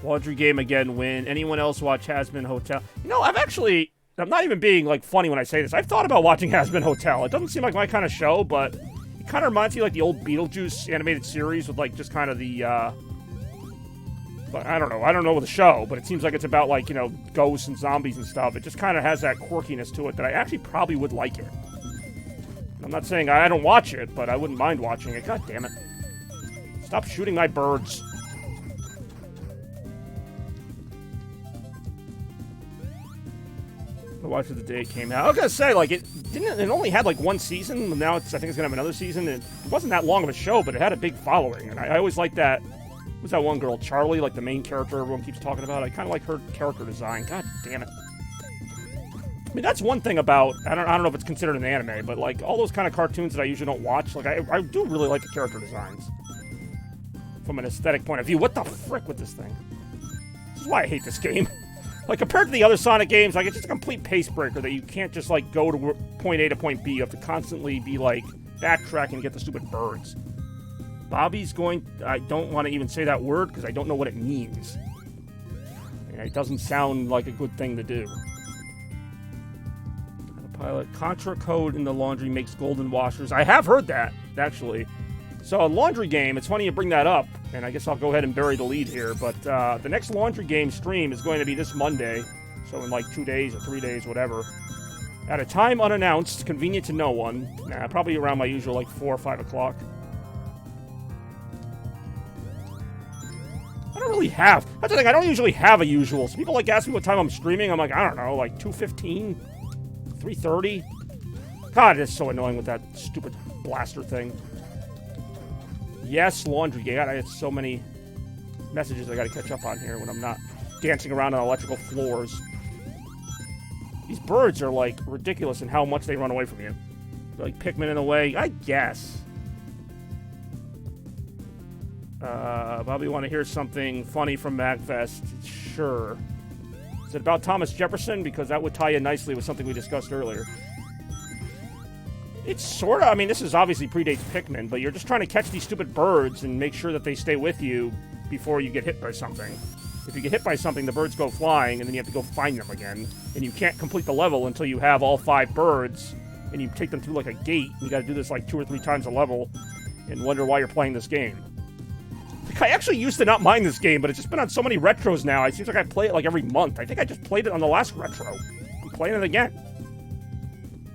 S2: Laundry game again, win. Anyone else watch Hazbin Hotel? You know, I'm not even being, like, funny when I say this. I've thought about watching Hazbin Hotel. It doesn't seem like my kind of show, but it kind of reminds me of, like, the old Beetlejuice animated series with, like, just kind of the, but I don't know the show, but it seems like it's about, like, you know, ghosts and zombies and stuff. It just kind of has that quirkiness to it that I actually probably would like it. I'm not saying I don't watch it, but I wouldn't mind watching it. God damn it. Stop shooting my birds. I watched it the day it came out. I was gonna say, like, it only had, like, one season. Now I think it's gonna have another season. It wasn't that long of a show, but it had a big following. And I always liked that. Who's that one girl? Charlie, like the main character everyone keeps talking about. I kind of like her character design. God damn it. I mean, that's one thing about... I don't know if it's considered an anime, but, like, all those kind of cartoons that I usually don't watch, like, I do really like the character designs. From an aesthetic point of view. What the frick with this thing? This is why I hate this game. Like, compared to the other Sonic games, like, it's just a complete pace breaker that you can't just, like, go to point A to point B. You have to constantly be, like, backtracking to get the stupid birds. Bobby's going... I don't want to even say that word because I don't know what it means. Yeah, it doesn't sound like a good thing to do. The pilot. Contra code in the laundry makes golden washers. I have heard that, actually. So a laundry game, it's funny you bring that up, and I guess I'll go ahead and bury the lead here, but the next laundry game stream is going to be this Monday, so in like 2 days or 3 days, whatever, at a time unannounced, convenient to no one, probably around my usual like 4 or 5 o'clock. I don't really have, that's the thing, I don't usually have a usual, so people like ask me what time I'm streaming, I'm like, I don't know, like 2:15, 3:30. God, it's so annoying with that stupid blaster thing. Yes, laundry game. I had so many messages I gotta catch up on here when I'm not dancing around on electrical floors. These birds are, like, ridiculous in how much they run away from you. They're like Pikmin in a way, I guess. Bobby, want to hear something funny from MagFest? Sure. Is it about Thomas Jefferson? Because that would tie in nicely with something we discussed earlier. It's sort of, I mean, this is obviously predates Pikmin, but you're just trying to catch these stupid birds and make sure that they stay with you before you get hit by something. If you get hit by something, the birds go flying, and then you have to go find them again. And you can't complete the level until you have all 5 birds, and you take them through like a gate, and you gotta do this like 2 or 3 times a level, and wonder why you're playing this game. Like, I actually used to not mind this game, but it's just been on so many retros now, it seems like I play it like every month. I think I just played it on the last retro. I'm playing it again.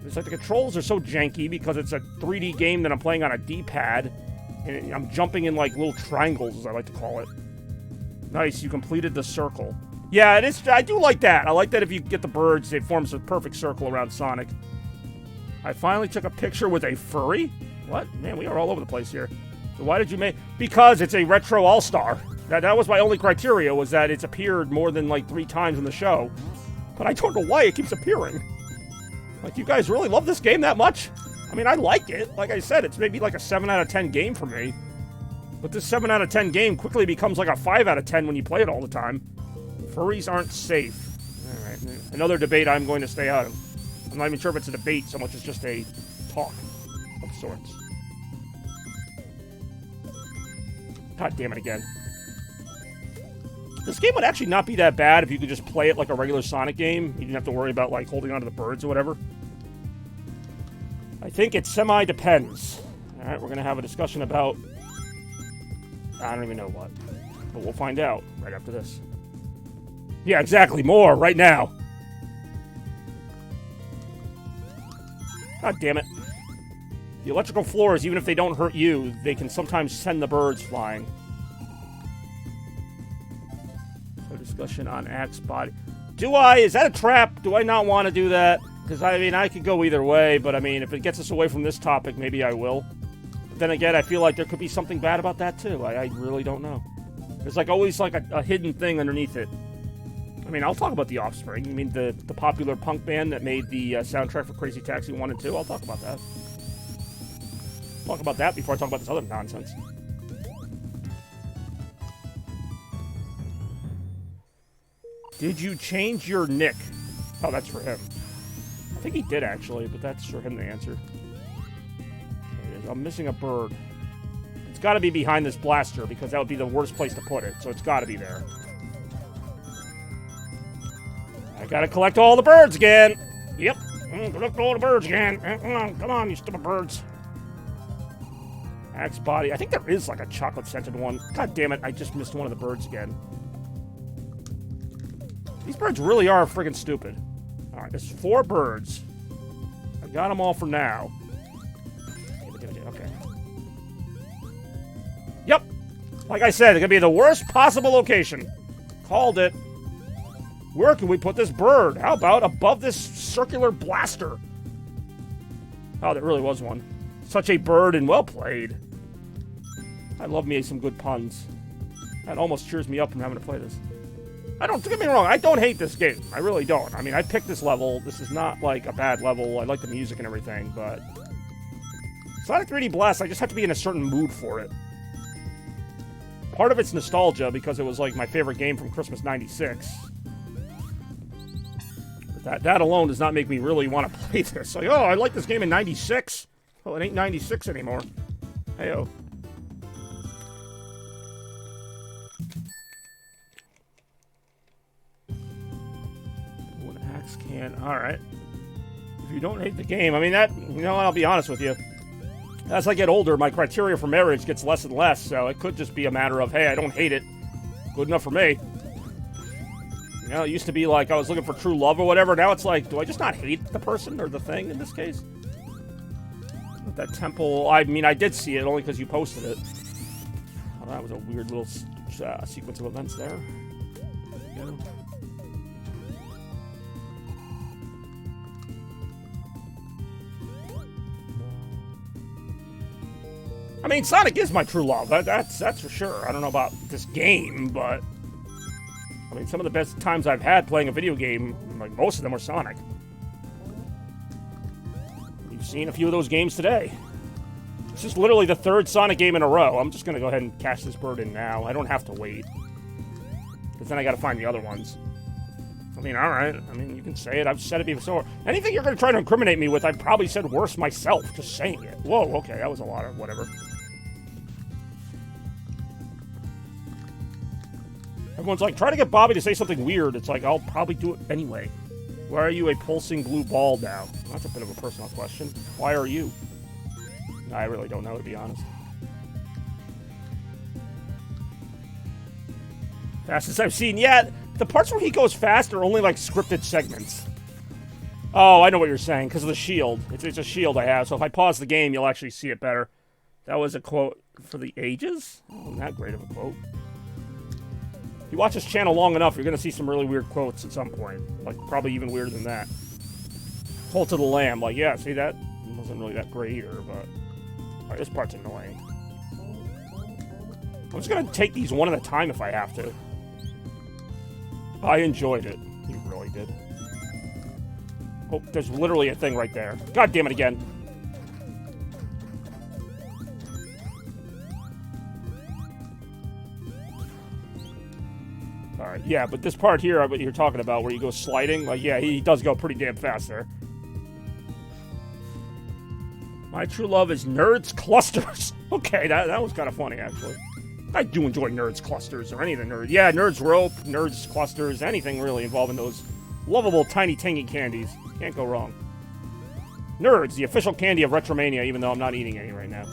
S2: It's like the controls are so janky because it's a 3D game that I'm playing on a D-pad, and I'm jumping in like little triangles, as I like to call it. Nice, you completed the circle. Yeah, it is. I do like that. I like that if you get the birds, it forms a perfect circle around Sonic. I finally took a picture with a furry? What? Man, we are all over the place here. So why did you make... Because it's a retro all-star. That was my only criteria, was that it's appeared more than like 3 times in the show. But I don't know why it keeps appearing. Like, you guys really love this game that much? I mean, I like it. Like I said, it's maybe like a 7 out of 10 game for me. But this 7 out of 10 game quickly becomes like a 5 out of 10 when you play it all the time. Furries aren't safe. Alright, another debate I'm going to stay out of. I'm not even sure if it's a debate so much as just a talk of sorts. God damn it again. This game would actually not be that bad if you could just play it like a regular Sonic game. You didn't have to worry about, like, holding onto the birds or whatever. I think it semi-depends. Alright, we're gonna have a discussion about... I don't even know what. But we'll find out right after this. Yeah, exactly. More right now. God damn it. The electrical floors, even if they don't hurt you, they can sometimes send the birds flying. Discussion on Axe body. Do I? Is that a trap? Do I not want to do that? Because, I mean, I could go either way, but, I mean, if it gets us away from this topic, maybe I will. But then again, I feel like there could be something bad about that, too. I really don't know. There's, like, always, like, a hidden thing underneath it. I mean, I'll talk about The Offspring. You mean the popular punk band that made the soundtrack for Crazy Taxi 1 and 2? I'll talk about that. Talk about that before I talk about this other nonsense. Did you change your nick? Oh, that's for him. I think he did, actually, but that's for him to answer. There it is. I'm missing a bird. It's got to be behind this blaster, because that would be the worst place to put it, so it's got to be there. I gotta collect all the birds again! Yep, collect all the birds again! Come on, you stupid birds. Axe body. I think there is, like, a chocolate-scented one. God damn it, I just missed one of the birds again. These birds really are friggin' stupid. Alright, there's 4 birds. I got them all for now. Okay. Yep. Like I said, it's gonna be the worst possible location. Called it. Where can we put this bird? How about above this circular blaster? Oh, there really was one. Such a bird and well played. I love me some good puns. That almost cheers me up from having to play this. Don't get me wrong, I don't hate this game. I really don't. I mean, I picked this level. This is not, like, a bad level. I like the music and everything, but... Sonic 3D Blast, I just have to be in a certain mood for it. Part of it's nostalgia, because it was, like, my favorite game from Christmas '96. But that alone does not make me really want to play this. Like, oh, I like this game in '96. Well, it ain't '96 anymore. Hey-oh. Can. Alright. If you don't hate the game, I mean, that, you know, I'll be honest with you. As I get older, my criteria for marriage gets less and less, so it could just be a matter of, hey, I don't hate it. Good enough for me. You know, it used to be like I was looking for true love or whatever. Now it's like, do I just not hate the person or the thing in this case? That temple, I mean, I did see it only because you posted it. Oh, that was a weird little sequence of events there. Yeah. I mean, Sonic is my true love. That's for sure. I don't know about this game, but I mean, some of the best times I've had playing a video game, like most of them were Sonic. You've seen a few of those games today. This is literally the third Sonic game in a row. I'm just gonna go ahead and cash this bird in now. I don't have to wait, because then I gotta find the other ones. I mean, all right. I mean, you can say it. I've said it before. Anything you're gonna try to incriminate me with, I've probably said worse myself. Just saying it. Whoa. Okay, that was a lot of whatever. Everyone's like, try to get Bobby to say something weird. It's like, I'll probably do it anyway. Why are you a pulsing blue ball now? That's a bit of a personal question. Why are you? I really don't know, to be honest. Fastest I've seen yet. The parts where he goes fast are only like scripted segments. Oh, I know what you're saying, because of the shield. It's a shield I have, so if I pause the game, you'll actually see it better. That was a quote for the ages? Not that great of a quote. If you watch this channel long enough, you're going to see some really weird quotes at some point. Like, probably even weirder than that. Cult of the Lamb. Like, yeah, see, that wasn't really that great either, but... Alright, this part's annoying. I'm just going to take these one at a time if I have to. I enjoyed it. You really did. Oh, there's literally a thing right there. God damn it again. Alright, yeah, but this part here, what you're talking about, where you go sliding, like, yeah, he does go pretty damn fast there. My true love is Nerds Clusters. Okay, that was kind of funny, actually. I do enjoy Nerds Clusters, or any of the nerds. Yeah, Nerds Rope, Nerds Clusters, anything really involving those lovable, tiny, tangy candies. Can't go wrong. Nerds, the official candy of Retromania, even though I'm not eating any right now.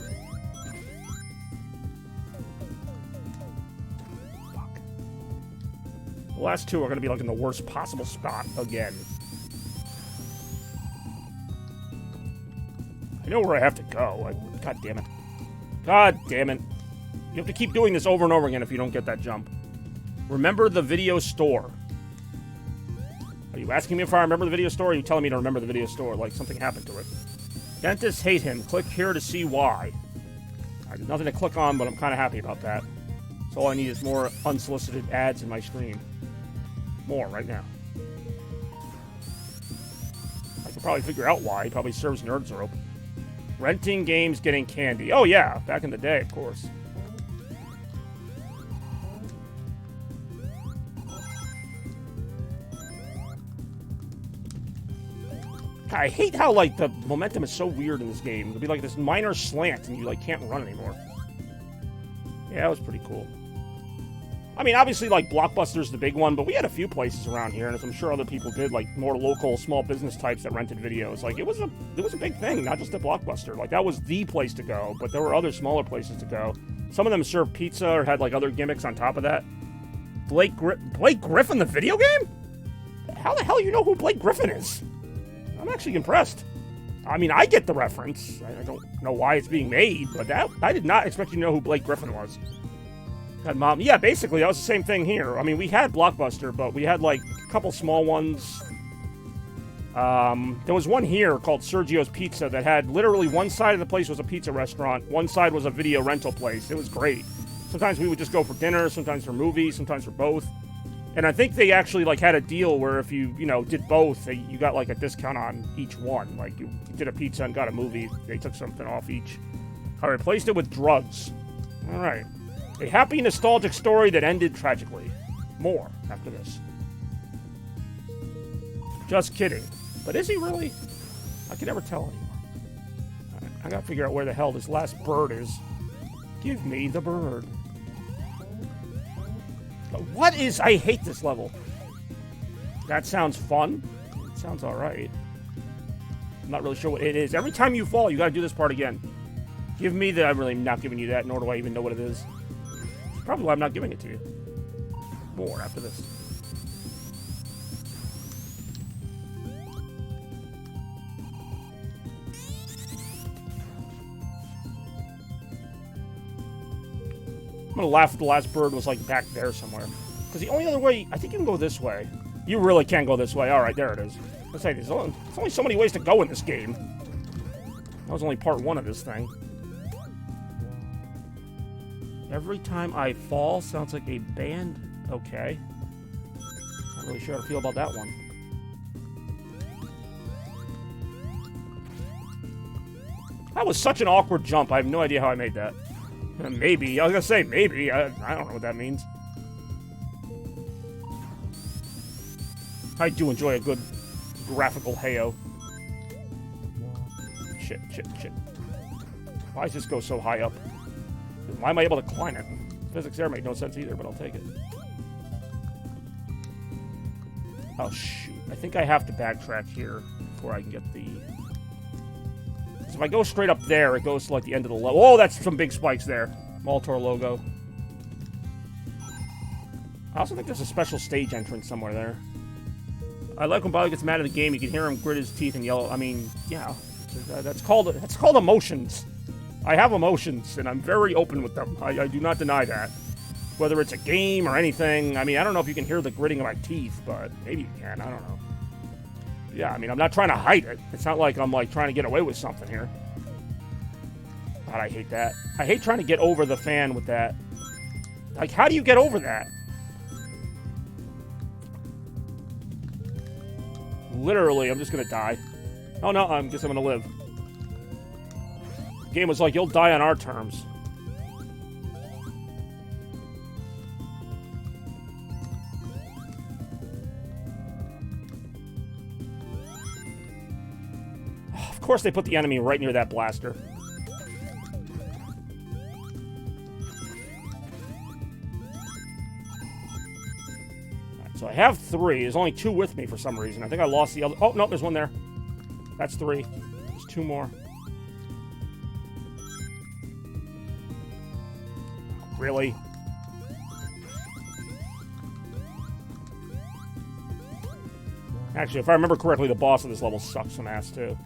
S2: The last two are going to be like in the worst possible spot again. I know where I have to go. God damn it. God damn it. You have to keep doing this over and over again if you don't get that jump. Remember the video store. Are you asking me if I remember the video store, or are you telling me to remember the video store like something happened to it? Dentists hate him. Click here to see why. I did nothing to click on, but I'm kind of happy about that. So all I need is more unsolicited ads in my stream. More right now. I could probably figure out why. He probably serves Nerds Rope. Renting games, getting candy. Oh yeah, back in the day, of course. I hate how, like, the momentum is so weird in this game. It'll be like this minor slant and you, like, can't run anymore. Yeah, that was pretty cool. I mean, obviously, like, Blockbuster's the big one, but we had a few places around here, and as I'm sure other people did, like, more local, small business types that rented videos. Like, it was a big thing, not just a Blockbuster. Like, that was the place to go, but there were other smaller places to go. Some of them served pizza or had, like, other gimmicks on top of that. Blake Griffin, the video game? How the hell you know who Blake Griffin is? I'm actually impressed. I mean, I get the reference. I don't know why it's being made, but I did not expect you to know who Blake Griffin was. Had Mom. Yeah, basically, that was the same thing here. I mean, we had Blockbuster, but we had, like, a couple small ones. There was one here called Sergio's Pizza that had literally one side of the place was a pizza restaurant, one side was a video rental place. It was great. Sometimes we would just go for dinner, sometimes for movies, sometimes for both. And I think they actually, like, had a deal where if you did both, you got, like, a discount on each one. Like, you did a pizza and got a movie, they took something off each. I replaced it with drugs. All right. A happy, nostalgic story that ended tragically. More after this. Just kidding. But is he really? I can never tell anymore. Right, I gotta figure out where the hell this last bird is. Give me the bird. What is... I hate this level. That sounds fun. It sounds alright. I'm not really sure what it is. Every time you fall, you gotta do this part again. Give me the... I'm really not giving you that, nor do I even know what it is. Probably why I'm not giving it to you. More after this. I'm gonna laugh if the last bird was like back there somewhere. Because the only other way, I think you can go this way. You really can go this way. Alright, there it is. Let's say there's only so many ways to go in this game. That was only part 1 of this thing. Every time I fall sounds like a band. Okay. Not really sure how to feel about that one. That was such an awkward jump. I have no idea how I made that. Maybe. I was gonna say maybe. I don't know what that means. I do enjoy a good graphical Heyo. Shit. Why does this go so high up? Why am I able to climb it? Physics there made no sense either, but I'll take it. Oh, shoot. I think I have to backtrack here before I can get the... So if I go straight up there, it goes to, like, the end of the level. Oh, that's some big spikes there. Moltor logo. I also think there's a special stage entrance somewhere there. I like when Bobby gets mad at the game. You can hear him grit his teeth and yell. I mean, yeah. That's called emotions. I have emotions, and I'm very open with them. I do not deny that. Whether it's a game or anything, I mean, I don't know if you can hear the gritting of my teeth, but maybe you can, I don't know. Yeah, I mean, I'm not trying to hide it. It's not like I'm, like, trying to get away with something here. God, I hate that. I hate trying to get over the fan with that. Like, how do you get over that? Literally, I'm just gonna die. Oh, no, I guess I'm gonna live. The game was like, you'll die on our terms. Of course they put the enemy right near that blaster. Right, so I have 3. There's only 2 with me for some reason. I think I lost the other... Oh, no, there's 1 there. That's 3. There's 2 more. Really? Actually, if I remember correctly, the boss of this level sucks some ass, too.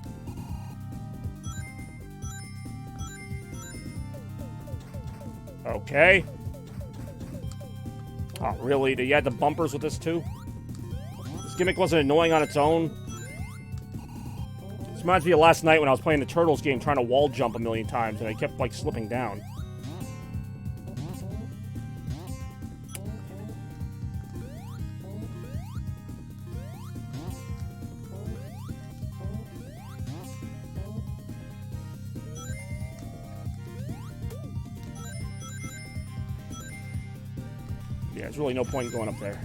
S2: Okay. Oh, really? You had the bumpers with this, too? This gimmick wasn't annoying on its own. This reminds me of last night when I was playing the Turtles game trying to wall jump a million times, and I kept, like, slipping down. Yeah, there's really no point in going up there.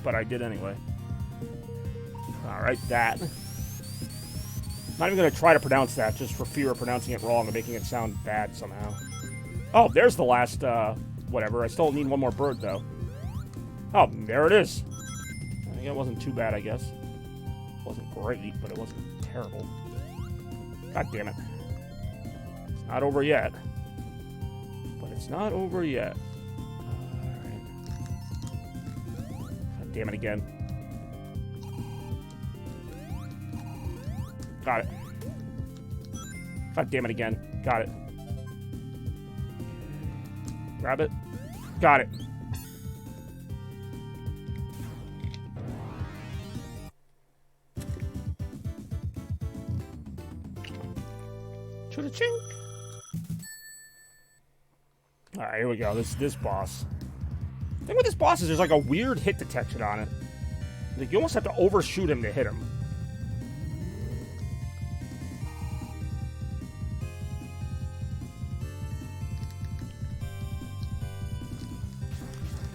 S2: But I did anyway. Alright, that. Not even going to try to pronounce that, just for fear of pronouncing it wrong and making it sound bad somehow. Oh, there's the last, whatever. I still need 1 more bird, though. Oh, there it is. I think it wasn't too bad, I guess. It wasn't great, but it wasn't terrible. God damn it. It's not over yet. But it's not over yet. Damn it again. Got it. God damn it again. Got it. Grab it. Got it. Choo-ching. Alright, here we go. This boss. The thing with this boss is there's like a weird hit detection on it. Like you almost have to overshoot him to hit him.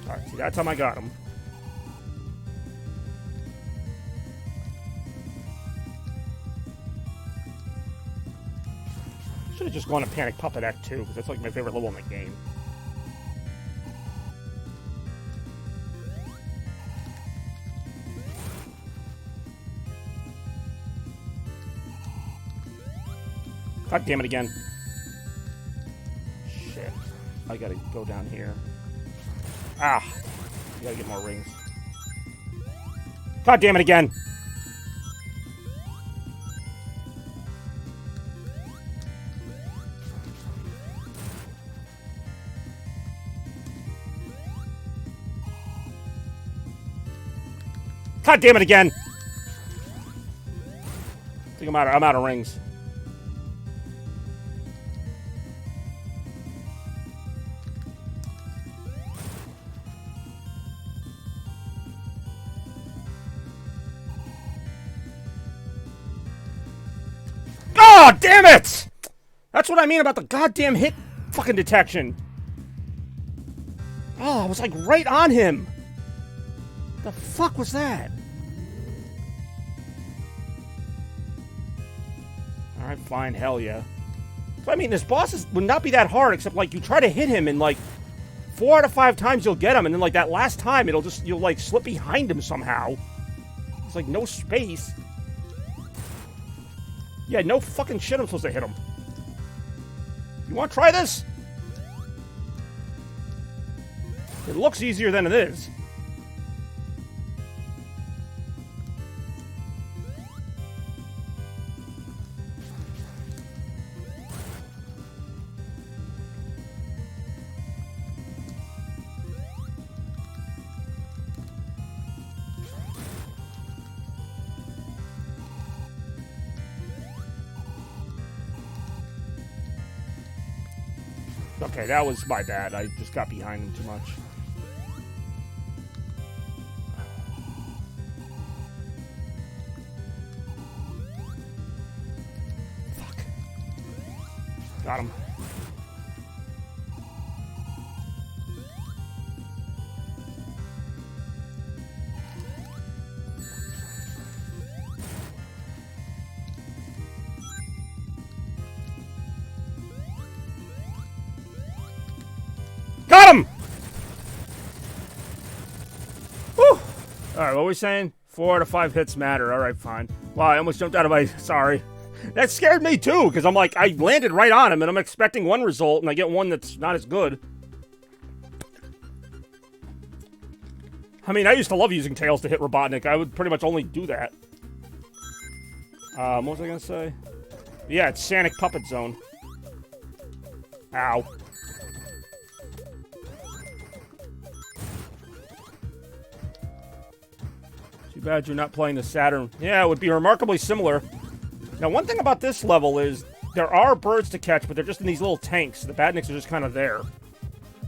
S2: Alright, see, that time I got him. Should have just gone to Panic Puppet Act 2, because that's like my favorite level in the game. God damn it again. I gotta go down here. Ah! I gotta get more rings. God damn it again! God damn it again! I think I'm out of rings. God damn it! That's what I mean about the goddamn hit fucking detection. Oh, I was like right on him. The fuck was that? Alright, fine, hell yeah. So, I mean, this boss would not be that hard, except, like, you try to hit him, and, like, 4 out of 5 times you'll get him, and then, like, that last time, you'll, like, slip behind him somehow. It's, like, no space. Yeah, no fucking shit I'm supposed to hit him. You want to try this? It looks easier than it is. Okay, that was my bad. I just got behind him too much. Fuck. Got him. Got him! Whew! Alright, what were we saying? 4 out of 5 hits matter. Alright, fine. Wow, I almost jumped out of my... Sorry. That scared me too, because I'm like, I landed right on him, and I'm expecting one result, and I get one that's not as good. I mean, I used to love using Tails to hit Robotnik. I would pretty much only do that. What was I gonna say? Yeah, it's Sonic Puppet Zone. Ow. Too bad you're not playing the Saturn. Yeah, it would be remarkably similar. Now, one thing about this level is there are birds to catch, but they're just in these little tanks. The badniks are just kind of there.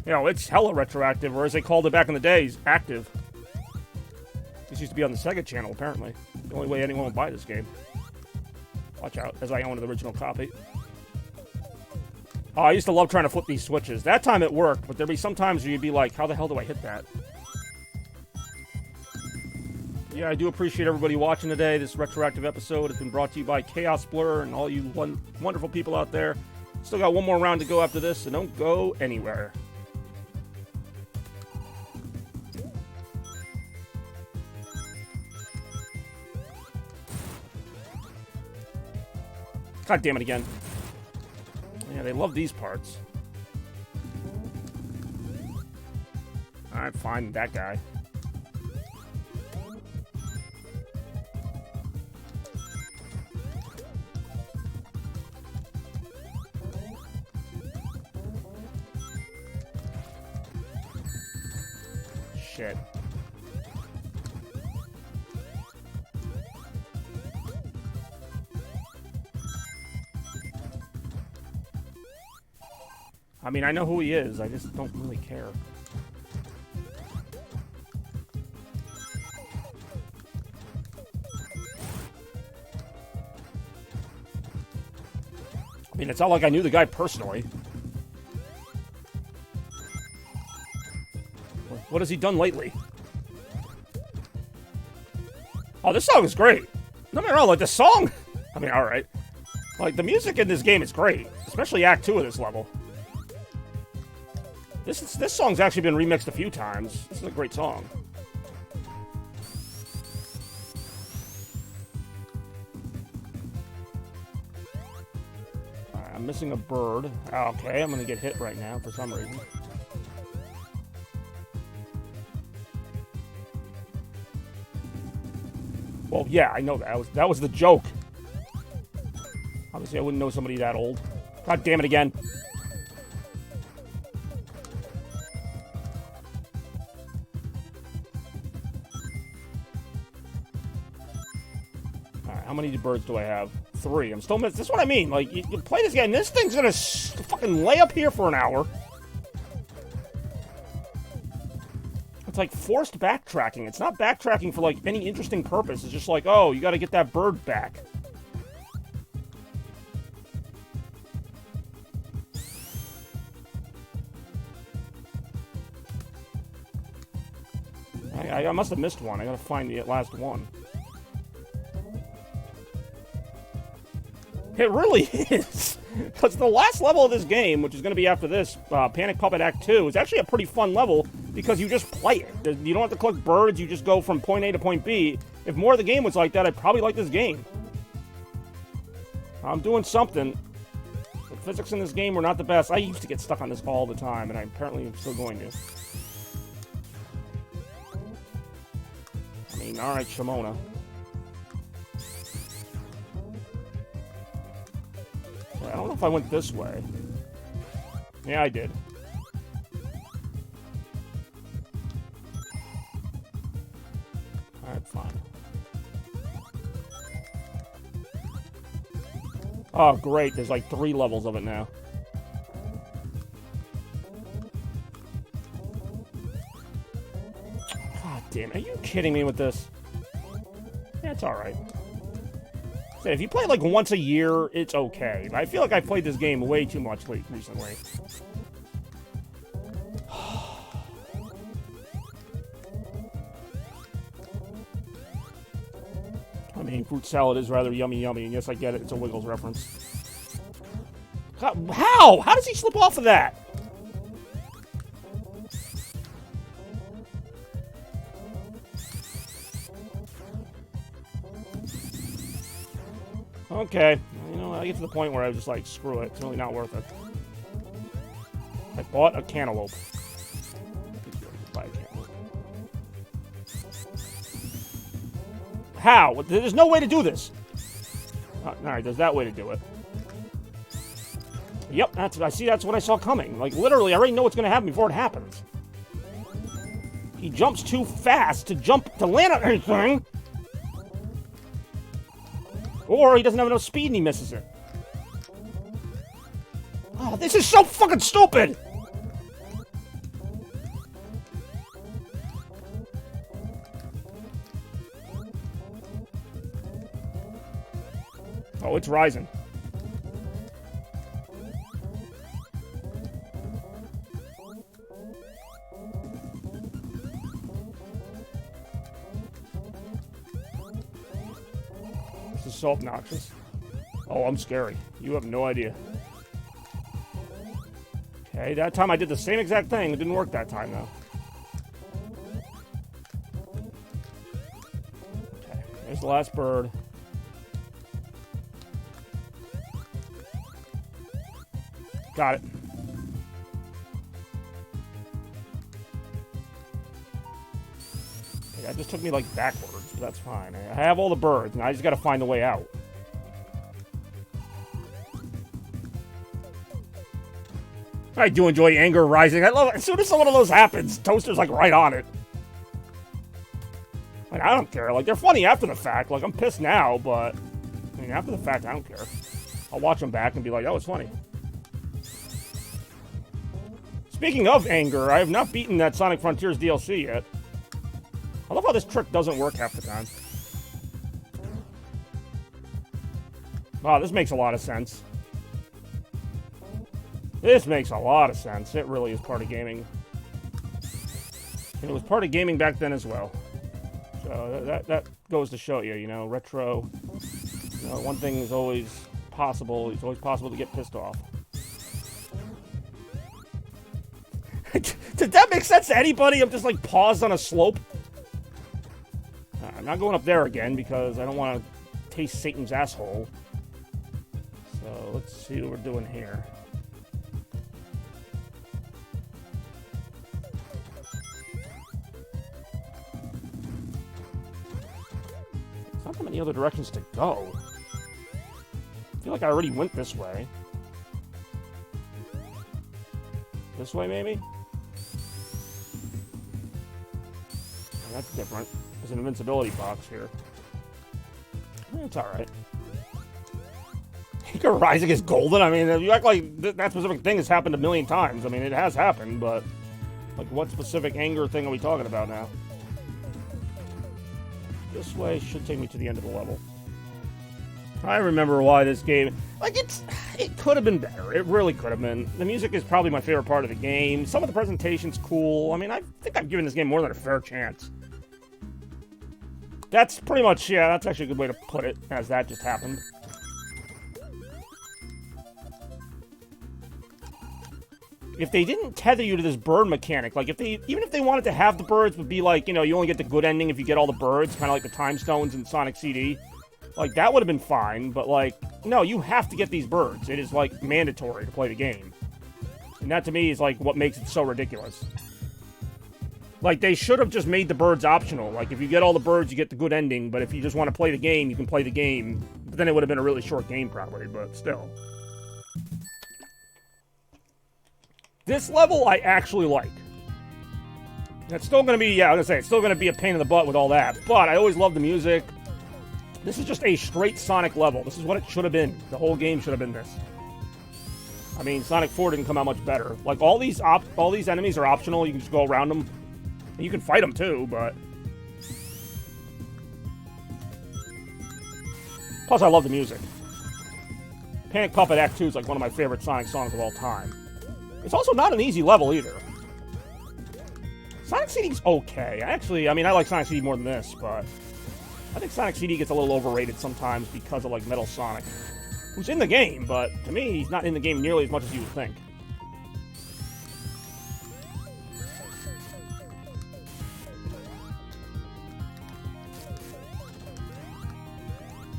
S2: You know, it's hella retroactive, or as they called it back in the days, active. This used to be on the Sega Channel, apparently. The only way anyone would buy this game. Watch out, as I own the original copy. Oh, I used to love trying to flip these switches. That time it worked, but there'd be some times where you'd be like, how the hell do I hit that? Yeah, I do appreciate everybody watching today. This retroactive episode has been brought to you by Chaos Blur and all you wonderful people out there. Still got one more round to go after this, so don't go anywhere. God damn it again. Yeah, they love these parts. Alright, fine, that guy. Shit. I mean, I know who he is. I just don't really care. I mean, it's not like I knew the guy personally. What has he done lately? Oh, this song is great. No matter what, like the song. I mean, alright. Like, the music in this game is great. Especially Act 2 of this level. This song's actually been remixed a few times. This is a great song. I'm missing a bird. Okay, I'm gonna get hit right now for some reason. Well, yeah, I know that was the joke. Obviously, I wouldn't know somebody that old. God damn it again. Alright, how many birds do I have? 3. I'm still missing. This is what I mean. Like, you play this game, this thing's gonna fucking lay up here for an hour. It's like forced backtracking. It's not backtracking for, like, any interesting purpose. It's just like, oh, you gotta get that bird back. I must have missed one. I gotta find the last one. It really is. Because the last level of this game, which is going to be after this, Panic Puppet Act 2, is actually a pretty fun level because you just play it. You don't have to collect birds, you just go from point A to point B. If more of the game was like that, I'd probably like this game. I'm doing something. The physics in this game were not the best. I used to get stuck on this all the time, and I apparently am still going to. I mean, alright, Shimona. I don't know if I went this way. Yeah, I did. Alright, fine. Oh, great. There's like 3 levels of it now. God damn it. Are you kidding me with this? Yeah, it's alright. If you play like once a year, it's okay. I feel like I played this game way too much recently. I mean, fruit salad is rather yummy, and yes, I get it. It's a Wiggles reference. How? How does he slip off of that? Okay, you know, I get to the point where I was just like, screw it, it's really not worth it. I bought a cantaloupe. Buy a cantaloupe. How? There's no way to do this. Alright, there's that way to do it. Yep, that's what I saw coming. Like, literally, I already know what's going to happen before it happens. He jumps too fast to land on anything. Or he doesn't have enough speed and he misses it. Oh, this is so fucking stupid! Oh, it's rising. So obnoxious. Oh, I'm scary. You have no idea. Okay, that time I did the same exact thing. It didn't work that time, though. Okay, there's the last bird. Got it. Okay, that just took me, like, backwards. That's fine. I have all the birds, and I just gotta find a way out. I do enjoy Anger Rising. I love it. As soon as one of those happens, Toaster's, like, right on it. Like, I don't care. Like, they're funny after the fact. Like, I'm pissed now, but... I mean, after the fact, I don't care. I'll watch them back and be like, that was funny. Speaking of anger, I have not beaten that Sonic Frontiers DLC yet. I love how this trick doesn't work half the time. Wow, this makes a lot of sense. This makes a lot of sense. It really is part of gaming. And it was part of gaming back then as well. So that goes to show you, you know, retro. You know, one thing is always possible. It's always possible to get pissed off. Did that make sense to anybody? I'm just like paused on a slope. I'm not going up there again because I don't want to taste Satan's asshole. So So let's see what we're doing here. There's not that many other directions to go. I feel like I already went this way. This way, maybe? Oh, that's different. There's an invincibility box here. It's alright. Your Rising is golden? I mean, you act like that specific thing has happened a million times. I mean, it has happened, but... Like, what specific anger thing are we talking about now? This way should take me to the end of the level. I remember why this game... Like, it could have been better. It really could have been. The music is probably my favorite part of the game. Some of the presentation's cool. I mean, I think I've given this game more than a fair chance. That's pretty much, yeah, that's actually a good way to put it, as that just happened. If they didn't tether you to this bird mechanic, like, even if they wanted to have the birds, but be like, you know, you only get the good ending if you get all the birds, kind of like the time stones in Sonic CD. Like, that would have been fine, but, like, no, you have to get these birds. It is, like, mandatory to play the game. And that, to me, is, like, what makes it so ridiculous. Like, they should have just made the birds optional. Like, if you get all the birds, you get the good ending, but if you just want to play the game, you can play the game. But then it would have been a really short game, probably, but still. This level, I actually like. It's still going to be, yeah, I was going to say, it's still going to be a pain in the butt with all that, but I always love the music. This is just a straight Sonic level. This is what it should have been. The whole game should have been this. I mean, Sonic 4 didn't come out much better. Like, all these enemies are optional. You can just go around them. And you can fight them, too, but... Plus, I love the music. Panic Puppet Act 2 is, like, one of my favorite Sonic songs of all time. It's also not an easy level, either. Sonic CD's okay. I mean, I like Sonic CD more than this, but... I think Sonic CD gets a little overrated sometimes because of, like, Metal Sonic. Who's in the game, but to me, he's not in the game nearly as much as you would think.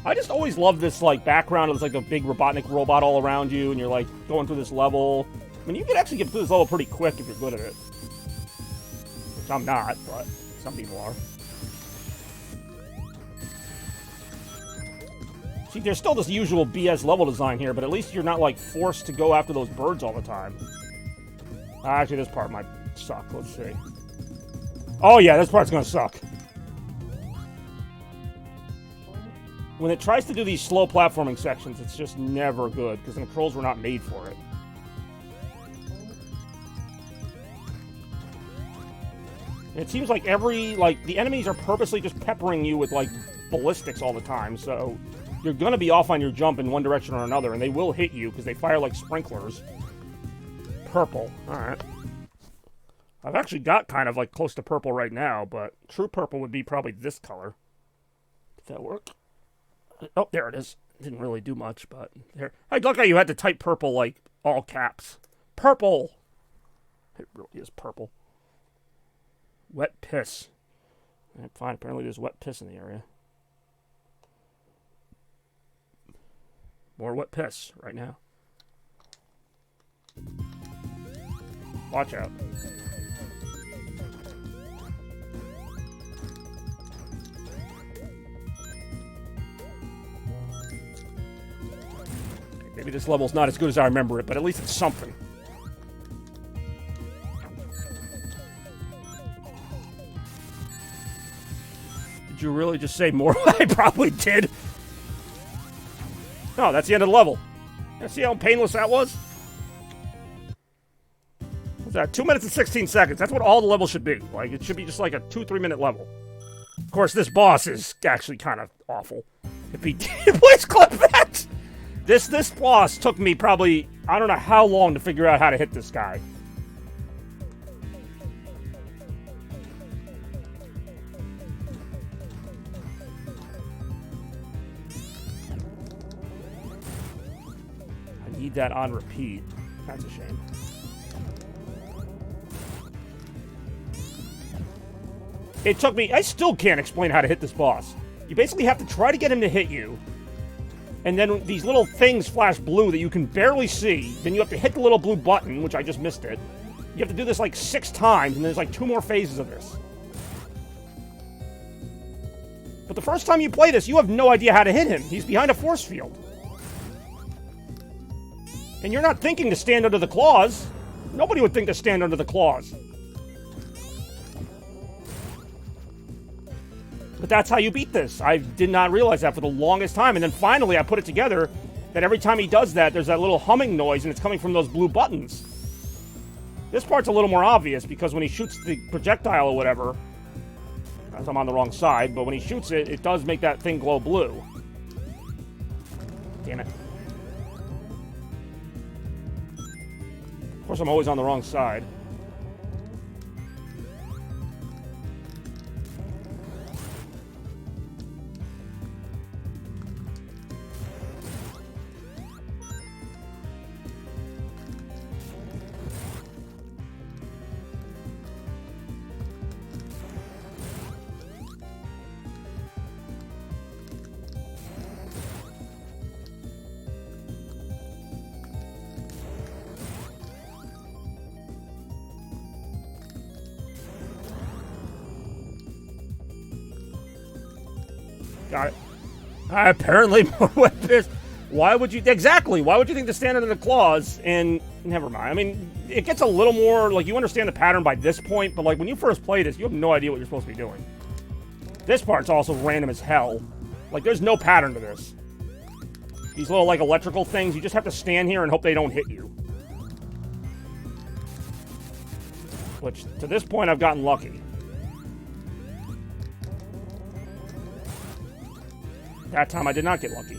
S2: I just always love this, like, background. It's like a big Robotnik robot all around you, and you're, like, going through this level. I mean, you could actually get through this level pretty quick if you're good at it. Which I'm not, but some people are. See, there's still this usual BS level design here, but at least you're not, like, forced to go after those birds all the time. Actually, this part might suck. Let's see. Oh, yeah, this part's gonna suck. When it tries to do these slow platforming sections, it's just never good, because the controls were not made for it. And it seems like the enemies are purposely just peppering you with, like, ballistics all the time, so... You're gonna be off on your jump in one direction or another, and they will hit you, because they fire like sprinklers. Purple. Alright. I've actually got kind of like close to purple right now, but true purple would be probably this color. Did that work? Oh, there it is. Didn't really do much, but there. I like how you had to type purple like all caps. Purple! It really is purple. Wet piss. Alright, fine. Apparently there's wet piss in the area. More wet piss right now. Watch out. Maybe this level's not as good as I remember it, but at least it's something. Did you really just say more? I probably did. Oh, that's the end of the level. You see how painless that was? What's that? 2 minutes and 16 seconds. That's what all the levels should be. Like, it should be just like a 2-3 minute level. Of course, this boss is actually kind of awful. If he did, please clip that! This boss took me probably, I don't know how long to figure out how to hit this guy. Need that on repeat. That's a shame. It took me... I still can't explain how to hit this boss. You basically have to try to get him to hit you. and then these little things flash blue that you can barely see. Then you have to hit the little blue button, which I just missed it. You have to do this like 6 times, and there's like 2 more phases of this. But the first time you play this, you have no idea how to hit him. He's behind a force field. And you're not thinking to stand under the claws. Nobody would think to stand under the claws. But that's how you beat this. I did not realize that for the longest time. And then finally I put it together that every time he does that, there's that little humming noise, and it's coming from those blue buttons. This part's a little more obvious because when he shoots the projectile or whatever, as I'm on the wrong side, but when he shoots it, it does make that thing glow blue. Damn it. Of course, I'm always on the wrong side. Got it. Apparently more weapons. Why would you... Exactly. Why would you think to stand under the claws? And never mind. I mean, it gets a little more... Like, you understand the pattern by this point, but, like, when you first play this, you have no idea what you're supposed to be doing. This part's also random as hell. Like, there's no pattern to this. These little, like, electrical things, you just have to stand here and hope they don't hit you. Which, to this point, I've gotten lucky. That time I did not get lucky.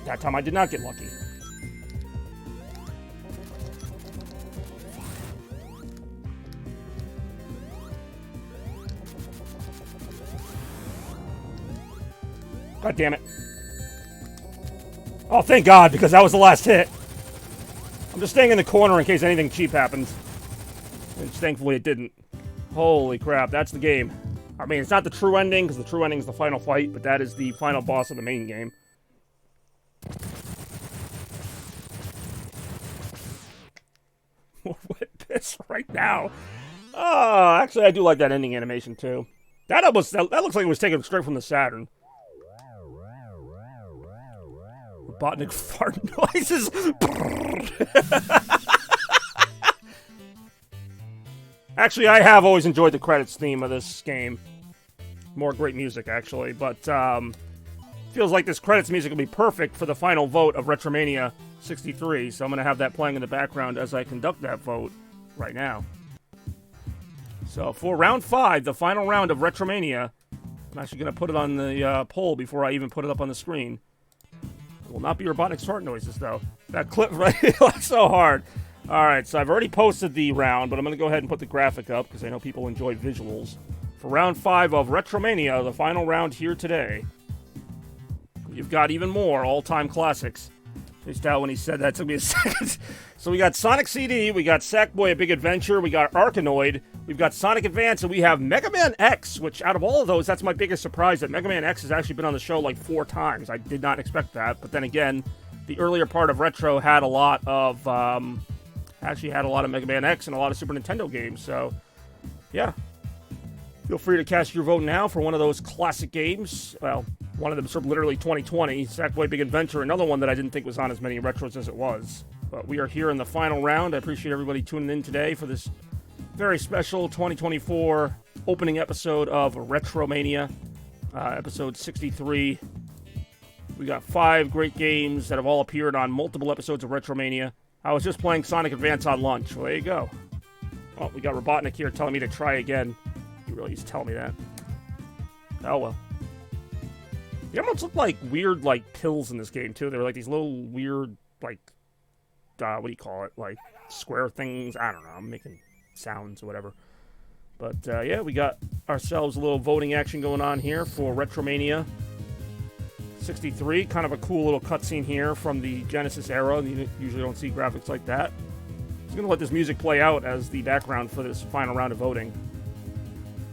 S2: That time I did not get lucky. God damn it. Oh, thank God, because that was the last hit. I'm just staying in the corner in case anything cheap happens. Which thankfully it didn't. Holy crap, that's the game. I mean, it's not the true ending, because the true ending is the final fight, but that is the final boss of the main game. What this right now? Oh, actually, I do like that ending animation, too. That looks like it was taken straight from the Saturn. Robotnik fart noises. Actually, I have always enjoyed the credits theme of this game. More great music, actually, but feels like this credits music will be perfect for the final vote of Retromania 63, so I'm going to have that playing in the background as I conduct that vote right now. So for round 5, the final round of Retromania, I'm actually going to put it on the poll before I even put it up on the screen. It will not be Robotnik's fart noises, though. That clip right like so hard. Alright, so I've already posted the round, but I'm going to go ahead and put the graphic up, because I know people enjoy visuals. For round 5 of Retromania, the final round here today. You've got even more all-time classics. Just out when he said that took me a second. So we got Sonic CD, we got Sackboy: A Big Adventure, we got Arkanoid, we've got Sonic Advance, and we have Mega Man X, which out of all of those, that's my biggest surprise, that Mega Man X has actually been on the show like 4 times. I did not expect that, but then again, the earlier part of Retro had a lot of, actually had a lot of Mega Man X and a lot of Super Nintendo games, so, yeah. Feel free to cast your vote now for one of those classic games. Well, one of them is literally 2020, Sackboy: Big Adventure, another one that I didn't think was on as many retros as it was. But we are here in the final round. I appreciate everybody tuning in today for this very special 2024 opening episode of Retromania, episode 63. We got 5 great games that have all appeared on multiple episodes of Retromania. I was just playing Sonic Advance on lunch. Well, there you go. Oh, we got Robotnik here telling me to try again. He really used to tell me that. Oh, well. They almost look like weird, like, pills in this game, too. They're like these little weird, like, what do you call it? Like, square things. I don't know. I'm making sounds or whatever. But, yeah, we got ourselves a little voting action going on here for Retromania 63. Kind of a cool little cutscene here from the Genesis era. You usually don't see graphics like that. I'm going to let this music play out as the background for this final round of voting.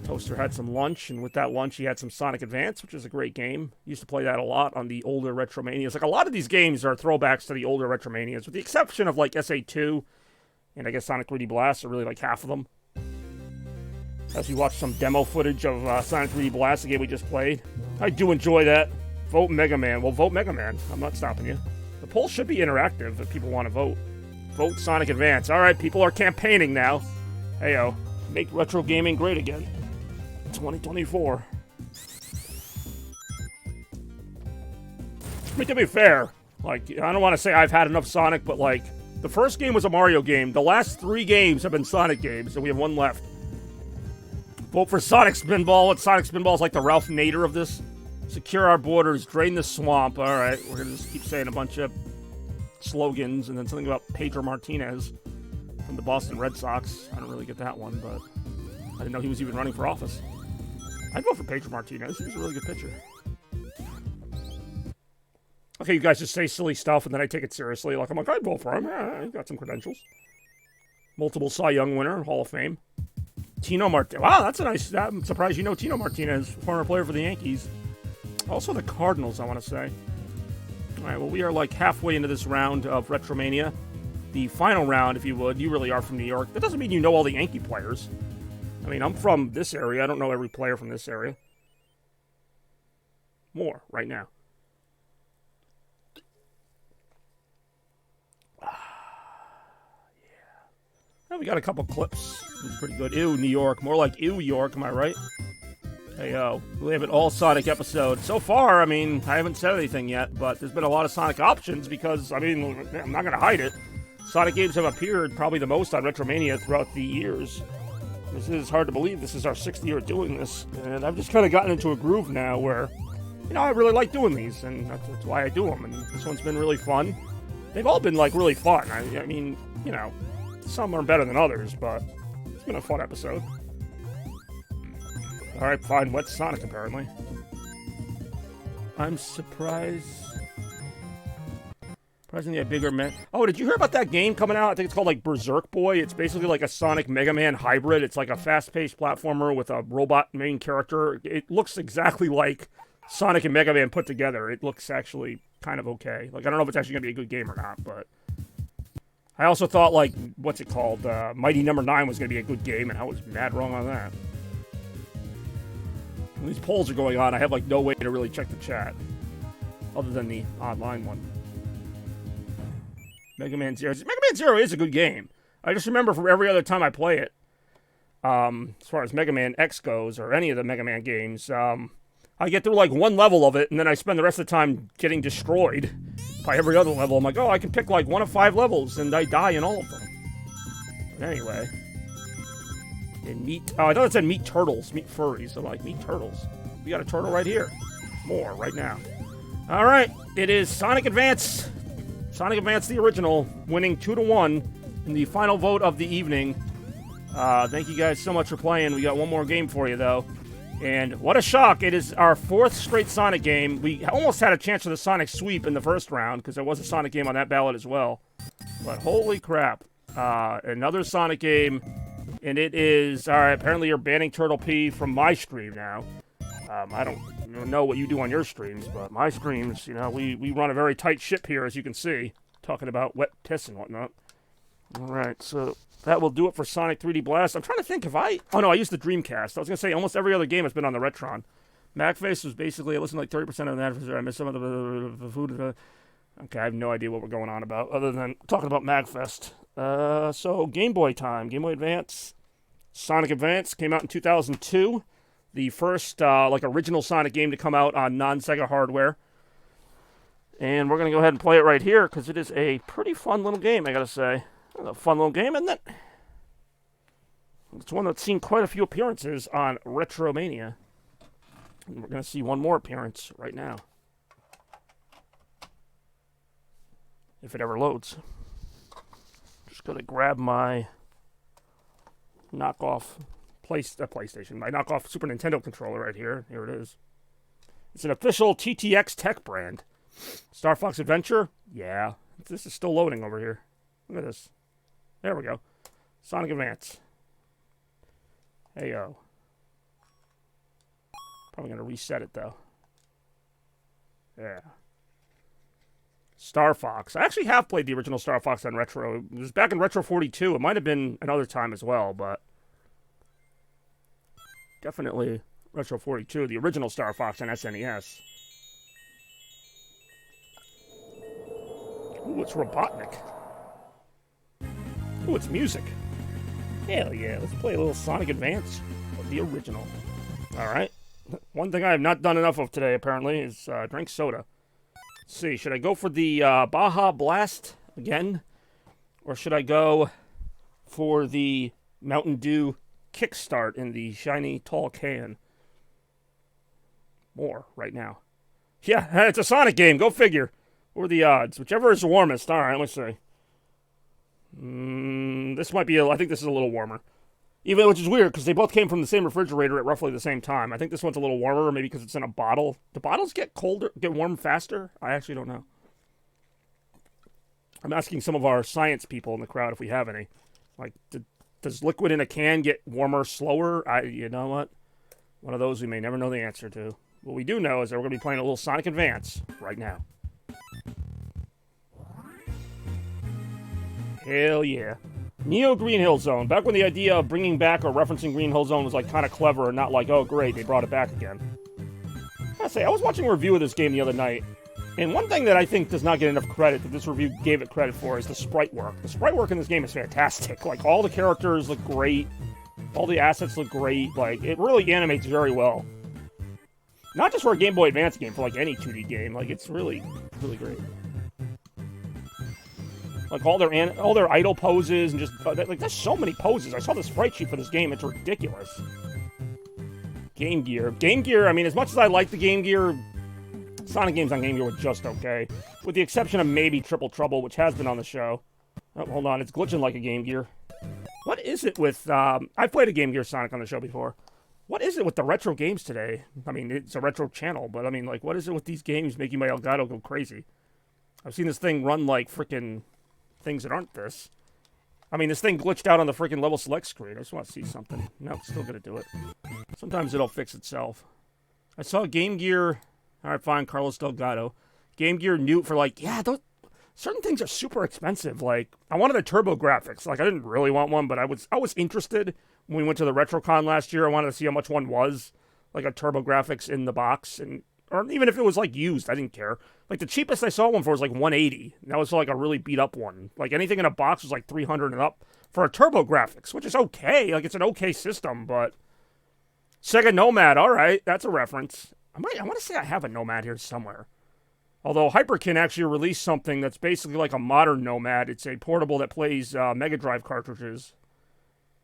S2: Toaster had some lunch, and with that lunch, he had some Sonic Advance, which is a great game. Used to play that a lot on the older Retromanias. Like, a lot of these games are throwbacks to the older Retromanias, with the exception of, like, SA2, and I guess Sonic 3D Blast are really, like, half of them. As we watch some demo footage of Sonic 3D Blast, the game we just played. I do enjoy that. Vote Mega Man. Well, vote Mega Man. I'm not stopping you. The poll should be interactive if people want to vote. Vote Sonic Advance. All right, people are campaigning now. Heyo. Make retro gaming great again. 2024. I mean, to be fair, like, I don't want to say I've had enough Sonic, but, like, the first game was a Mario game. The last 3 games have been Sonic games, and we have 1 left. Vote for Sonic Spinball. Sonic Spinball is like the Ralph Nader of this. Secure our borders, drain the swamp. All right, we're going to just keep saying a bunch of slogans, and then something about Pedro Martinez from the Boston Red Sox. I don't really get that one, but I didn't know he was even running for office. I'd vote for Pedro Martinez. He was a really good pitcher. Okay, you guys just say silly stuff, and then I take it seriously. Like, I'm like, I'd vote for him. Yeah, he got some credentials. Multiple Cy Young winner, Hall of Fame. Tino Martinez. Wow, that's a nice... I'm surprised you know Tino Martinez, former player for the Yankees. Also the Cardinals, I want to say. All right, well, we are like halfway into this round of Retromania. The final round, if you would. You really are from New York. That doesn't mean you know all the Yankee players. I mean, I'm from this area. I don't know every player from this area. More, right now. Well, we got a couple clips. It's pretty good. Ew, New York. More like ew, York. Am I right? Hey, yo. We have an all-Sonic episode. So far, I mean, I haven't said anything yet, but there's been a lot of Sonic options because, I mean, I'm not going to hide it. Sonic games have appeared probably the most on Retromania throughout the years. This is hard to believe. This is our 6th year doing this, and I've just kind of gotten into a groove now where, you know, I really like doing these, and that's why I do them, and this one's been really fun. They've all been, like, really fun. I mean, you know, some are better than others, but it's been a fun episode. Alright, fine. Wet Sonic, apparently. I'm surprised. Surprisingly, a bigger man. Oh, did you hear about that game coming out? I think it's called, like, Berserk Boy. It's basically like a Sonic Mega Man hybrid. It's like a fast-paced platformer with a robot main character. It looks exactly like Sonic and Mega Man put together. It looks actually kind of okay. Like, I don't know if it's actually going to be a good game or not, but... I also thought, like, what's it called? Mighty Number 9 was going to be a good game, and I was mad wrong on that. When these polls are going on, I have, like, no way to really check the chat. Other than the online one. Mega Man Zero. Mega Man Zero is a good game. I just remember from every other time I play it, as far as Mega Man X goes, or any of the Mega Man games, I get through, like, 1 level of it, and then I spend the rest of the time getting destroyed by every other level. I'm like, oh, I can pick, like, 1 of 5 levels, and I die in all of them. But anyway. And meat... Oh, I thought it said meat turtles. Meat furries. I'm like, meat turtles. We got a turtle right here. More right now. All right. It is Sonic Advance. Sonic Advance, the original, winning 2-1 in the final vote of the evening. Thank you guys so much for playing. We got one more game for you, though. And what a shock. It is our 4th straight Sonic game. We almost had a chance for the Sonic sweep in the first round, because there was a Sonic game on that ballot as well. But holy crap. Another Sonic game. And it is... Alright, apparently you're banning Turtle P from my stream now. I don't know what you do on your streams, but my streams, you know, we run a very tight ship here, as you can see. Talking about wet piss and whatnot. Alright, so... That will do it for Sonic 3D Blast. I'm trying to think if I... Oh, no, I used the Dreamcast. I was going to say almost every other game has been on the Retron. MacFace was basically... I listened to like 30% of that. I missed some of the food. Okay, I have no idea what we're going on about other than talking about MagFest. So, Game Boy time. Game Boy Advance. Sonic Advance came out in 2002. The first, like, original Sonic game to come out on non-Sega hardware. And we're going to go ahead and play it right here because it is a pretty fun little game, I got to say. A fun little game, isn't it? It's one that's seen quite a few appearances on Retromania. And we're going to see one more appearance right now. If it ever loads. Just going to grab my knockoff PlayStation, my knockoff Super Nintendo controller right here. Here it is. It's an official TTX Tech brand. Star Fox Adventure? Yeah. This is still loading over here. Look at this. There we go. Sonic Advance. Hey, yo. Probably going to reset it, though. Yeah. Star Fox. I actually have played the original Star Fox on Retro. It was back in Retro 42. It might have been another time as well, but definitely Retro 42, the original Star Fox on SNES. Ooh, it's Robotnik. Ooh, it's music. Hell yeah, let's play a little Sonic Advance of the original. Alright. One thing I have not done enough of today, apparently, is drink soda. Let's see, should I go for the Baja Blast again? Or should I go for the Mountain Dew Kickstart in the shiny, tall can? More, right now. Yeah, it's a Sonic game, go figure. What are the odds? Whichever is the warmest. Alright, let's see. This might be, I think this is a little warmer. Which is weird, because they both came from the same refrigerator at roughly the same time. I think this one's a little warmer, maybe because it's in a bottle. Do bottles get warm faster? I actually don't know. I'm asking some of our science people in the crowd if we have any. Like, does liquid in a can get warmer slower? You know what? One of those we may never know the answer to. What we do know is that we're going to be playing a little Sonic Advance right now. Hell yeah. Neo Green Hill Zone. Back when the idea of bringing back or referencing Green Hill Zone was like kind of clever and not like, oh great, they brought it back again. I say, I was watching a review of this game the other night, and one thing that I think does not get enough credit that this review gave it credit for is the sprite work. The sprite work in this game is fantastic. Like, all the characters look great. All the assets look great. Like, it really animates very well. Not just for a Game Boy Advance game, for like any 2D game. Like, it's really, really great. Like, all their idle poses and just, like, there's so many poses. I saw the sprite sheet for this game. It's ridiculous. Game Gear. Game Gear, I mean, as much as I like the Game Gear, Sonic games on Game Gear were just okay. With the exception of maybe Triple Trouble, which has been on the show. Oh, hold on, it's glitching like a Game Gear. What is it with, I've played a Game Gear Sonic on the show before. What is it with the retro games today? I mean, it's a retro channel, but I mean, like, what is it with these games making my Elgato go crazy? I've seen this thing run like frickin' things that aren't this. I mean, this thing glitched out on the freaking level select screen. I just want to see something. No, it's still gonna do it. Sometimes it'll fix itself. I saw Game Gear. Alright, fine, Carlos Delgado. Game Gear Newt for like, yeah, those certain things are super expensive. Like, I wanted a turbo graphics. Like, I didn't really want one, but I was interested when we went to the RetroCon last year. I wanted to see how much one was. Like a turbo graphics in the box, or even if it was like used, I didn't care. Like, the cheapest I saw one for was like $180. And that was like a really beat up one. Like, anything in a box was like $300 and up for a turbo graphics, which is okay. Like, it's an okay system, but Sega Nomad, all right, that's a reference. I want to say I have a Nomad here somewhere. Although Hyperkin actually released something that's basically like a modern Nomad. It's a portable that plays Mega Drive cartridges.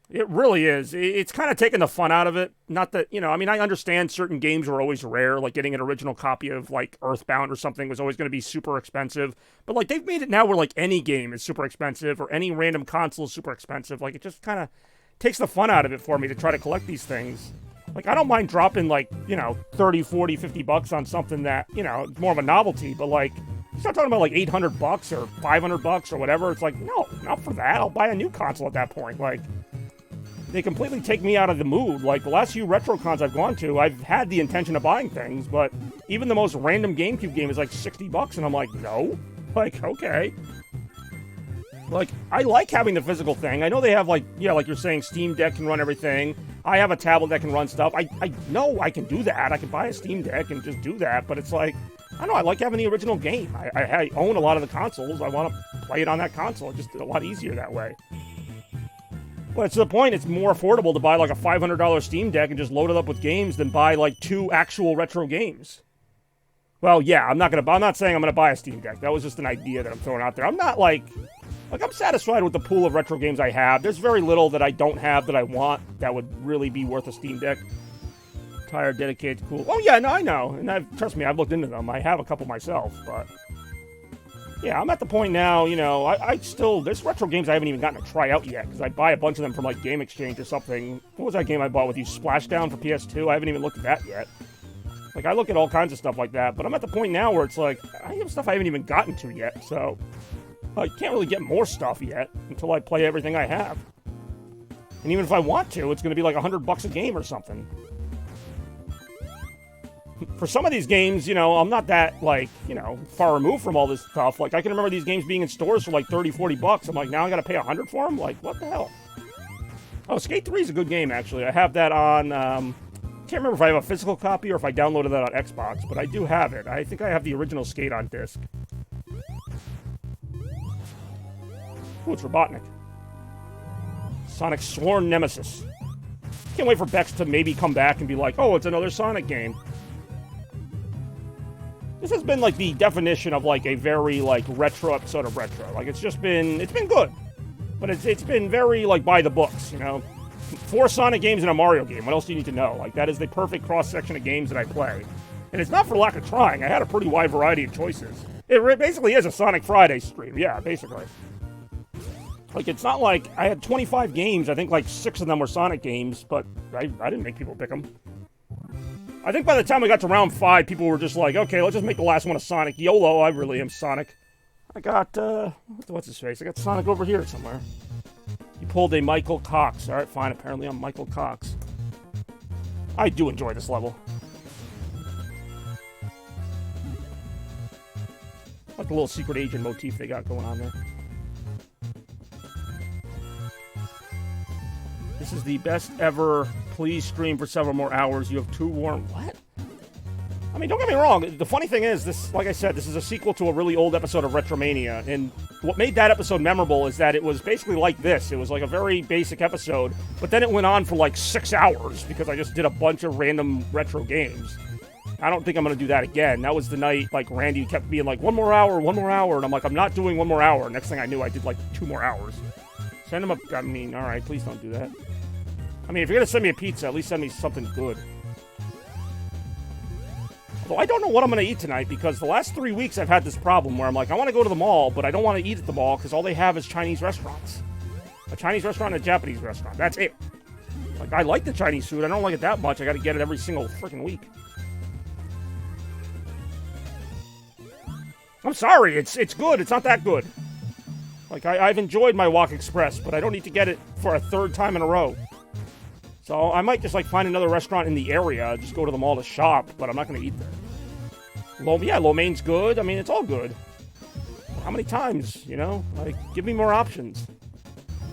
S2: It really is. It's kind of taking the fun out of it. Not that, you know, I mean, I understand certain games were always rare. Like, getting an original copy of, like, Earthbound or something was always going to be super expensive. But, like, they've made it now where, like, any game is super expensive or any random console is super expensive. Like, it just kind of takes the fun out of it for me to try to collect these things. Like, I don't mind dropping, like, you know, 30, 40, 50 bucks on something that, you know, it's more of a novelty. But, like, you start talking about, like, 800 bucks or 500 bucks or whatever. It's like, no, not for that. I'll buy a new console at that point. Like, they completely take me out of the mood. Like, the last few RetroCons I've gone to, I've had the intention of buying things, but even the most random GameCube game is like 60 bucks, and I'm like, no. Like, okay. Like, I like having the physical thing. I know they have, like, yeah, like you're saying, Steam Deck can run everything. I have a tablet that can run stuff. I know I can do that. I can buy a Steam Deck and just do that, but it's like, I don't know, I like having the original game. I own a lot of the consoles. I want to play it on that console. It's just a lot easier that way. Well, to the point, it's more affordable to buy like a $500 Steam Deck and just load it up with games than buy like 2 actual retro games. Well, yeah, I'm not saying I'm gonna buy a Steam Deck. That was just an idea that I'm throwing out there. I'm not like I'm satisfied with the pool of retro games I have. There's very little that I don't have that I want that would really be worth a Steam Deck. Tired, dedicated, cool. Oh yeah, no, I know, and trust me, I've looked into them. I have a couple myself, but yeah, I'm at the point now, you know, I still, there's retro games I haven't even gotten to try out yet, because I buy a bunch of them from, like, Game Exchange or something. What was that game I bought with you, Splashdown for PS2? I haven't even looked at that yet. Like, I look at all kinds of stuff like that, but I'm at the point now where it's like, I have stuff I haven't even gotten to yet, so I can't really get more stuff yet until I play everything I have. And even if I want to, it's going to be like $100 a game or something. for some of these games, you know, I'm not that, like, you know, far removed from all this stuff. Like, I can remember these games being in stores for like 30, 40 bucks. I'm like, now I gotta pay 100 for them? Like, what the hell? Oh, Skate 3 is a good game, actually. I have that on, can't remember if I have a physical copy or if I downloaded that on Xbox, but I do have it. I think I have the original Skate on disc. Ooh, it's Robotnik. Sonic's sworn nemesis. Can't wait for Bex to maybe come back and be like, oh, it's another Sonic game. This has been, like, the definition of, like, a very, like, retro episode of Retro. Like, it's been good. But it's been very, like, by the books, you know? 4 Sonic games and a Mario game. What else do you need to know? Like, that is the perfect cross-section of games that I play. And it's not for lack of trying. I had a pretty wide variety of choices. It basically is a Sonic Friday stream. Yeah, basically. Like, it's not like I had 25 games. I think, like, 6 of them were Sonic games, but I didn't make people pick them. I think by the time we got to round 5, people were just like, okay, let's just make the last one a Sonic. YOLO, I really am Sonic. I got, what's his face? I got Sonic over here somewhere. You pulled a Michael Cox. Alright, fine. Apparently I'm Michael Cox. I do enjoy this level. Like the little secret agent motif they got going on there. This is the best ever. Please stream for several more hours. You have 2 warm... What? I mean, don't get me wrong. The funny thing is, this, like I said, this is a sequel to a really old episode of Retromania, and what made that episode memorable is that it was basically like this. It was like a very basic episode, but then it went on for like 6 hours because I just did a bunch of random retro games. I don't think I'm going to do that again. That was the night, like, Randy kept being like, 1 more hour, and I'm like, I'm not doing 1 more hour. Next thing I knew, I did like 2 more hours. Send him a... I mean, alright, please don't do that. I mean, if you're going to send me a pizza, at least send me something good. Although I don't know what I'm going to eat tonight, because the last 3 weeks I've had this problem where I'm like, I want to go to the mall, but I don't want to eat at the mall because all they have is Chinese restaurants. A Chinese restaurant and a Japanese restaurant. That's it. Like, I like the Chinese food. I don't like it that much. I got to get it every single freaking week. I'm sorry. It's good. It's not that good. Like, I've enjoyed my Wok Express, but I don't need to get it for a 3rd time in a row. So I might just, like, find another restaurant in the area, just go to the mall to shop, but I'm not going to eat there. Yeah, lo mein's good. I mean, it's all good. How many times, you know? Like, give me more options.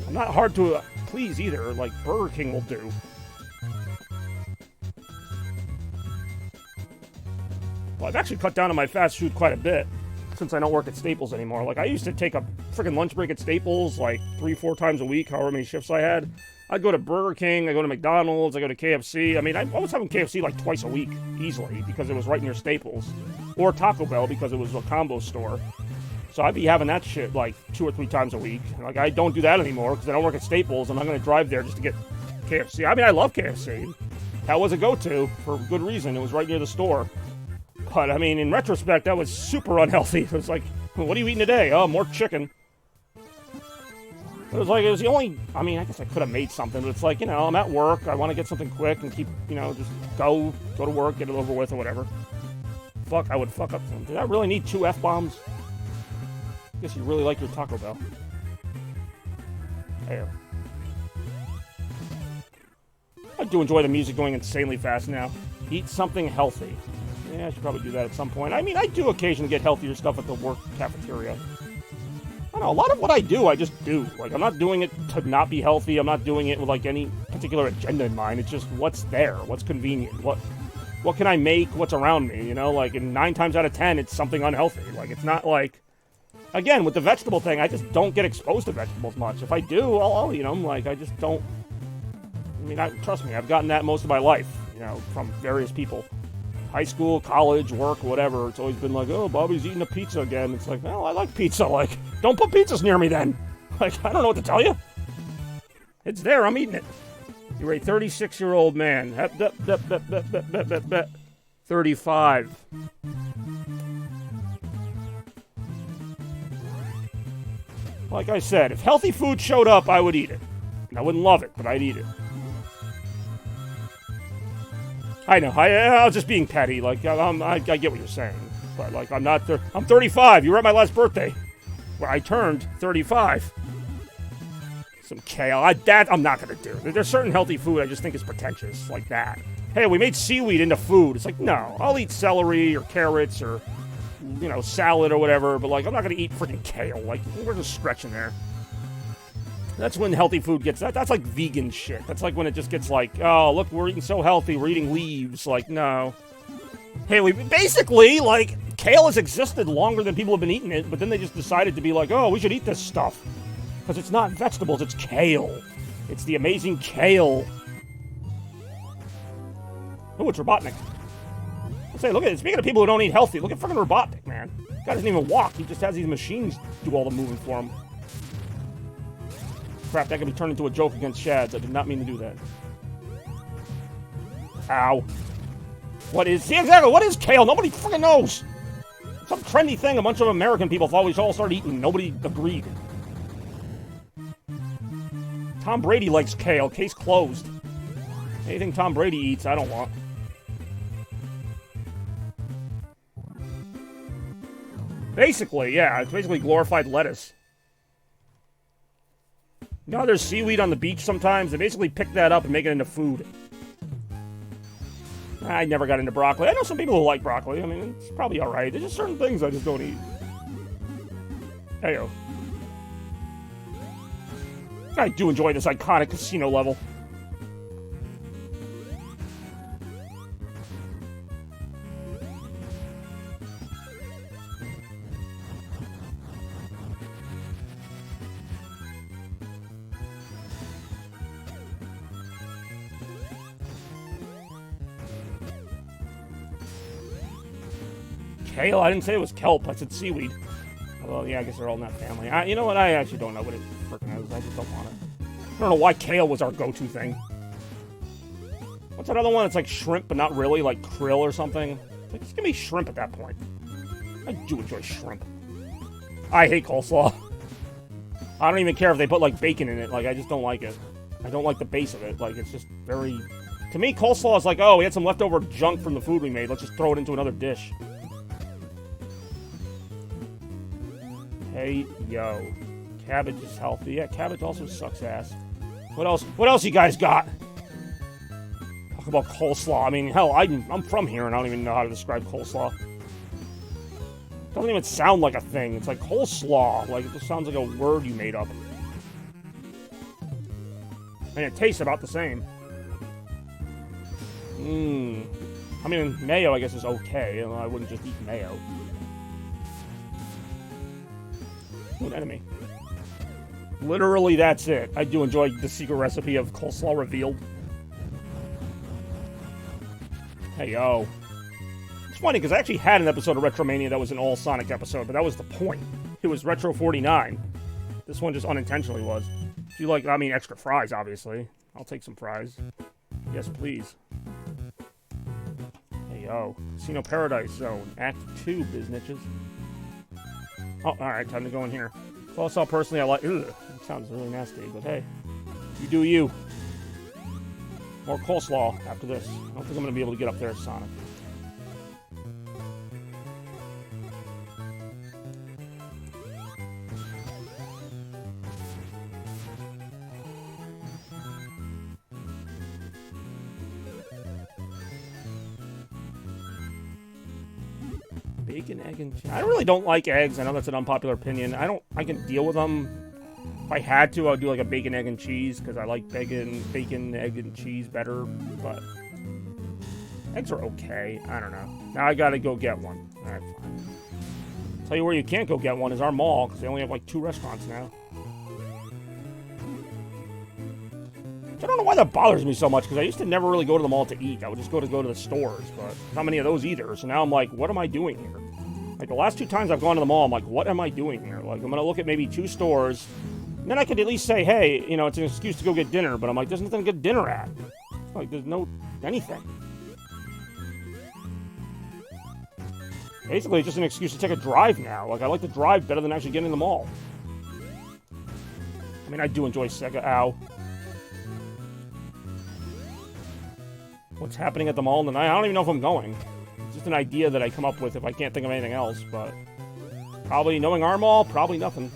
S2: I'm not hard to please either. Like, Burger King will do. Well, I've actually cut down on my fast food quite a bit since I don't work at Staples anymore. Like, I used to take a freaking lunch break at Staples, like, 3-4 times a week, however many shifts I had. I'd go to Burger King, I go to McDonald's, I go to KFC. I mean, I was having KFC like twice a week, easily, because it was right near Staples. Or Taco Bell, because it was a combo store. So I'd be having that shit like 2 or 3 times a week. Like, I don't do that anymore, because I don't work at Staples, and I'm going to drive there just to get KFC. I mean, I love KFC. That was a go-to, for good reason. It was right near the store. But, I mean, in retrospect, that was super unhealthy. It was like, what are you eating today? Oh, more chicken. It was the only, I mean, I guess I could have made something, but it's like, you know, I'm at work, I want to get something quick and keep, you know, just go to work, get it over with or whatever. Fuck, I would fuck up something. Did I really need 2 F-bombs? I guess you really like your Taco Bell. There. I do enjoy the music going insanely fast now. Eat something healthy. Yeah, I should probably do that at some point. I mean, I do occasionally get healthier stuff at the work cafeteria. I don't know, a lot of what I do, I just do. Like, I'm not doing it to not be healthy. I'm not doing it with, like, any particular agenda in mind. It's just what's there, what's convenient, what can I make, what's around me, you know? Like, and 9 times out of 10, it's something unhealthy. Like, it's not like... Again, with the vegetable thing, I just don't get exposed to vegetables much. If I do, I'll eat them. Like, I just don't... I mean, trust me, I've gotten that most of my life, you know, from various people. High school, college, work, whatever. It's always been like, oh, Bobby's eating a pizza again. It's like, well, I like pizza. Like, don't put pizzas near me then. Like, I don't know what to tell you. It's there. I'm eating it. You're a 36-year-old man. 35. Like I said, if healthy food showed up, I would eat it. I wouldn't love it, but I'd eat it. I know. I was just being petty. Like, I get what you're saying. But, like, I'm not... I'm 35. You were at my last birthday. Where I turned 35. Some kale. That I'm not going to do. There's certain healthy food I just think is pretentious. Like that. hey, we made seaweed into food. It's like, no, I'll eat celery or carrots or, you know, salad or whatever, but, like, I'm not going to eat freaking kale. Like, we're just stretching there. That's when healthy food gets... That's like vegan shit. That's like when it just gets like, oh, look, we're eating so healthy. We're eating leaves. Like, no. Hey, basically, like, kale has existed longer than people have been eating it, but then they just decided to be like, oh, we should eat this stuff. Because it's not vegetables, it's kale. It's the amazing kale. Oh, it's Robotnik. Let's say, look at it. Speaking of people who don't eat healthy, look at fucking Robotnik, man. The guy doesn't even walk. He just has these machines do all the moving for him. Crap, that could be turned into a joke against Shads. I did not mean to do that. Ow. See, exactly, what is kale? Nobody freaking knows. Some trendy thing a bunch of American people thought we should all start eating. Nobody agreed. Tom Brady likes kale. Case closed. Anything Tom Brady eats, I don't want. Basically, yeah, it's basically glorified lettuce. You know how there's seaweed on the beach sometimes? They basically pick that up and make it into food. I never got into broccoli. I know some people who like broccoli. I mean, it's probably alright. There's just certain things I just don't eat. Heyo. I do enjoy this iconic casino level. Kale? I didn't say it was kelp. I said seaweed. Well, yeah, I guess they're all in that family. You know what? I actually don't know what it freaking is. I just don't want it. I don't know why kale was our go-to thing. What's that other one? It's like shrimp, but not really, like krill or something. It's like, just give me shrimp at that point. I do enjoy shrimp. I hate coleslaw. I don't even care if they put, like, bacon in it. Like, I just don't like it. I don't like the base of it. Like, it's just very... To me, coleslaw is like, oh, we had some leftover junk from the food we made. Let's just throw it into another dish. Hey, yo. Cabbage is healthy. Yeah, cabbage also sucks ass. What else? What else you guys got? Talk about coleslaw. I mean, hell, I'm from here and I don't even know how to describe coleslaw. It doesn't even sound like a thing. It's like coleslaw. Like, it just sounds like a word you made up. And it tastes about the same. I mean, mayo, I guess, is okay. You know, I wouldn't just eat mayo. An enemy. Literally, that's it. I do enjoy the secret recipe of coleslaw revealed. Hey, yo. It's funny, because I actually had an episode of Retromania that was an all-Sonic episode, but that was the point. It was Retro 49. This one just unintentionally was. If you like, I mean, extra fries, obviously. I'll take some fries. Yes, please. Hey, yo. Casino Paradise Zone. Act 2, biznitches. Oh, alright, time to go in here. Coleslaw, personally, I like... Ugh, that sounds really nasty, but hey. You do you. More coleslaw after this. I don't think I'm going to be able to get up there as Sonic. Bacon, egg, and cheese. I really don't like eggs. I know that's an unpopular opinion. I can deal with them. If I had to, I would do like a bacon, egg, and cheese because I like bacon, egg, and cheese better. But eggs are okay. I don't know. Now I gotta go get one. All right, fine. Tell you where you can't go get one is our mall because they only have like 2 restaurants now. I don't know why that bothers me so much because I used to never really go to the mall to eat. I would just go to the stores, but not many of those either. So now I'm like, what am I doing here? Like the last 2 times I've gone to the mall, I'm like, what am I doing here? Like I'm gonna look at maybe 2 stores, and then I could at least say, hey, you know, it's an excuse to go get dinner. But I'm like, there's nothing to get dinner at. Like there's no anything. Basically, it's just an excuse to take a drive now. Like I like to drive better than actually getting in the mall. I mean, I do enjoy Sega. Ow. What's happening at the mall tonight? I don't even know if I'm going. It's just an idea that I come up with if I can't think of anything else, but probably, knowing our mall, probably nothing.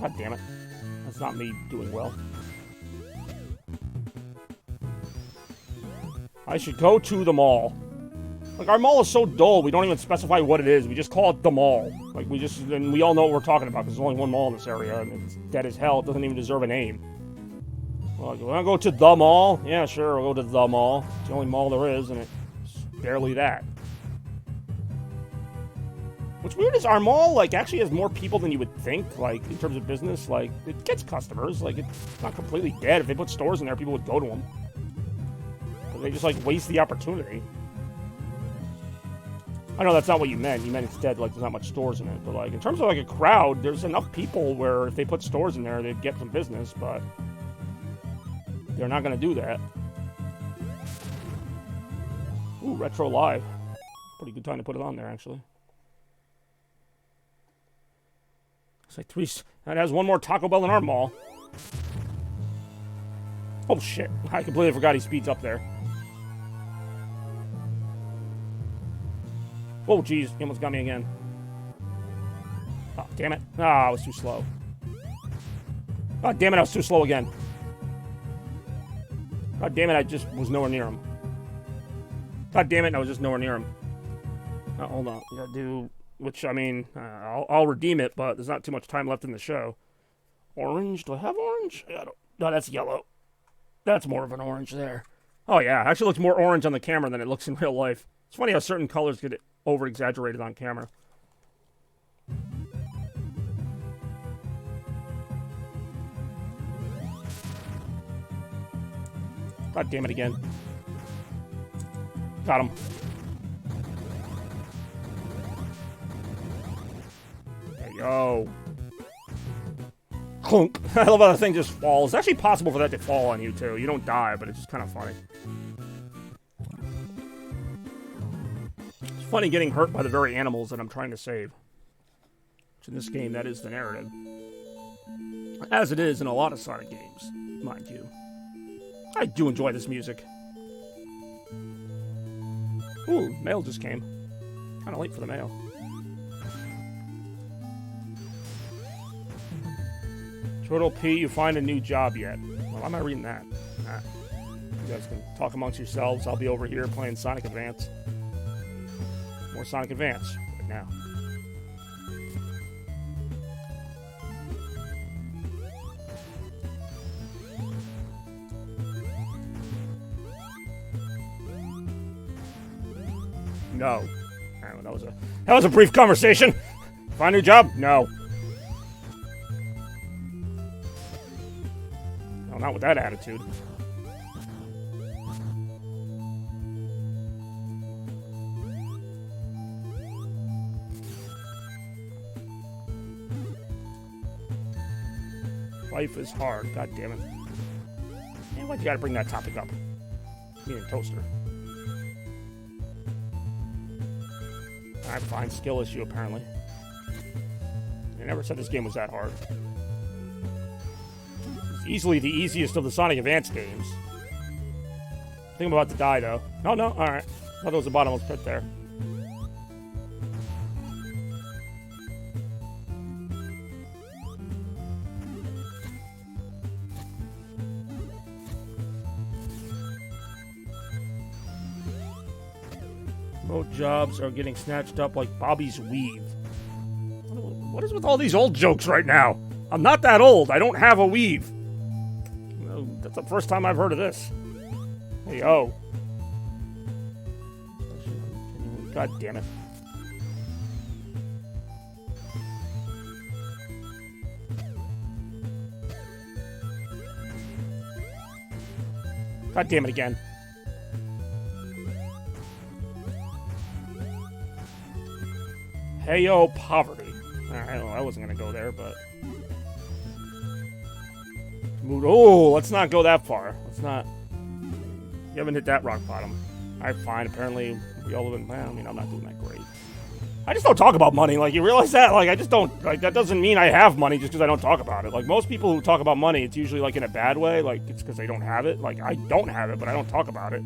S2: God damn it. That's not me doing well. I should go to the mall. Like, our mall is so dull, we don't even specify what it is. We just call it the mall. Like, and we all know what we're talking about, because there's only one mall in this area, and it's dead as hell. It doesn't even deserve a name. Well, you want to go to the mall? Yeah, sure, we'll go to the mall. It's the only mall there is, and it's barely that. What's weird is our mall, like, actually has more people than you would think, like, in terms of business. Like, it gets customers. Like, it's not completely dead. If they put stores in there, people would go to them. But they just, like, waste the opportunity. I know that's not what you meant. You meant it's dead, like, there's not much stores in it. But, like, in terms of, like, a crowd, there's enough people where if they put stores in there, they'd get some business, but they're not going to do that. Ooh, Retro Live. Pretty good time to put it on there, actually. It's like that has one more Taco Bell in our mall. Oh, shit. I completely forgot he speeds up there. Oh, jeez. He almost got me again. Oh, damn it. Ah, I was too slow. Oh, damn it. I was too slow again. God damn it. I just was nowhere near him. God damn it. I was just nowhere near him. Oh, hold on. We gotta do... Which, I mean, I'll redeem it, but there's not too much time left in the show. Orange? Do I have orange? I don't... No, that's yellow. That's more of an orange there. Oh, yeah. It actually looks more orange on the camera than it looks in real life. It's funny how certain colors get over-exaggerated on camera. God damn it again. Got him. There you go. Clunk. I love how the thing just falls. It's actually possible for that to fall on you, too. You don't die, but it's just kind of funny. It's funny getting hurt by the very animals that I'm trying to save. Which in this game, that is the narrative. As it is in a lot of Sonic games, mind you. I do enjoy this music. Ooh, mail just came. Kind of late for the mail. Turtle P, you find a new job yet? Well, I'm not reading that. Nah. You guys can talk amongst yourselves. I'll be over here playing Sonic Advance. More Sonic Advance right now. No. Oh, that was a brief conversation. Find a new job? No. No, not with that attitude. Life is hard. God damn it. Man, why'd you gotta bring that topic up? Me and Toaster. Alright, fine. Skill issue, apparently. I never said this game was that hard. It's easily the easiest of the Sonic Advance games. I think I'm about to die, though. No, no, alright. I thought there was a bottomless pit there. Remote jobs are getting snatched up like Bobby's weave. What is with all these old jokes right now? I'm not that old. I don't have a weave. That's the first time I've heard of this. Hey, oh. God damn it. God damn it again. Hey, yo, poverty. Alright, well, I wasn't gonna go there, but... Oh, let's not go that far. Let's not... You haven't hit that rock bottom. Alright, fine. Apparently, we all live in... Well, I mean, I'm not doing that great. I just don't talk about money. Like, you realize that? Like, I just don't... Like, that doesn't mean I have money just because I don't talk about it. Like, most people who talk about money, it's usually, like, in a bad way. Like, it's because they don't have it. Like, I don't have it, but I don't talk about it.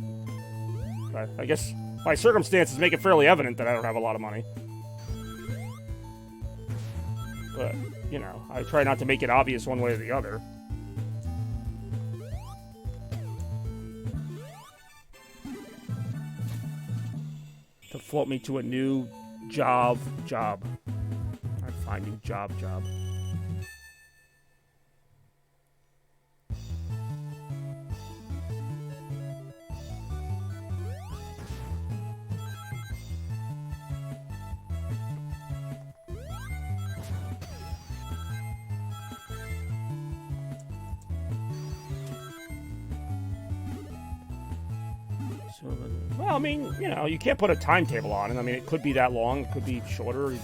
S2: But I guess my circumstances make it fairly evident that I don't have a lot of money. But, you know, I try not to make it obvious one way or the other. float me to a new job. I find new job. Well, I mean, you know, you can't put a timetable on it. I mean, it could be that long, it could be shorter. You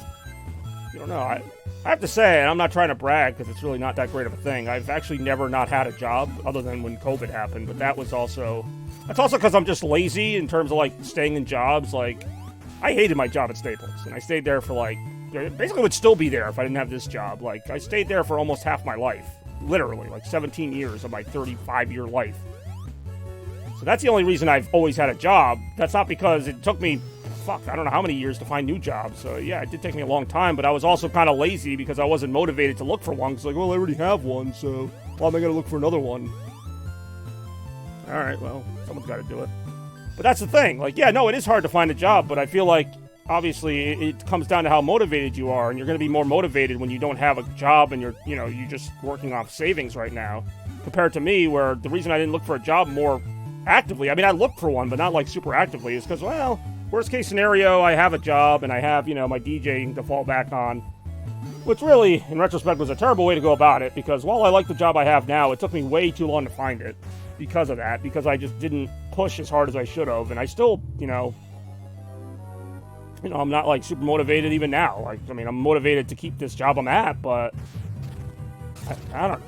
S2: don't know. I have to say, and I'm not trying to brag because it's really not that great of a thing. I've actually never not had a job other than when COVID happened, but that's also because I'm just lazy in terms of like staying in jobs. Like, I hated my job at Staples, and I stayed there for like, basically would still be there if I didn't have this job. Like, I stayed there for almost half my life, literally, like 17 years of my 35-year life. So that's the only reason I've always had a job. That's not because it took me, I don't know how many years to find new jobs. So yeah, it did take me a long time, but I was also kind of lazy because I wasn't motivated to look for one. It's like, well, I already have one, so why am I going to look for another one? All right, well, someone's got to do it. But that's the thing. Like, yeah, no, it is hard to find a job, but I feel like, obviously, it comes down to how motivated you are, and you're going to be more motivated when you don't have a job and you're just working off savings right now, compared to me, where the reason I didn't look for a job more actively, I mean, I looked for one, but not like super actively, is because, well, worst case scenario, I have a job and I have, my DJing to fall back on, which really, in retrospect, was a terrible way to go about it, because while I like the job I have now, it took me way too long to find it because of that, because I just didn't push as hard as I should have, and I still, I'm not like super motivated even now. Like, I mean, I'm motivated to keep this job I'm at, but I don't know.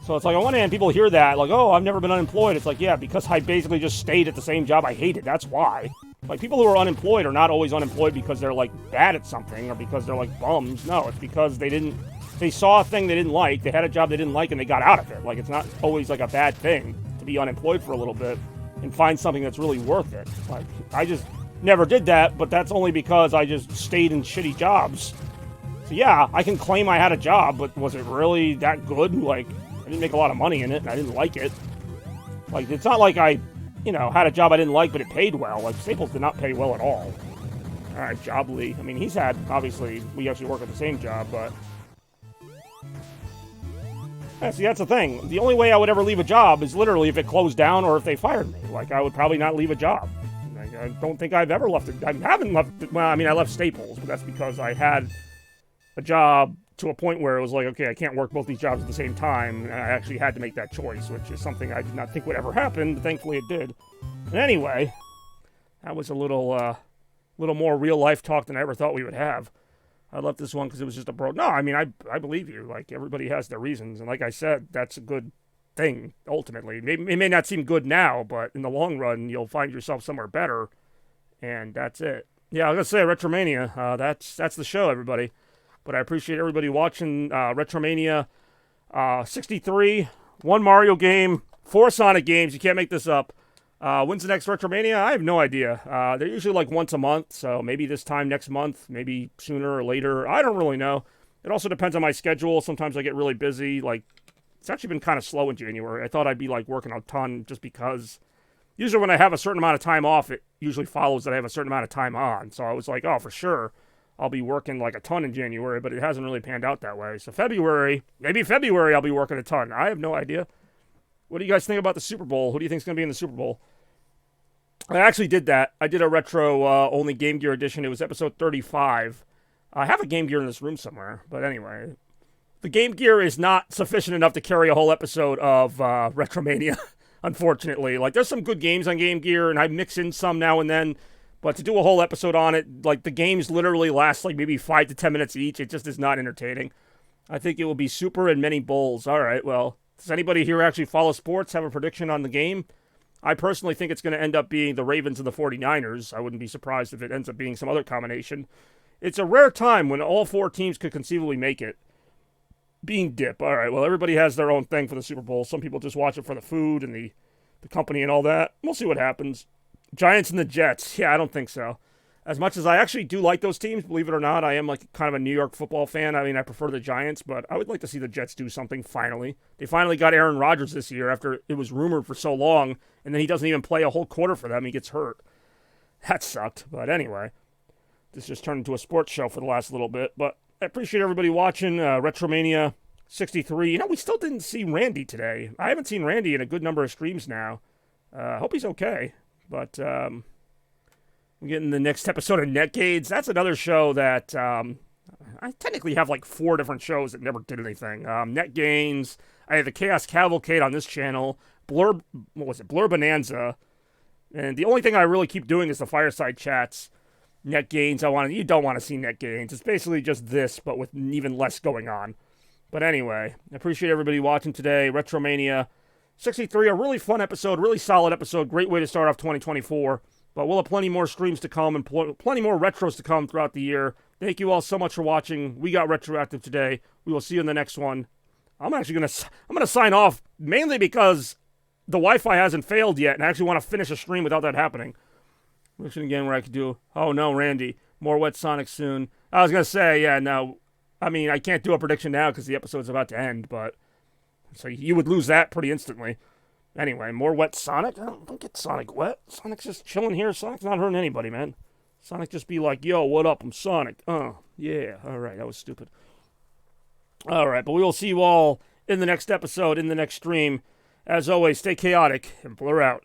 S2: So it's like, on one hand, people hear that, like, oh, I've never been unemployed. It's like, yeah, because I basically just stayed at the same job I hated. That's why. Like, people who are unemployed are not always unemployed because they're, like, bad at something or because they're, like, bums. No, it's because they saw a thing they didn't like, they had a job they didn't like, and they got out of it. Like, it's not always, like, a bad thing to be unemployed for a little bit and find something that's really worth it. Like, I just never did that, but that's only because I just stayed in shitty jobs. So, yeah, I can claim I had a job, but was it really that good? Like, I didn't make a lot of money in it, and I didn't like it. Like, it's not like I, had a job I didn't like, but it paid well. Like, Staples did not pay well at all. All right, Jobly. I mean, he's had, obviously, we actually work at the same job, but... Yeah, see, that's the thing. The only way I would ever leave a job is literally if it closed down or if they fired me. Like, I would probably not leave a job. Like, I don't think I've ever left it. I haven't left... Well, I mean, I left Staples, but that's because I had a job to a point where it was like, okay, I can't work both these jobs at the same time, and I actually had to make that choice, which is something I did not think would ever happen, but thankfully it did. And anyway, that was a little more real-life talk than I ever thought we would have. I left this one because it was just a bro... No, I mean, I believe you. Like, everybody has their reasons, and like I said, that's a good thing, ultimately. It may not seem good now, but in the long run, you'll find yourself somewhere better, and that's it. Yeah, I was going to say, Retromania, that's the show, everybody. But I appreciate everybody watching Retromania 63, one Mario game, 4 Sonic games. You can't make this up. When's the next Retromania? I have no idea. They're usually like once a month, so maybe this time next month, maybe sooner or later. I don't really know. It also depends on my schedule. Sometimes I get really busy. Like, it's actually been kind of slow in January. I thought I'd be like working a ton just because usually when I have a certain amount of time off, it usually follows that I have a certain amount of time on. So I was like, oh, for sure, I'll be working like a ton in January, but it hasn't really panned out that way. So maybe February I'll be working a ton. I have no idea. What do you guys think about the Super Bowl? Who do you think is going to be in the Super Bowl? I actually did that. I did a retro-only Game Gear edition. It was episode 35. I have a Game Gear in this room somewhere, but anyway. The Game Gear is not sufficient enough to carry a whole episode of Retromania, unfortunately. Like, there's some good games on Game Gear, and I mix in some now and then. But to do a whole episode on it, like, the games literally last, like, maybe 5 to 10 minutes each. It just is not entertaining. I think it will be Super and many bowls. All right, well, does anybody here actually follow sports, have a prediction on the game? I personally think it's going to end up being the Ravens and the 49ers. I wouldn't be surprised if it ends up being some other combination. It's a rare time when all 4 teams could conceivably make it. Being dip. All right, well, everybody has their own thing for the Super Bowl. Some people just watch it for the food and the company and all that. We'll see what happens. Giants and the Jets. Yeah, I don't think so. As much as I actually do like those teams, believe it or not, I am like kind of a New York football fan. I mean, I prefer the Giants, but I would like to see the Jets do something finally. They finally got Aaron Rodgers this year after it was rumored for so long, and then he doesn't even play a whole quarter for them. He gets hurt. That sucked. But anyway, this just turned into a sports show for the last little bit. But I appreciate everybody watching Retromania 63. You know, we still didn't see Randy today. I haven't seen Randy in a good number of streams now. I hope he's okay. But I'm getting the next episode of Netgades. That's another show that I technically have like 4 different shows that never did anything. Netgains. I have the Chaos Cavalcade on this channel. Blur Bonanza. And the only thing I really keep doing is the Fireside Chats. Netgains. You don't want to see Netgains. It's basically just this, but with even less going on. But anyway, I appreciate everybody watching today. Retromania 63, a really fun episode, really solid episode. Great way to start off 2024. But we'll have plenty more streams to come and plenty more retros to come throughout the year. Thank you all so much for watching. We got Retroactive today. We will see you in the next one. I'm gonna sign off mainly because the Wi-Fi hasn't failed yet, and I actually want to finish a stream without that happening. Listen again where I could do. Oh no, Randy, more Wet Sonic soon. I was gonna say, yeah, no. I mean, I can't do a prediction now because the episode's about to end, but so you would lose that pretty instantly. Anyway, more Wet Sonic? Don't get Sonic wet. Sonic's just chilling here. Sonic's not hurting anybody, man. Sonic just be like, yo, what up? I'm Sonic. Yeah. All right, that was stupid. All right, but we will see you all in the next episode, in the next stream. As always, stay chaotic and blur out.